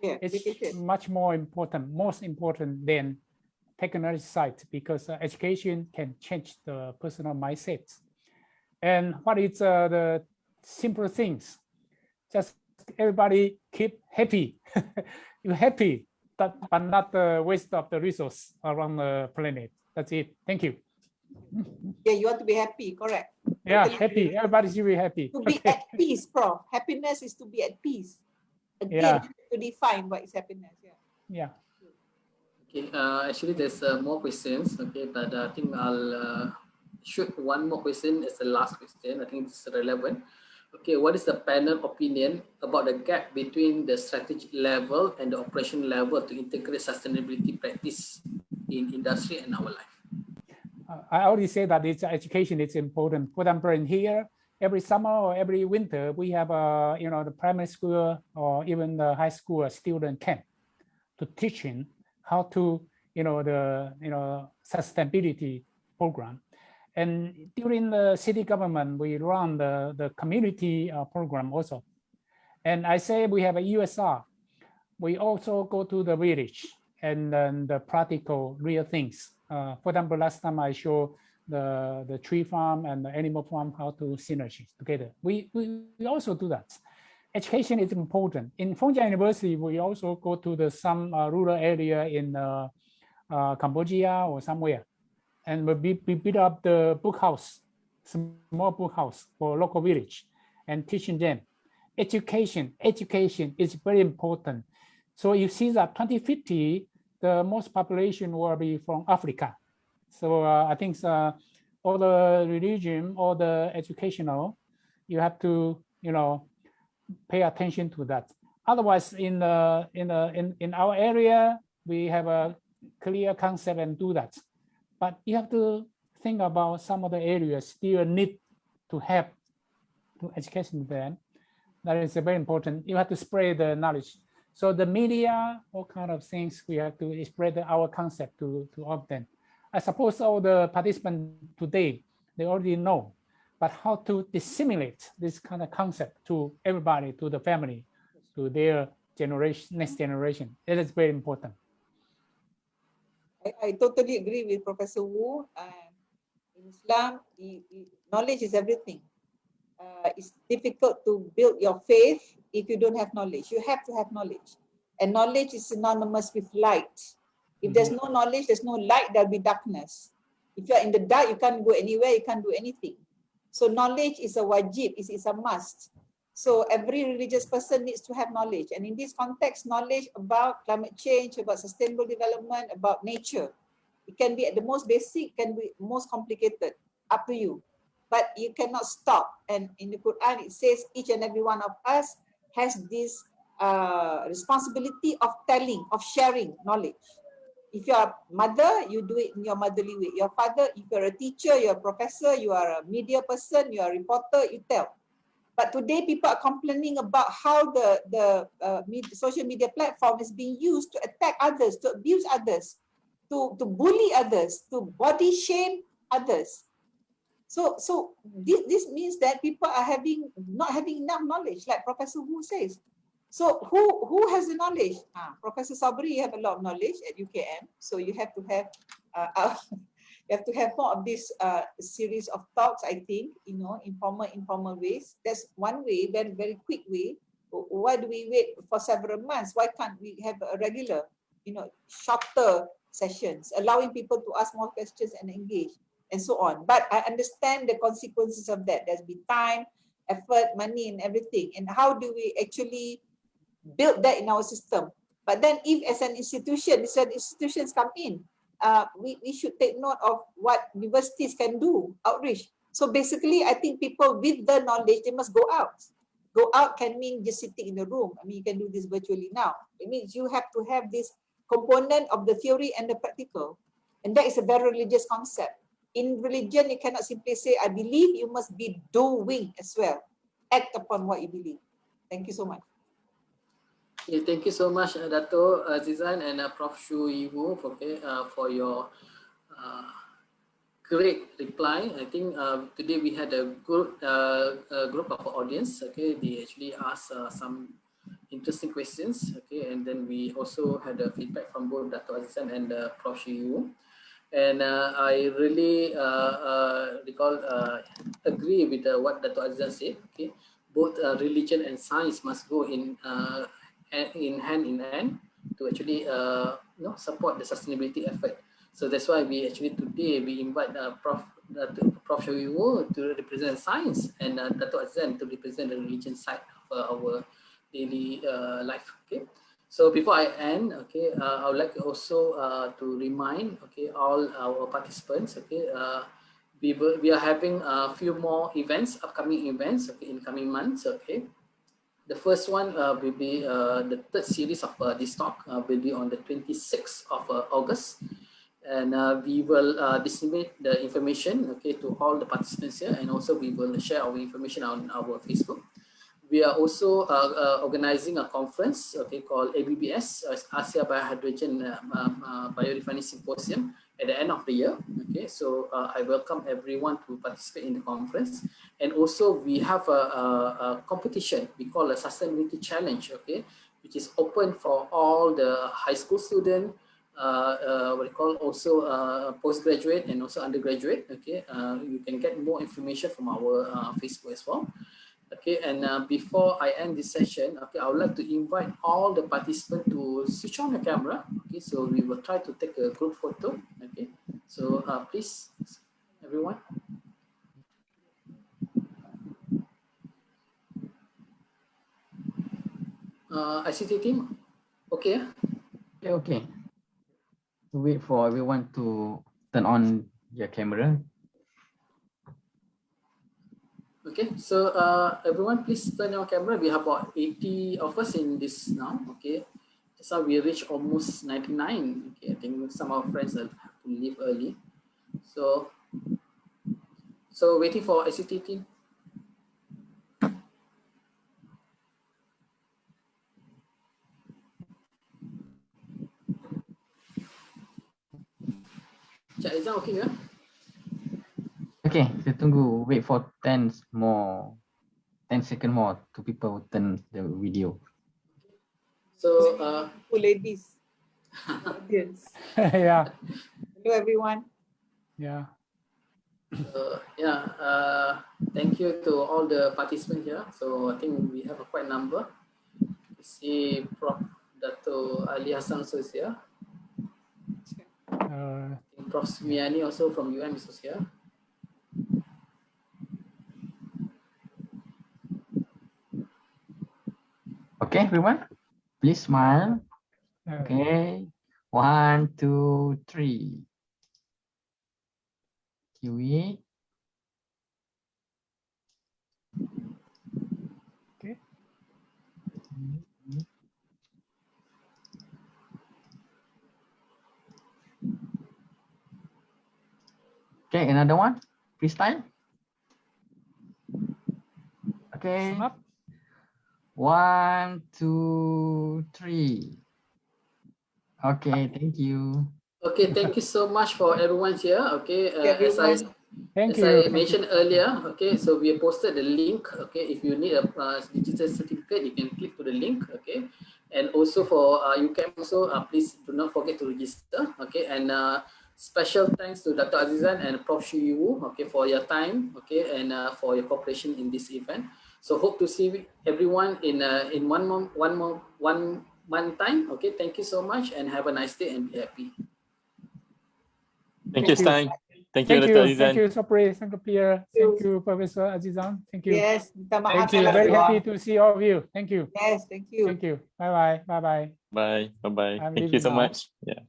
is much more important, most important than technology side, because education can change the personal mindset. And what is the simple things? Just everybody keep happy. You're happy, but not the waste of the resource around the planet. That's it. Thank you. Yeah, you want to be happy, correct. Yeah, Totally happy. agree. Everybody's really happy. To be at peace, Prof. Happiness is to be at peace. Again, to define what is happiness. Yeah. Okay, actually there's more questions. Okay, but I think I'll shoot one more question as the last question. I think it's relevant. Okay, what is the panel opinion about the gap between the strategic level and the operation level to integrate sustainability practice in industry and our life? I already said that it's education is important. For example, in here, every summer or every winter, we have the primary school or even the high school student camp to teaching how to the sustainability program. And during the city government, we run the community program also. And I say we have a USR. We also go to the village and then the practical real things. For example, last time I showed the tree farm and the animal farm how to synergize together. We also do that. Education is important. In Feng Chia University, we also go to some rural area in Cambodia or somewhere, and we build up the book house, small book house for local village, and teaching them. Education is very important. So you see that 2050, the most population will be from Africa. So I think all the religion, all the educational, you have to pay attention to that. Otherwise, in our area, we have a clear concept and do that. But you have to think about some of the areas still need to have to education them. That is very important. You have to spread the knowledge. So the media, all kind of things, we have to spread our concept to all of them. I suppose all the participants today, they already know, but how to disseminate this kind of concept to everybody, to the family, to their generation, next generation. It is very important. I totally agree with Professor Wu. In Islam, knowledge is everything. It's difficult to build your faith if you don't have knowledge. You have to have knowledge. And knowledge is synonymous with light. If there's no knowledge, there's no light, there'll be darkness. If you're in the dark, you can't go anywhere, you can't do anything. So knowledge is a wajib, it's a must. So every religious person needs to have knowledge. And in this context, knowledge about climate change, about sustainable development, about nature. It can be at the most basic, can be most complicated, up to you. But you cannot stop. And in the Quran, it says each and every one of us has this responsibility of telling, of sharing knowledge. If you are a mother, you do it in your motherly way. Your father, if you're a teacher, you're a professor, you are a media person, you're a reporter, you tell. But today, people are complaining about how the social media platform is being used to attack others, to abuse others, to bully others, to body shame others. So this means that people are not having enough knowledge, like Professor Wu says. So who has the knowledge? Professor Sabri, you have a lot of knowledge at UKM, so you have to have you have to have more of this series of talks, I think, informal ways. That's one way, very, very quick way. Why do we wait for several months? Why can't we have a regular, shorter sessions, allowing people to ask more questions and engage, and so on. But I understand the consequences of that. There's been time, effort, money, and everything. And how do we actually build that in our system? But then if as an institution, certain institutions come in, we should take note of what universities can do, outreach. So basically, I think people with the knowledge, they must go out. Go out can mean just sitting in the room. I mean, you can do this virtually now. It means you have to have this component of the theory and the practical. And that is a very religious concept. In religion, you cannot simply say, I believe, you must be doing as well. Act upon what you believe. Thank you so much. Okay, thank you so much, Dato Azizan and Prof. Shu-Yii Wu, for your great reply. I think today we had a good group of audience. Okay, they actually asked some interesting questions. Okay, and then we also had a feedback from both Dato Azizan and Prof. Shu-Yii Wu. And I really agree with what Dato Azizan said. Okay, both religion and science must go in hand in hand to actually support the sustainability effort. So that's why we actually today we invite Prof. Shu-Yii Wu to represent science and Dato Azizan to represent the religion side of our daily life. Okay. So before I end, okay, I would like also to remind, okay, all our participants, okay, we are having a few more events, upcoming events, okay, in coming months, okay. The first one will be the third series of this talk will be on the 26th of August. And we will disseminate the information, okay, to all the participants here, and also we will share our information on our Facebook. We are also organizing a conference, okay, called ABBS, Asia Biohydrogen Biorefining Symposium, at the end of the year. Okay, so I welcome everyone to participate in the conference. And also we have a competition we call a Sustainability Challenge, okay, which is open for all the high school students, what we call also postgraduate and also undergraduate. Okay, you can get more information from our Facebook as well. Okay, and before I end this session, okay, I would like to invite all the participants to switch on the camera. Okay, so we will try to take a group photo. Okay, so please, everyone. ICT team, okay? Okay. Wait for everyone to turn on your camera. Okay, so everyone please turn on camera. We have about 80 of us in this now, okay? So we reached almost 99. Okay, I think some of our friends have to leave early. So waiting for ICT team. Cik Azizan, okay ya? Okay, kita tunggu, wait for 10 seconds more to people turn the video. So ladies, audience. Yeah. Hello, everyone. Yeah. Thank you to all the participants here. So I think we have a quite number. You see Prof. Dato Ali Hassan also is here. Prof. Miani also from UM is here. Okay, everyone, please smile. Okay, 1, 2, 3. Kiwi. Okay. Okay, another one. Freestyle. Okay. Sum up. 1, 2, 3. Okay, thank you. Okay, thank you so much for everyone here. Okay, Everyone. Thank as you. I Thank you. mentioned earlier, okay, so we posted the link. Okay, if you need a digital certificate, you can click to the link. Okay, and also for UKM also, please do not forget to register. Okay, and special thanks to Dr. Azizan and Prof. Shu-Yii Wu, okay, for your time. Okay, and for your cooperation in this event. So hope to see everyone in 1 month time. Okay, thank you so much and have a nice day and be happy. Thank you, Stein. Thank you, Thank Dr. you. Azizan. Thank you, Sopri. Thank you, Pierre. Thank you, Professor Azizan. Thank you. Yes, minta maaf Thank you. kalau Very keluar. happy to see all of you. Thank you. Yes, thank you. Thank you. Bye-bye. Bye-bye. Bye. Bye-bye. I'm Thank you leaving so now. much. Yeah.